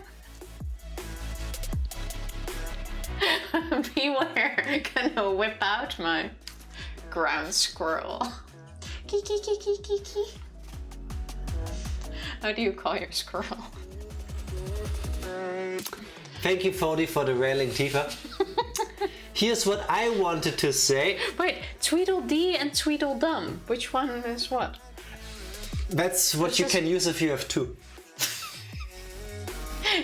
Beware, gonna whip out my ground squirrel. How do you call your squirrel? Thank you, Fody, for the railing, Tifa. Here's what I wanted to say. Wait, Tweedledee and Tweedledum. Which one is what? That's what you can use if you have two.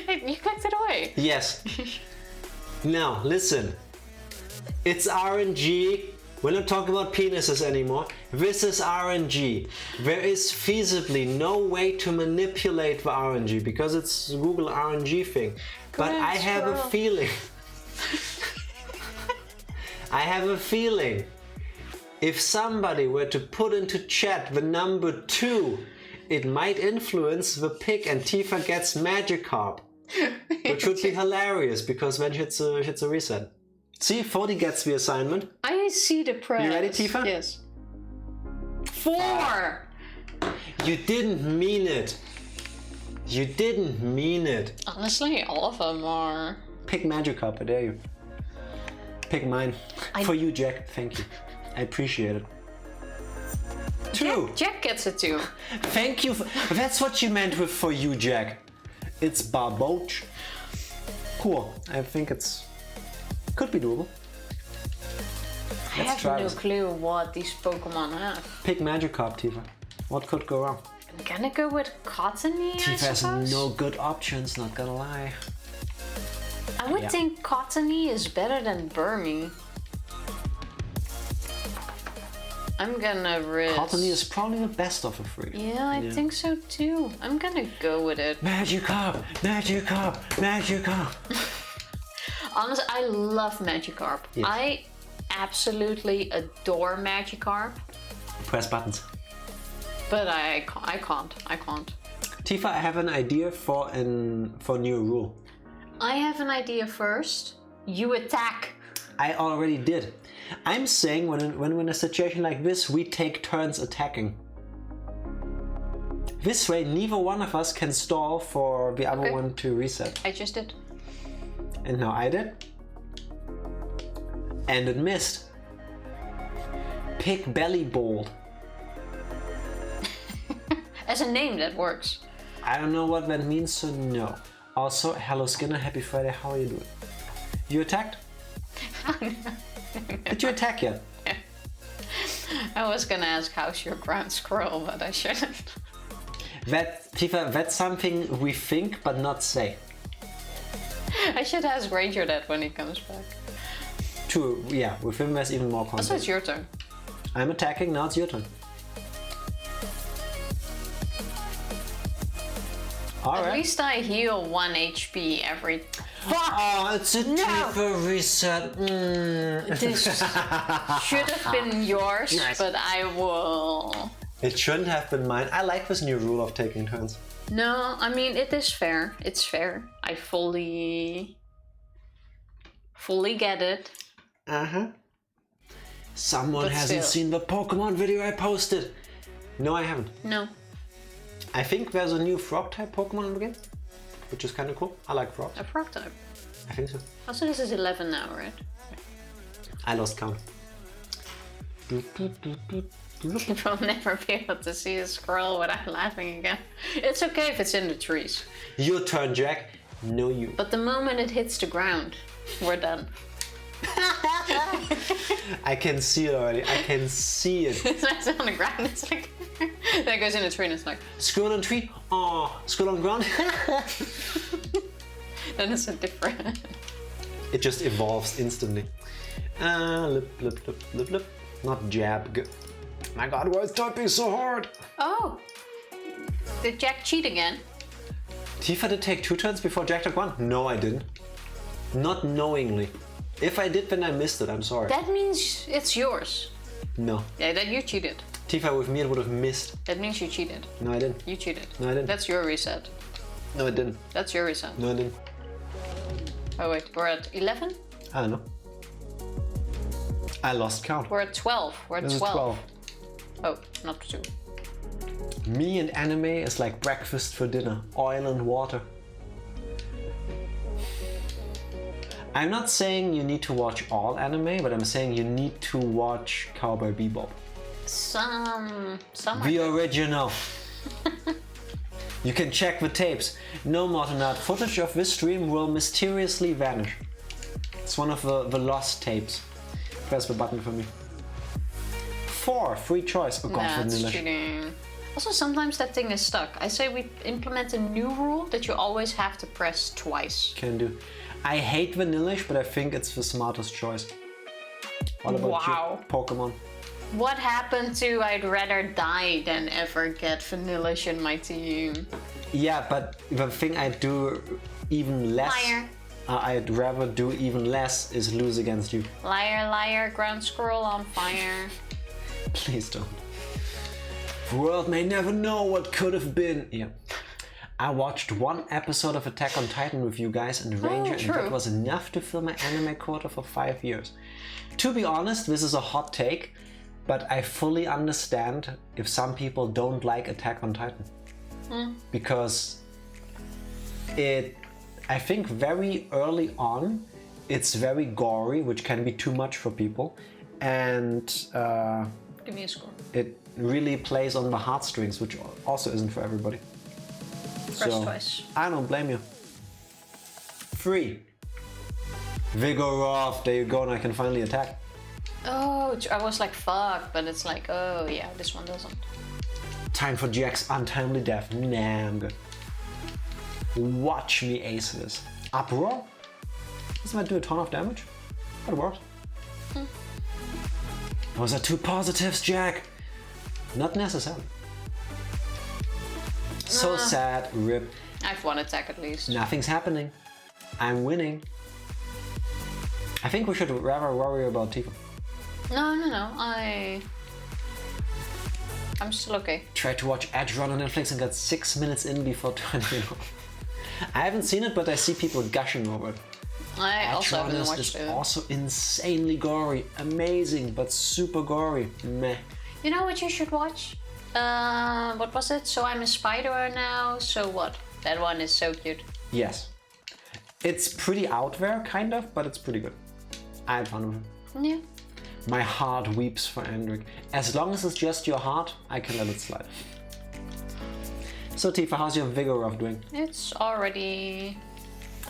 You clicked it away. Yes. Now, listen. It's RNG. We're not talking about penises anymore. This is RNG. There is feasibly no way to manipulate the RNG because it's Google RNG thing. But I have a feeling. I have a feeling if somebody were to put into chat the number 2, it might influence the pick and Tifa gets Magikarp. Which would be hilarious because then hits a reset. See, 40 gets the assignment. I see the press. You ready, Tifa? Yes. 4! You didn't mean it. You didn't mean it. Honestly, all of them are... Pick Magikarp, I dare you. Pick mine. For you, Jack. Thank you. I appreciate it. 2. Jack gets a 2. Thank you. That's what you meant with for you, Jack. It's Barboach. Cool. I think it's... Could be doable. I have no clue what these Pokemon have. Pick Magikarp, Tifa. What could go wrong? I'm gonna go with Cottony, Tifa has no good options, not gonna lie. I would think Cottony is better than Burmy. I'm gonna risk... Cottony is probably the best of the 3. Yeah, I think so too. I'm gonna go with it. Magikarp! Magikarp! Magikarp! Honestly, I love Magikarp. Yes. I absolutely adore Magikarp. Press buttons. But I can't. Tifa, I have an idea for a new rule. I have an idea first. You attack. I already did. I'm saying when in a situation like this, we take turns attacking. This way, neither one of us can stall for the other one to reset. I just did. And now I did. And it missed. Pick Bellybolt. As a name, that works. I don't know what that means, so no. Also, hello Skinner, happy Friday, how are you doing? You attacked? Did you attack yet? Yeah. I was gonna ask how's your ground squirrel, but I shouldn't. Tifa, that's something we think but not say. I should ask Ranger that when he comes back. True, yeah, with him there's even more content. Also, it's your turn. I'm attacking, now it's your turn. At least I heal 1 HP every... Fuck! Oh, it's a Tifa reset. This should have been yours, but I will... It shouldn't have been mine. I like this new rule of taking turns. No, I mean, it is fair. It's fair. I fully get it. Uh-huh. Someone hasn't seen the Pokemon video I posted. No, I haven't. No. I think there's a new frog-type Pokemon in the game, which is kind of cool. I like frogs. A frog-type? I think so. Also, this is 11 now, right? I lost count. You will never be able to see a squirrel without laughing again. It's okay if it's in the trees. Your turn, Jack. No, you. But the moment it hits the ground, we're done. I can see it already. I can see it. It's on the ground. It's like... then it goes in a tree and it's like... Squirrel on tree? Oh, squirrel on ground? Then it's a different... It just evolves instantly. Lip, lip, lip, lip, lip. Not jab. My god, why is typing so hard? Oh! Did Jack cheat again? Tifa did take 2 turns before Jack took 1? No, I didn't. Not knowingly. If I did, then I missed it. I'm sorry. That means it's yours. No. Yeah, that you cheated. Tifa, with me, it would have missed. That means you cheated. No, I didn't. You cheated. No, I didn't. That's your reset. No, I didn't. That's your reset. No, I didn't. Oh wait, we're at 11? I don't know. I lost count. We're at 12. We're at 12. Oh, not 2. Me and anime is like breakfast for dinner. Oil and water. I'm not saying you need to watch all anime, but I'm saying you need to watch Cowboy Bebop. Some The original. You can check the tapes. No more than that. Footage of this stream will mysteriously vanish. It's one of the lost tapes. Press the button for me. 4, free choice. Oh god, that's cheating. Also, sometimes that thing is stuck. I say we implement a new rule that you always have to press twice. Can do. I hate vanillish, but I think it's the smartest choice. What about you? Pokémon. What happened to I'd rather die than ever get vanillish in my team? Yeah, but the thing I do even less... Liar. I'd rather do even less is lose against you. Liar, liar, ground squirrel on fire. Please don't. The world may never know what could have been. Yeah. I watched 1 episode of Attack on Titan with you guys and Ranger, and that was enough to fill my anime quota for 5 years. To be honest, this is a hot take, but I fully understand if some people don't like Attack on Titan. Because I think very early on, it's very gory, which can be too much for people, and give me a score. It really plays on the heartstrings, which also isn't for everybody. Press twice. I don't blame you. 3. Vigoroth, there you go, and I can finally attack. Oh, I was like, fuck, but it's like, oh yeah, this one doesn't. Time for Jack's untimely death. Nah, I'm good. Watch me ace this. Uproar? This might do a ton of damage. That works. Those are 2 positives, Jack. Not necessarily. So sad, rip. I have 1 attack at least. Nothing's happening. I'm winning. I think we should rather worry about Tifa. No. I'm still okay. Tried to watch Edge Run on Netflix and got 6 minutes in before turning it off. I haven't seen it, but I see people gushing over it. I also haven't watched it. Is also insanely gory. Amazing, but super gory. Meh. You know what you should watch? What was it? So I'm a Spider now, so what? That one is so cute. Yes. It's pretty out there, kind of, but it's pretty good. I had fun with it. Yeah. My heart weeps for Andric. As long as it's just your heart, I can let it slide. So Tifa, how's your Vigoroth doing? It's already...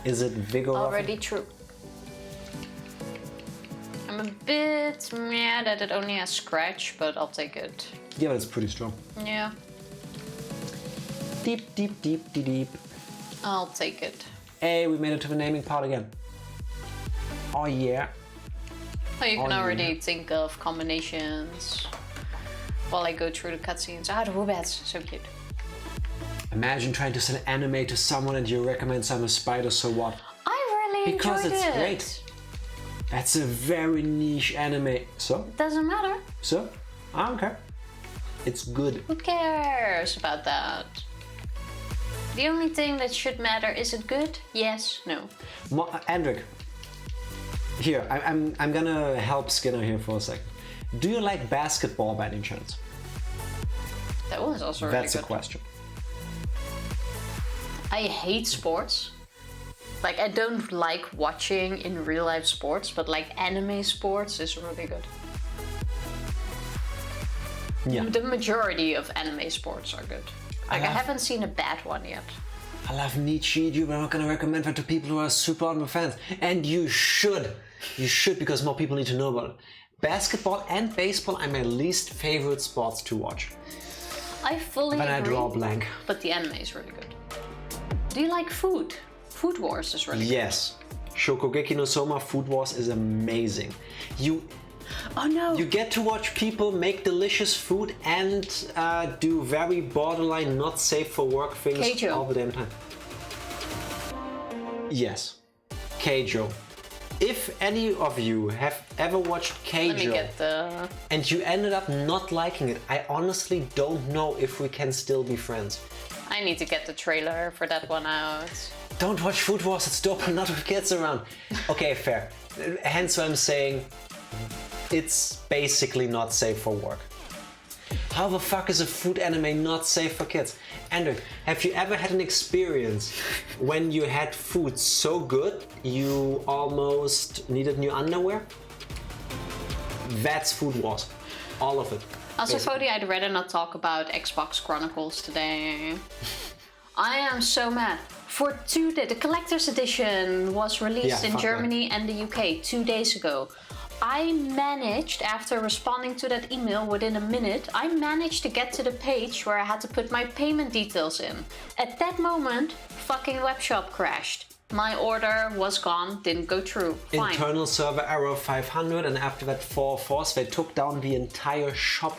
Is it Vigoroth? Already true. I'm a bit mad that it only has scratch, but I'll take it. Yeah, but it's pretty strong. Yeah. Deep, deep, deep, deep, deep. I'll take it. Hey, we made it to the naming part again. Oh yeah. Oh, you can already think of combinations while I go through the cutscenes. Ah, the Woobats, so cute. Imagine trying to sell anime to someone and you recommend I'm a Spider, so what? I really because enjoyed it. Because it's great. That's a very niche anime. So? Doesn't matter. So? I don't care. It's good. Who cares about that? The only thing that should matter, is it good? Yes, no. Andric, here, I'm gonna help Skinner here for a second. Do you like basketball by any chance? That was also really good. That's a question. I hate sports. Like, I don't like watching in real life sports, but like anime sports is really good. Yeah. The majority of anime sports are good. Like, I haven't seen a bad one yet. I love Nichiju, but I'm not gonna recommend that to people who are super anime fans. And you should. You should, because more people need to know about it. Basketball and baseball are my least favorite sports to watch. I fully agree. Then I draw a blank. But the anime is really good. Do you like food? Food Wars is really good. Yes. Shokugeki no Soma Food Wars is amazing. Oh no! You get to watch people make delicious food and do very borderline not safe for work things Keijo. all the damn time. Yes. Keijo. If any of you have ever watched Keijo and you ended up not liking it, I honestly don't know if we can still be friends. I need to get the trailer for that one out. Don't watch Food Wars, it's dope and not with kids around. Okay, fair. Hence why I'm saying it's basically not safe for work. How the fuck is a food anime not safe for kids? Andrew, have you ever had an experience when you had food so good you almost needed new underwear? That's Food Wars. All of it. Also, Fody, I'd rather not talk about Xbox Chronicles today. I am so mad. For 2 days, the collector's edition was released in Germany and the UK 2 days ago. I managed, after responding to that email within a minute, I managed to get to the page where I had to put my payment details in. At that moment, fucking webshop crashed. My order was gone, didn't go through. Fine. Internal server error 500, and after that 404, they took down the entire shop.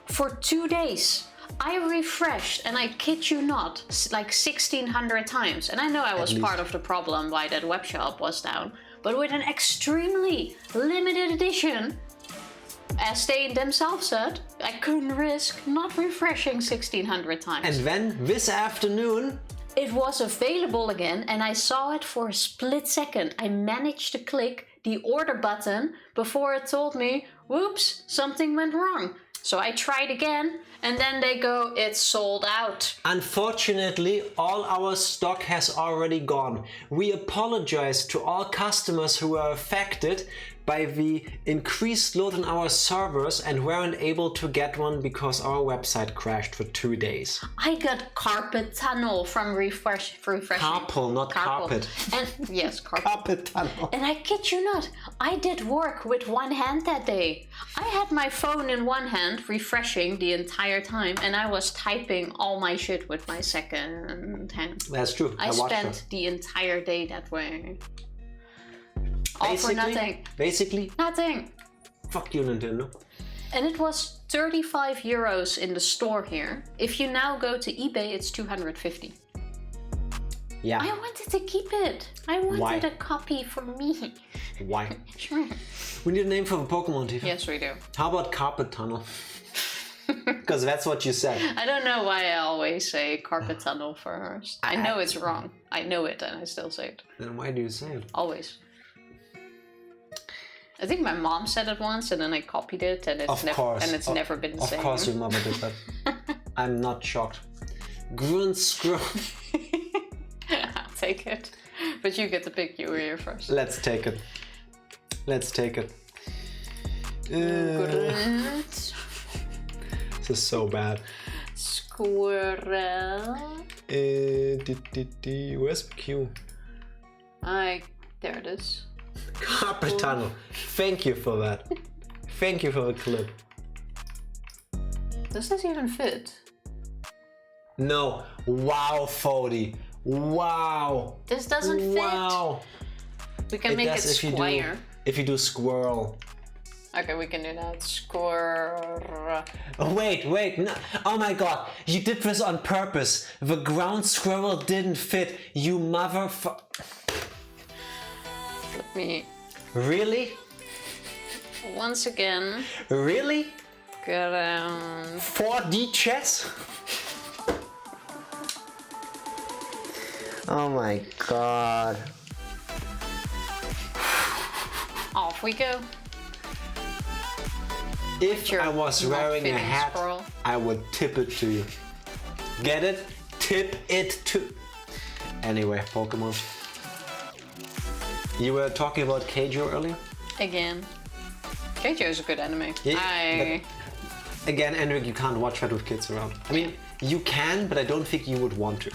For 2 days. I refreshed, and I kid you not, like 1,600 times. And I know I was part of the problem why that webshop was down. But with an extremely limited edition, as they themselves said, I couldn't risk not refreshing 1,600 times. And then, this afternoon, it was available again, and I saw it for a split second. I managed to click the order button before it told me, whoops, something went wrong. So I tried again, and then they go, it's sold out. Unfortunately, all our stock has already gone. We apologize to all customers who were affected by the increased load on our servers and weren't able to get one because our website crashed for 2 days. I got carpet tunnel from refreshing. Carpal, not carpet. And yes, carpet. Carpet tunnel. And I kid you not, I did work with one hand that day. I had my phone in one hand, refreshing the entire time, and I was typing all my shit with my second hand. That's true. I spent the entire day that way. All for nothing. Basically, nothing. Fuck you, Nintendo. And it was 35 euros in the store here. If you now go to eBay, it's 250. Yeah. I wanted to keep it. I wanted a copy for me. Why? Sure. We need a name for the Pokemon, Tifa. Yes, we do. How about Carpet Tunnel? Because that's what you said. I don't know why I always say carpet tunnel first. I know it's wrong. I know it, and I still say it. Then why do you say it? Always. I think my mom said it once, and then I copied it, and it's never been the same. Of course, your mother did that. I'm not shocked. Grunt screw. I'll take it, but you get to pick your ear first. Let's take it. Let's take it. Grunt. This is so bad. Squirrel. Where's the Q? There it is. Carpet tunnel. Thank you for that. Thank you for the clip. Does this even fit? No. Wow, Fody. Wow. This doesn't fit. Wow. We can make it square. If you do squirrel. Okay, we can do that. Squirrel. Oh, wait. No. Oh my god. You did this on purpose. The ground squirrel didn't fit. You motherfucker. Let me... Really? Once again. Really? Ground. 4D chess? Oh my god. Off we go. If I was wearing a hat, I would tip it to you. Get it? Tip it to... Anyway, Pokemon. You were talking about Keijo earlier? Again. Keijo is a good anime. Yeah, again, Enric, you can't watch that with kids around. I mean, you can, but I don't think you would want to.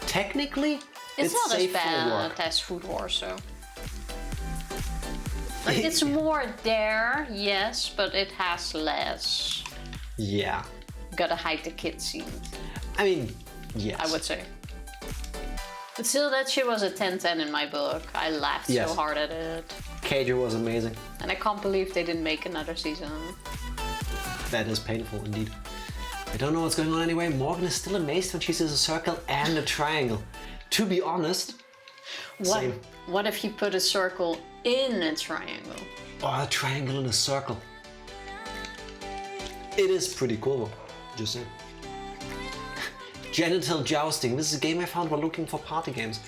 Technically, it's not safe as bad as Food Wars, so... Like, it's more there, yes, but it has less. Yeah. Gotta hide the kid scene. I mean, yes. I would say. But still, that shit was a 10/10 in my book. I laughed so hard at it. Keijo was amazing. And I can't believe they didn't make another season. That is painful indeed. I don't know what's going on anyway. Morgan is still amazed when she sees a circle and a triangle. To be honest, same. What if you put a circle in a triangle? Or a triangle in a circle. It is pretty cool, just saying. Genital jousting. This is a game I found while looking for party games.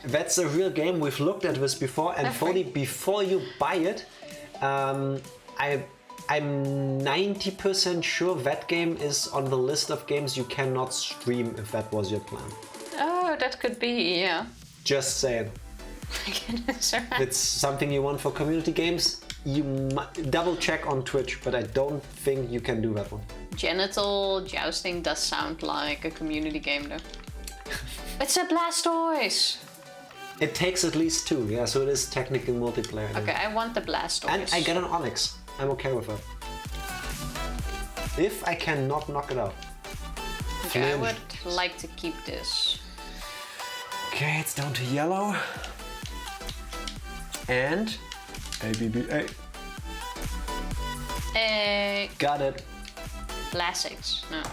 That's a real game. We've looked at this before, and Fody, before you buy it, I'm 90% sure that game is on the list of games you cannot stream if that was your plan. Oh, that could be, yeah. Just saying. If it's something you want for community games, you double check on Twitch, but I don't think you can do that one. Genital jousting does sound like a community game though. It's a Blastoise! It takes at least 2, yeah, so it is technically multiplayer. Okay, I want the Blastoise. And I get an Onix. I'm okay with that. If I cannot knock it out. Okay, I would like to keep this. Okay, it's down to yellow. And ABBA. Got it. Blastoise, no.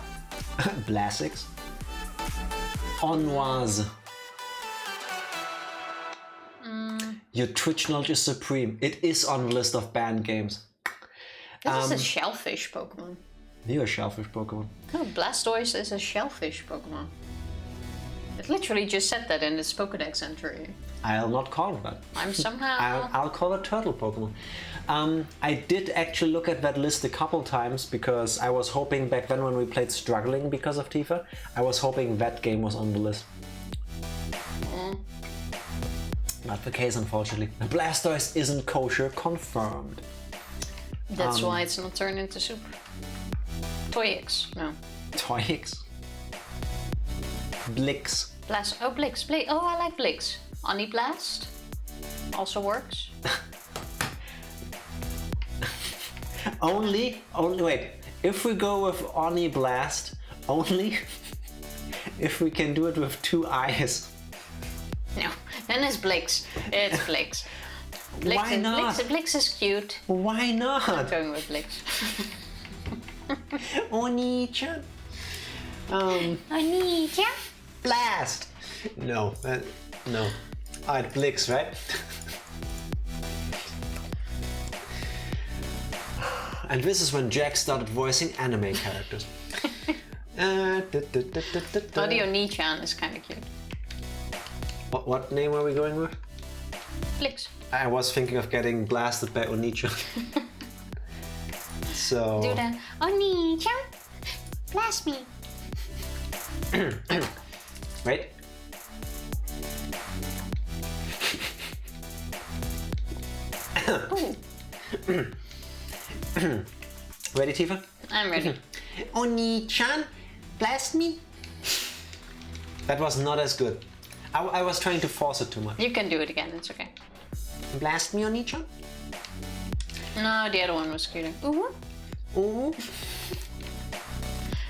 Blastoise. Onoise. Your Twitch knowledge is supreme. It is on the list of banned games. This is a shellfish Pokemon. You're a shellfish Pokemon. No, Blastoise is a shellfish Pokemon. It literally just said that in its Pokédex entry. I'll not call it that. I'm somehow... I'll call it turtle Pokemon. I did actually look at that list a couple times because I was hoping back then when we played Struggling because of Tifa, I was hoping that game was on the list. Not the case, unfortunately. Blastoise isn't kosher, confirmed. That's why it's not turned into soup. Toyix, no. Toyix? Blix. Blast. Oh, Blix. Oh, I like Blix. Blast also works. only, wait. If we go with Blast, only if we can do it with 2 eyes. No, then it's Blix. It's Blix. Why not? Blix is cute. Why not? I'm going with Blix. Oni-chan. Oni-chan. Blast. No, no. Alright, Blix, right? And this is when Jack started voicing anime characters. Audio Oni-chan is kind of cute. What name are we going with? Blix. I was thinking of getting blasted by Oni-chan. So... Do that. Oni-chan, blast me. Wait. Ready, Tifa? I'm ready. Oni-chan, blast me. That was not as good. I was trying to force it too much. You can do it again, it's okay. Blast me, Oni-chan? No, the other one was cuter. Ooh. Ooh.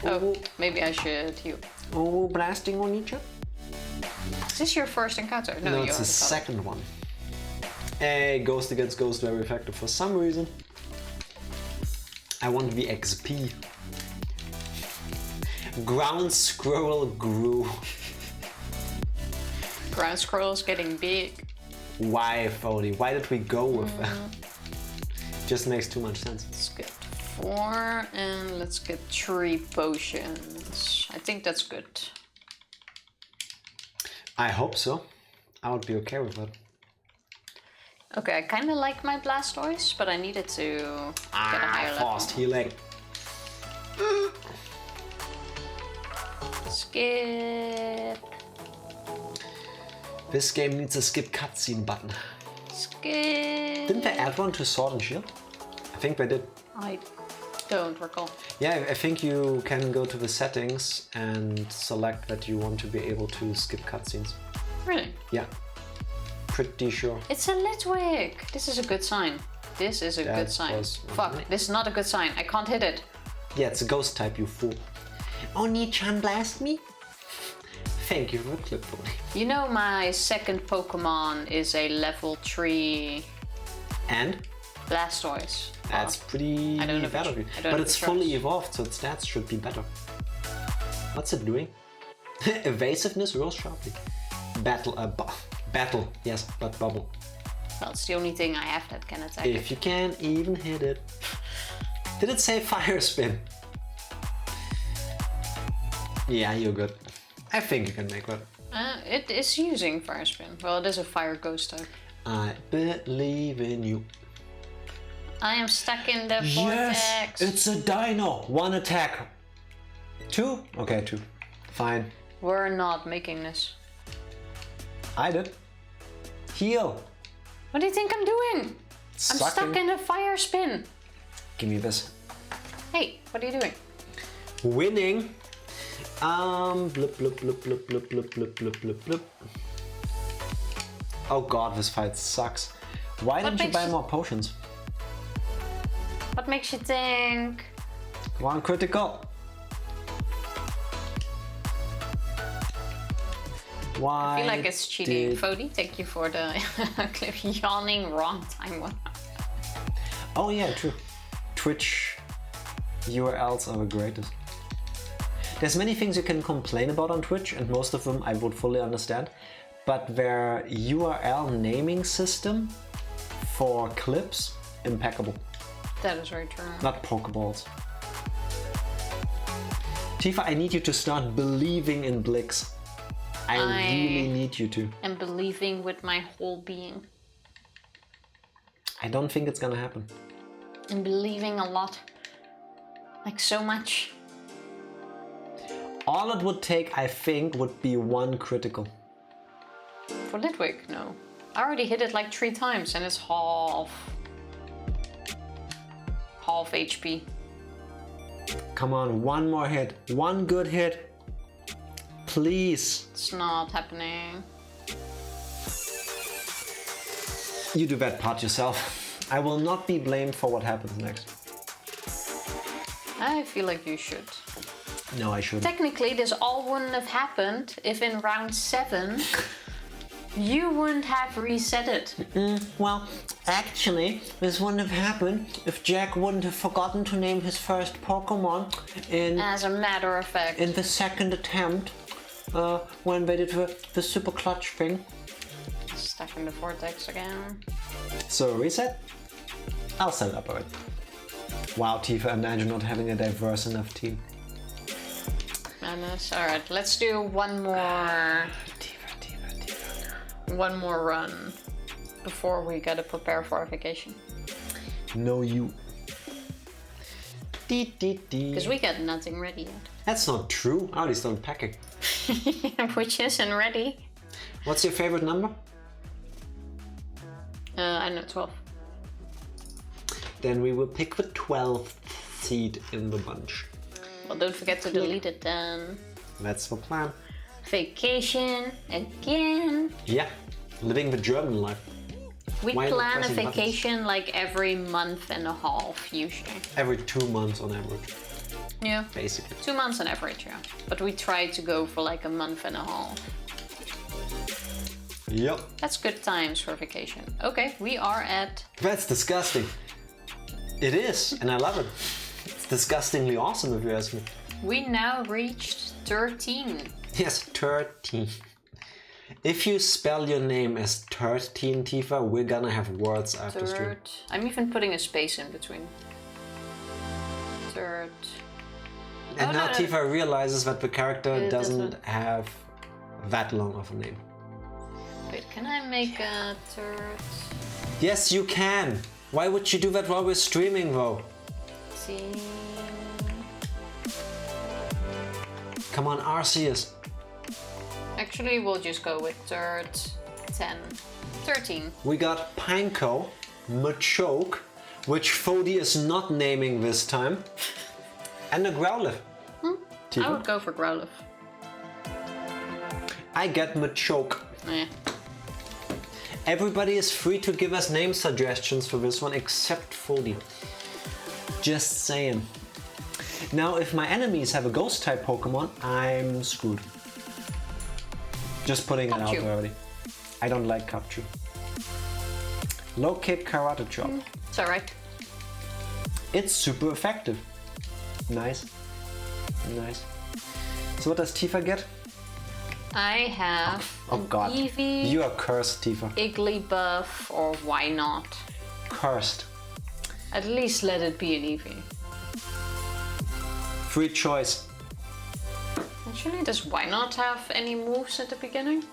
Oh, maybe I should heal. Oh, blasting Oni-chan? Is this your first encounter? No, it's the second one. Hey, Ghost against Ghost, very effective for some reason. I want the XP. Ground Squirrel grew. Ground Squirrel's getting big. Why, Foley? Why did we go with that? Just makes too much sense. Let's get 4 and let's get 3 potions. I think that's good. I hope so. I would be okay with that. Okay, I kind of like my Blastoise, but I needed to get a higher level. Fast healing. Skip. This game needs a skip cutscene button. Skip. Didn't they add one to Sword and Shield? I think they did. I don't recall. Yeah, I think you can go to the settings and select that you want to be able to skip cutscenes. Really? Yeah. Pretty sure. It's a Litwick. This is a good sign. This is a good sign. Fuck, this is not a good sign. I can't hit it. Yeah, it's a ghost type, you fool. Oni-chan blast me? Thank you for the clip, Foley. You know my second Pokemon is a level 3... And? Blastoise. That's pretty bad of you. But it's fully evolved, so its stats should be better. What's it doing? Evasiveness rolls sharply. Battle, yes, but bubble. Well, it's the only thing I have that can attack If you can even hit it. Did it say fire spin? Yeah, you're good. I think you can make that. It is using fire spin. Well, it is a fire ghost type. I believe in you. I am stuck in the vortex. Yes, it's a dino. 1 attack. 2? Okay, 2. Fine. We're not making this. I did. Heal. What do you think I'm doing? I'm stuck in a fire spin. Give me this. Hey, what are you doing? Winning. Blip, blip, blip, blip, blip, blip, blip, blip, blip, blip. Oh god, this fight sucks. Why didn't you buy more potions? What makes you think? One critical. Why? I feel like it's cheating. Fody, thank you for the clip. Yawning wrong time one. Oh yeah, true. Twitch URLs are the greatest. There's many things you can complain about on Twitch, and most of them I would fully understand. But their URL naming system for clips, impeccable. That is very true. Not Pokeballs. Tifa, I need you to start believing in Blix. I really need you to. And believing with my whole being. I don't think it's gonna happen. And believing a lot. Like so much. All it would take, I think, would be one critical. For Litwick, no. I already hit it like 3 times and it's half HP. Come on, one more hit. One good hit. Please. It's not happening. You do that part yourself. I will not be blamed for what happens next. I feel like you should. No, I shouldn't. Technically, this all wouldn't have happened if in round 7 you wouldn't have reset it. Well, actually, this wouldn't have happened if Jack wouldn't have forgotten to name his first Pokémon in... As a matter of fact. In the second attempt, when they did the super clutch thing. Stuck in the vortex again. So, reset? I'll set it up already. Wow, Tifa, imagine not having a diverse enough team. Madness. Alright, let's do one more... One more run before we gotta prepare for vacation. No, you. Because we got nothing ready yet. That's not true. I already started packing. Which isn't ready. What's your favorite number? I know, 12. Then we will pick the 12th seed in the bunch. Well, don't forget to delete it then. That's the plan. Vacation again. Yeah, living the German life. We plan a vacation like every month and a half usually. Every 2 months on average. Yeah. Basically. 2 months on average, yeah. But we try to go for like a month and a half. Yep. That's good times for vacation. Okay, we are at... That's disgusting. It is, and I love it. It's disgustingly awesome if you ask me. We now reached 13. Yes, 13. If you spell your name as 13, Tifa, we're gonna have words after stream. I'm even putting a space in between. Third. And now Tifa realizes that the character doesn't have that long of a name. Wait, can I make a third? Yes, you can. Why would you do that while we're streaming, though? See. Come on, Arceus. Actually, we'll just go with third, 10, 13. We got Pineco, Machoke, which Fody is not naming this time, and a Growlithe. I would go for Growlithe. I get Machoke. Yeah. Everybody is free to give us name suggestions for this one except Fody. Just saying. Now, if my enemies have a ghost-type Pokemon, I'm screwed. Just putting it out there already. I don't like Capchu. Low kick, Karate Chop. It's alright. It's super effective. Nice. Nice. So what does Tifa get? I have an Eevee. You are cursed, Tifa. Igglybuff, or why not? Cursed. At least let it be an Eevee. Free choice. Actually, does why not have any moves at the beginning?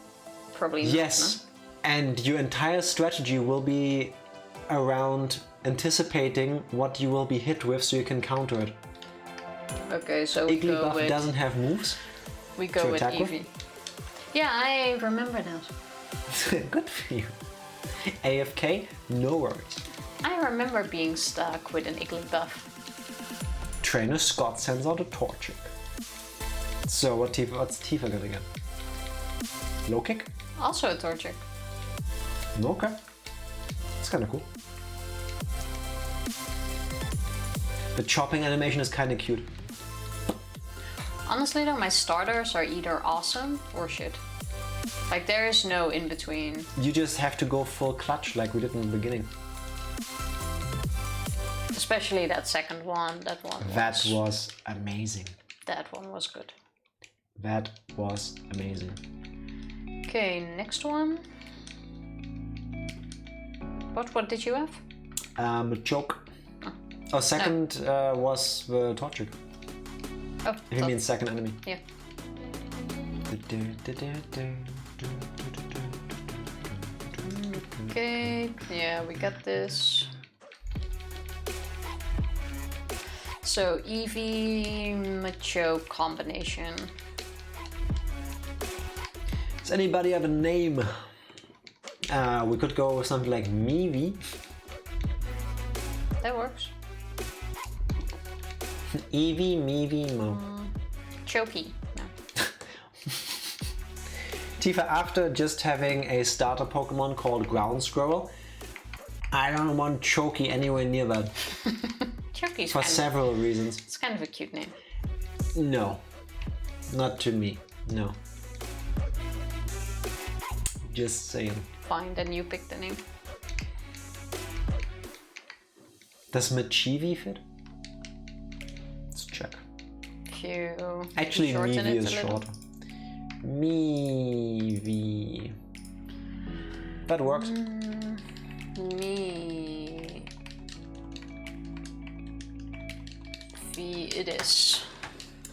Probably not. Yes, no? And your entire strategy will be around anticipating what you will be hit with so you can counter it. Okay, so we go Igglybuff with... doesn't have moves. We go with Eevee. Yeah, I remember that. Good for you. AFK, no worries. I remember being stuck with an Igglybuff. Trainer Scott sends out a Torchic. So what's Tifa gonna get? Low kick? Also a Torchic. Okay. It's kinda cool. The chopping animation is kinda cute. Honestly though, my starters are either awesome or shit. Like there is no in between. You just have to go full clutch like we did in the beginning. Especially that second one. That was amazing. That one was good. That was amazing. Okay, next one. What did you have? A choke. Oh, second was the Torchic. Oh, if you mean second enemy. Yeah. Okay, yeah, we got this. So Eevee, Machoke combination. Does anybody have a name? We could go with something like Meewee. That works. Eevee, Meewee, Mo. Chokey. No. Tifa, after just having a starter Pokemon called Ground Squirrel, I don't want Chokey anywhere near that. Chokey's for several reasons. It's kind of a cute name. No. Not to me. No. Just saying. Fine, then you pick the name. Does Machivi fit? Let's check. Actually, Meewee is shorter. Meewee. That works. Meewee it is.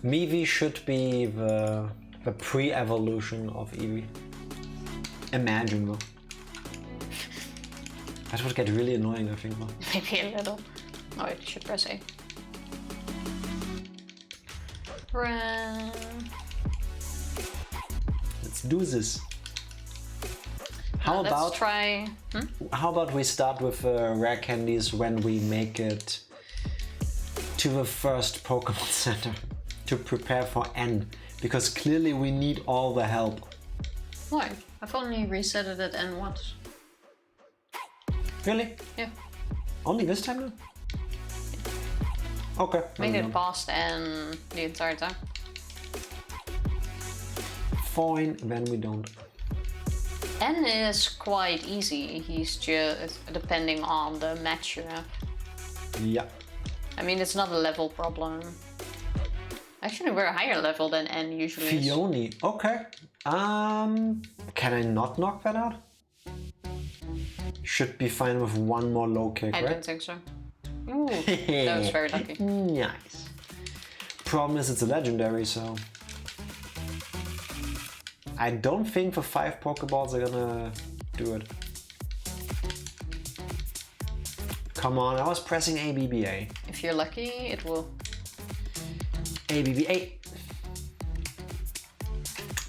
Meewee should be the pre-evolution of Eevee. Imagine though. That would get really annoying, I think. Though. Maybe a little. Oh, I should press A. Run. Let's do this. How about try? How about we start with rare candies when we make it to the first Pokemon Center to prepare for N, because clearly we need all the help. Why? I've only reset it at N once. Really? Yeah. Only this time now? Okay. Made it past N the entire time. Fine, then we don't. N is quite easy. He's just depending on the match you have. Yeah. I mean, it's not a level problem. Actually, we're a higher level than N usually is. Fione, okay. Can I not knock that out? Should be fine with one more low kick, right? I don't think so. Ooh, that was very lucky. Nice. Problem is it's a legendary, so... I don't think the 5 Pokeballs are gonna do it. Come on, I was pressing ABBA. If you're lucky, it will. ABBA.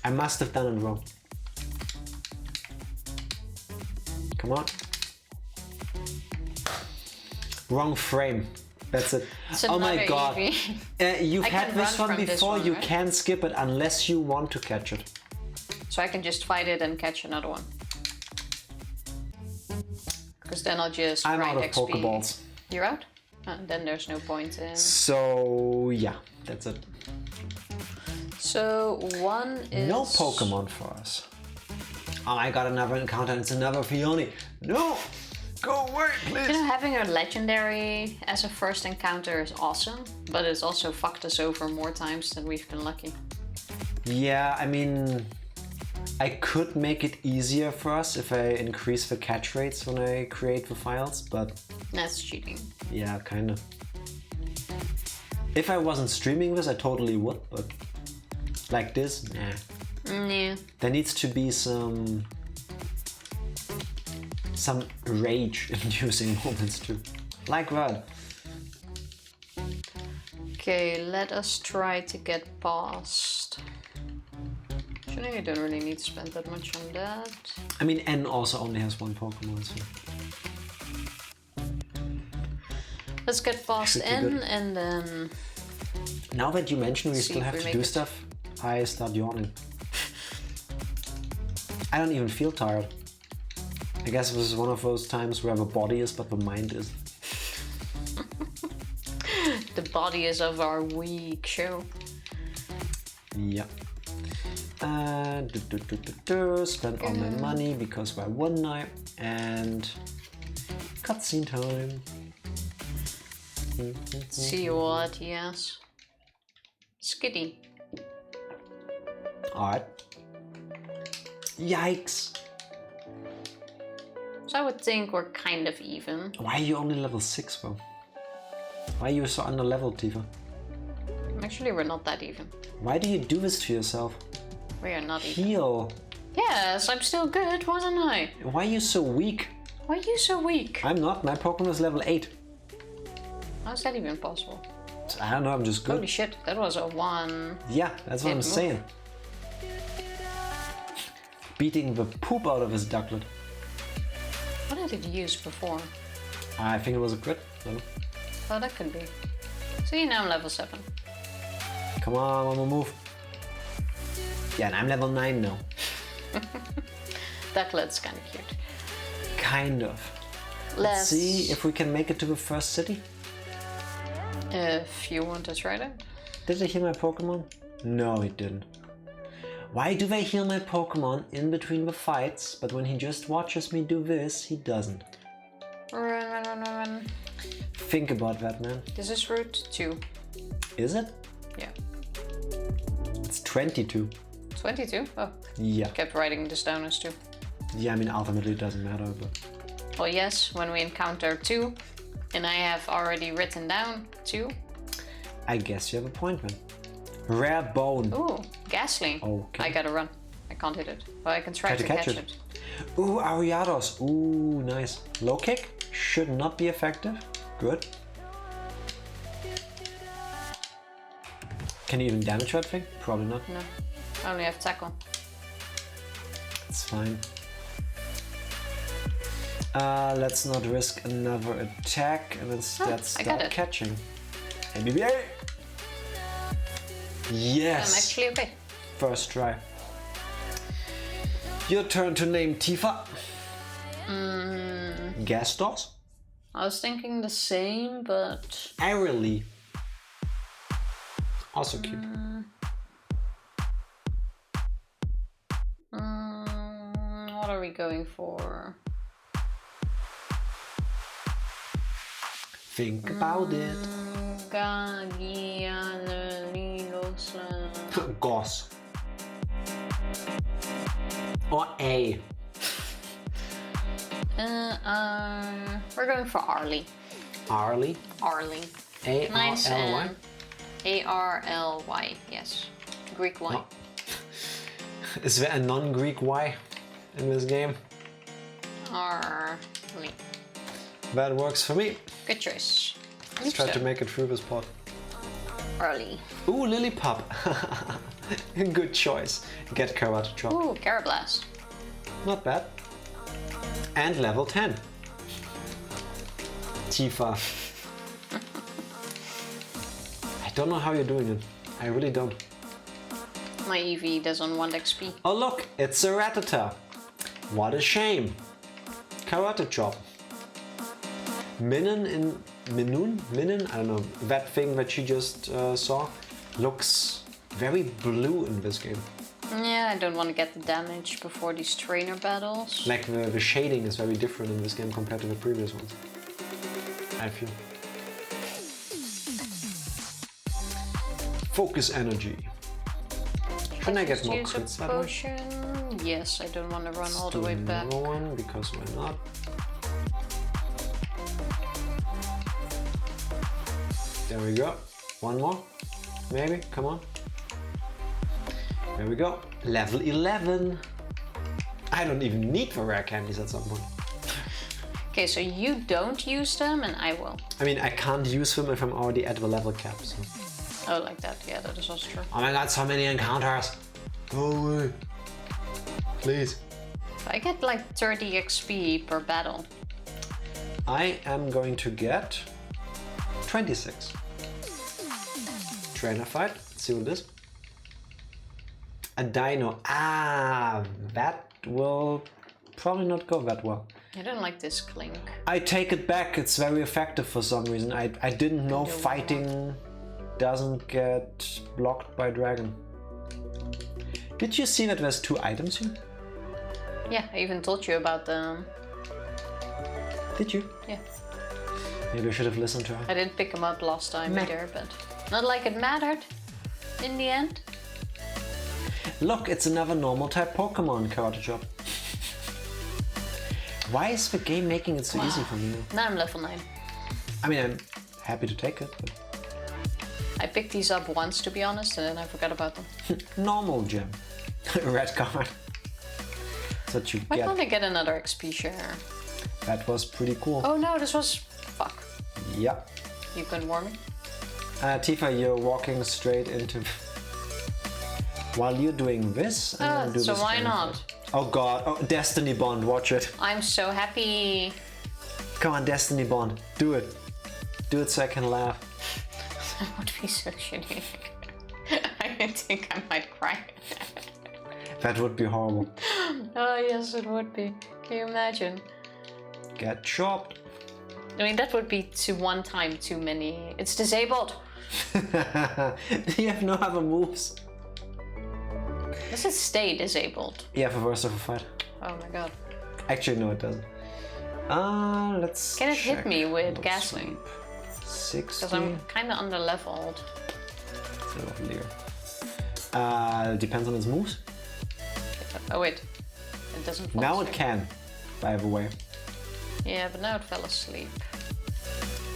I must have done it wrong. Come on. Wrong frame. That's it. Oh my god. You've had this one before, you can skip it unless you want to catch it. So I can just fight it and catch another one. Because then I'll just I'm out of XP. Pokeballs. You're out? Then there's no point in... So yeah, that's it. So one is... No Pokemon for us. Oh, I got another encounter and it's another Fione. No! Go away, please! You know, having a legendary as a first encounter is awesome, but it's also fucked us over more times than we've been lucky. Yeah, I mean... I could make it easier for us if I increase the catch rates when I create the files, but... That's cheating. Yeah, kinda. If I wasn't streaming this, I totally would, but... Like this? Nah. Yeah. There needs to be some rage-inducing moments too. Like that. Okay, let us try to get past... Actually, I don't really need to spend that much on that. I mean, N also only has one Pokemon, so... Let's get fast N and then... Now that you mention we still have to do stuff, I start yawning. I don't even feel tired. I guess this is one of those times where the body is, but the mind is. The body is of our week show. Yeah. Spend all my money because we're one night and cutscene time. See what he has. Skitty. Alright. Yikes. So I would think we're kind of even. Why are you only level 6 though? Why are you so under leveled, Tifa? Actually, we're not that even. Why do you do this to yourself? We are not even. Heal. Yes, I'm still good, wasn't I? Why are you so weak? Why are you so weak? I'm not. My Pokemon is level 8. How is that even possible? I don't know, I'm just good. Holy shit, that was a 1. Yeah, that's what I'm saying. Beating the poop out of his ducklet. What did it use before? I think it was a crit. I don't know. Oh, that could be. See, now I'm level 7. Come on, one more move. Yeah, and I'm level 9 now. Ducklet's kind of cute. Kind of. Let's see if we can make it to the first city. If you want to try that. Did I heal my Pokemon? No, it didn't. Why do they heal my Pokemon in between the fights, but when he just watches me do this, he doesn't? Run. Think about that, man. This is route 2. Is it? Yeah. It's 22. 22? Oh. Yeah. I kept writing this down as 2. Yeah, I mean, ultimately it doesn't matter, but... Well, yes, when we encounter 2, and I have already written down 2. I guess you have a point, man. Rare bone. Ooh, Ghastly. Okay. I gotta run. I can't hit it. But I can try to catch it. Ooh, Ariados. Ooh, nice. Low kick should not be effective. Good. Can you even damage that thing? Probably not. No, I only have tackle. It's fine. Let's not risk another attack and instead start catching. MBBA! Yes! I'm actually okay. First try. Your turn to name Tifa. Gastos? I was thinking the same, but... Airily. Also cute. What are we going for? Think about it. Goss. Or A. We're going for Arlie. Arlie? Arlie. A-R-L-Y? A-R-L-Y, yes. Greek Y. Oh. Is there a non-Greek Y in this game? Arlie. That works for me. Good choice. Let's try to make it through this pod. Arlie. Ooh, Lillipup. Good choice. Get Karate Chop. Ooh, Carablast. Not bad. And level 10. Tifa. I don't know how you're doing it. I really don't. My EV doesn't want XP. Oh look, it's a Rattata. What a shame. Karate Chop. Minun? I don't know. That thing that she just saw looks very blue in this game. Yeah, I don't want to get the damage before these trainer battles. Like the shading is very different in this game compared to the previous ones. I feel. Focus energy. Can I get more crits that way? Yes, I don't want to run all the way back. Another one, because why not? There we go. One more. Maybe. Come on. There we go. Level 11. I don't even need the rare candies at some point. Okay, so you don't use them and I will. I mean, I can't use them if I'm already at the level cap, so... Oh, like that. Yeah, that is also true. Oh my god, so many encounters. Go away. Please. I get like 30 XP per battle. I am going to get 26. Trainer fight. Let's see what it is. A dino. Ah, that will probably not go that well. I don't like this clink. I take it back. It's very effective for some reason. I didn't know fighting doesn't get blocked by dragon. Did you see that there's 2 items here? Yeah, I even told you about them. Did you? Yeah. Maybe I should have listened to her. I didn't pick them up last time either, but not like it mattered in the end. Look, it's another normal type Pokemon Karate Chop. Why is the game making it so easy for me now? Now I'm level 9. I mean, I'm happy to take it, but... I picked these up once, to be honest, and then I forgot about them. Normal gem. Red card. That's what you Why get. can't I get another XP share? That was pretty cool. Oh no, this was... Fuck. Yeah. You couldn't warn me? Tifa, you're walking straight into... While you're doing this, I'm gonna do so this. why not? Oh god, oh, Destiny Bond, watch it. I'm so happy. Come on, Destiny Bond, do it. Do it so I can laugh. That would be so shitty. I think I might cry. That would be horrible. Oh yes, it would be. Can you imagine? Get chopped. I mean, that would be one time too many. It's disabled. You have no other moves. Does it stay disabled? Yeah, for the rest of the fight. Oh my god. Actually, no, it doesn't. Let's Can it check. hit me with Ghastly? 60. Because I'm kind of under-leveled. Depends on its moves. Oh wait, it doesn't fall Now asleep. it can, by the way. Yeah, but now it fell asleep.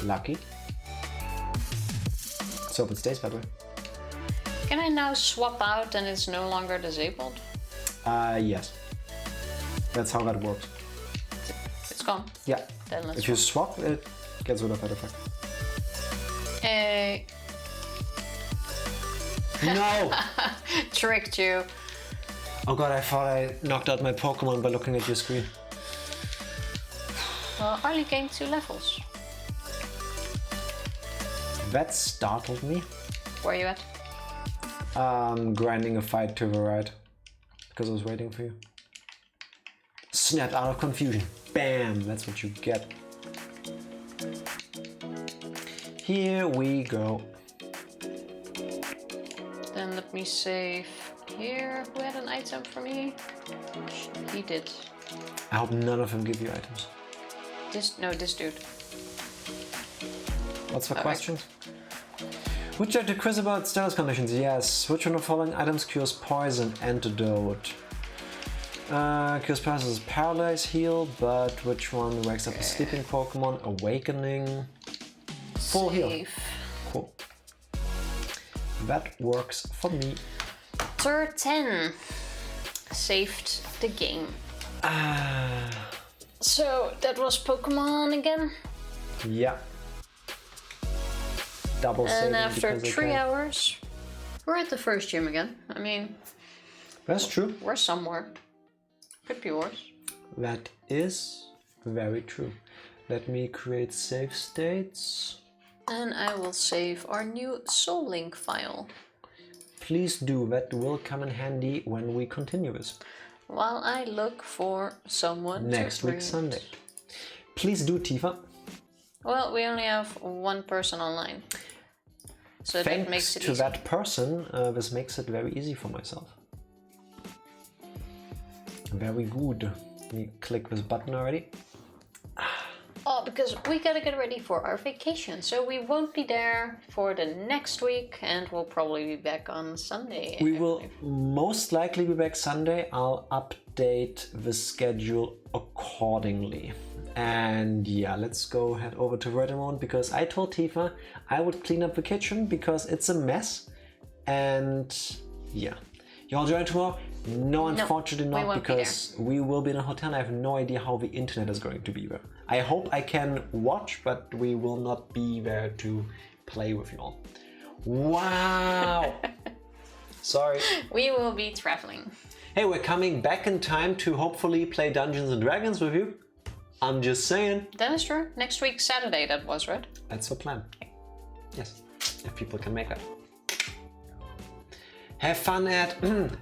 Lucky. So it stays that way. Can I now swap out and it's no longer disabled? Yes. That's how that works. It's gone. Yeah. Then let's If you swap, it gets rid of that effect. Hey. No! Tricked you. Oh god, I thought I knocked out my Pokemon by looking at your screen. Well, I only gained 2 levels. That startled me. Where are you at? Grinding a fight to the right. Because I was waiting for you. Snapped out of confusion. Bam! That's what you get. Here we go. Then let me save here. Who had an item for me? He did. I hope none of them give you items. This dude. What's the question? Would you like to quiz about status conditions? Yes. Which one of the following items cures poison? Antidote. Cures poison is paralyze, heal, but which one wakes up a sleeping Pokemon? Awakening. Full heal. Cool. That works for me. Turn 10. Saved the game. So that was Pokemon again. Yeah. Double saving. And after 3 hours, we're at the first gym again. I mean, that's true. We're somewhere. Could be worse. That is very true. Let me create save states. And I will save our new Soul Link file. Please do. That will come in handy when we continue this. While I look for someone next to week Sunday. Please do, Tifa. Well, we only have 1 person online. So Thanks that makes it to easy. that person, this makes it very easy for myself. Very good. Let me click this button already. Oh, because we gotta get ready for our vacation. So we won't be there for the next week and we'll probably be back on Sunday. We will most likely be back Sunday. I'll update the schedule accordingly. And yeah, let's go head over to Redmond because I told Tifa I would clean up the kitchen because it's a mess. And yeah, you all join tomorrow? No, unfortunately not, because we will be in a hotel and I have no idea how the internet is going to be there. I hope I can watch, but we will not be there to play with you all. Wow! Sorry. We will be traveling. Hey, we're coming back in time to hopefully play Dungeons and Dragons with you. I'm just saying. That is true. Next week, Saturday, that was, right? That's the plan. Yes, if people can make that. Have fun at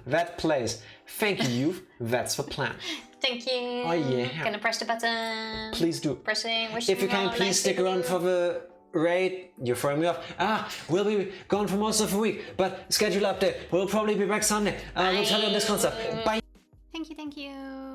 that place. Thank you, that's the plan. Thank you. Oh yeah. Gonna press the button. Please do. Pressing. If you can, please stick around for the raid. You're throwing me off. We'll be gone for most of the week, but schedule update. We'll probably be back Sunday. We'll tell you on this stuff. Bye. Thank you.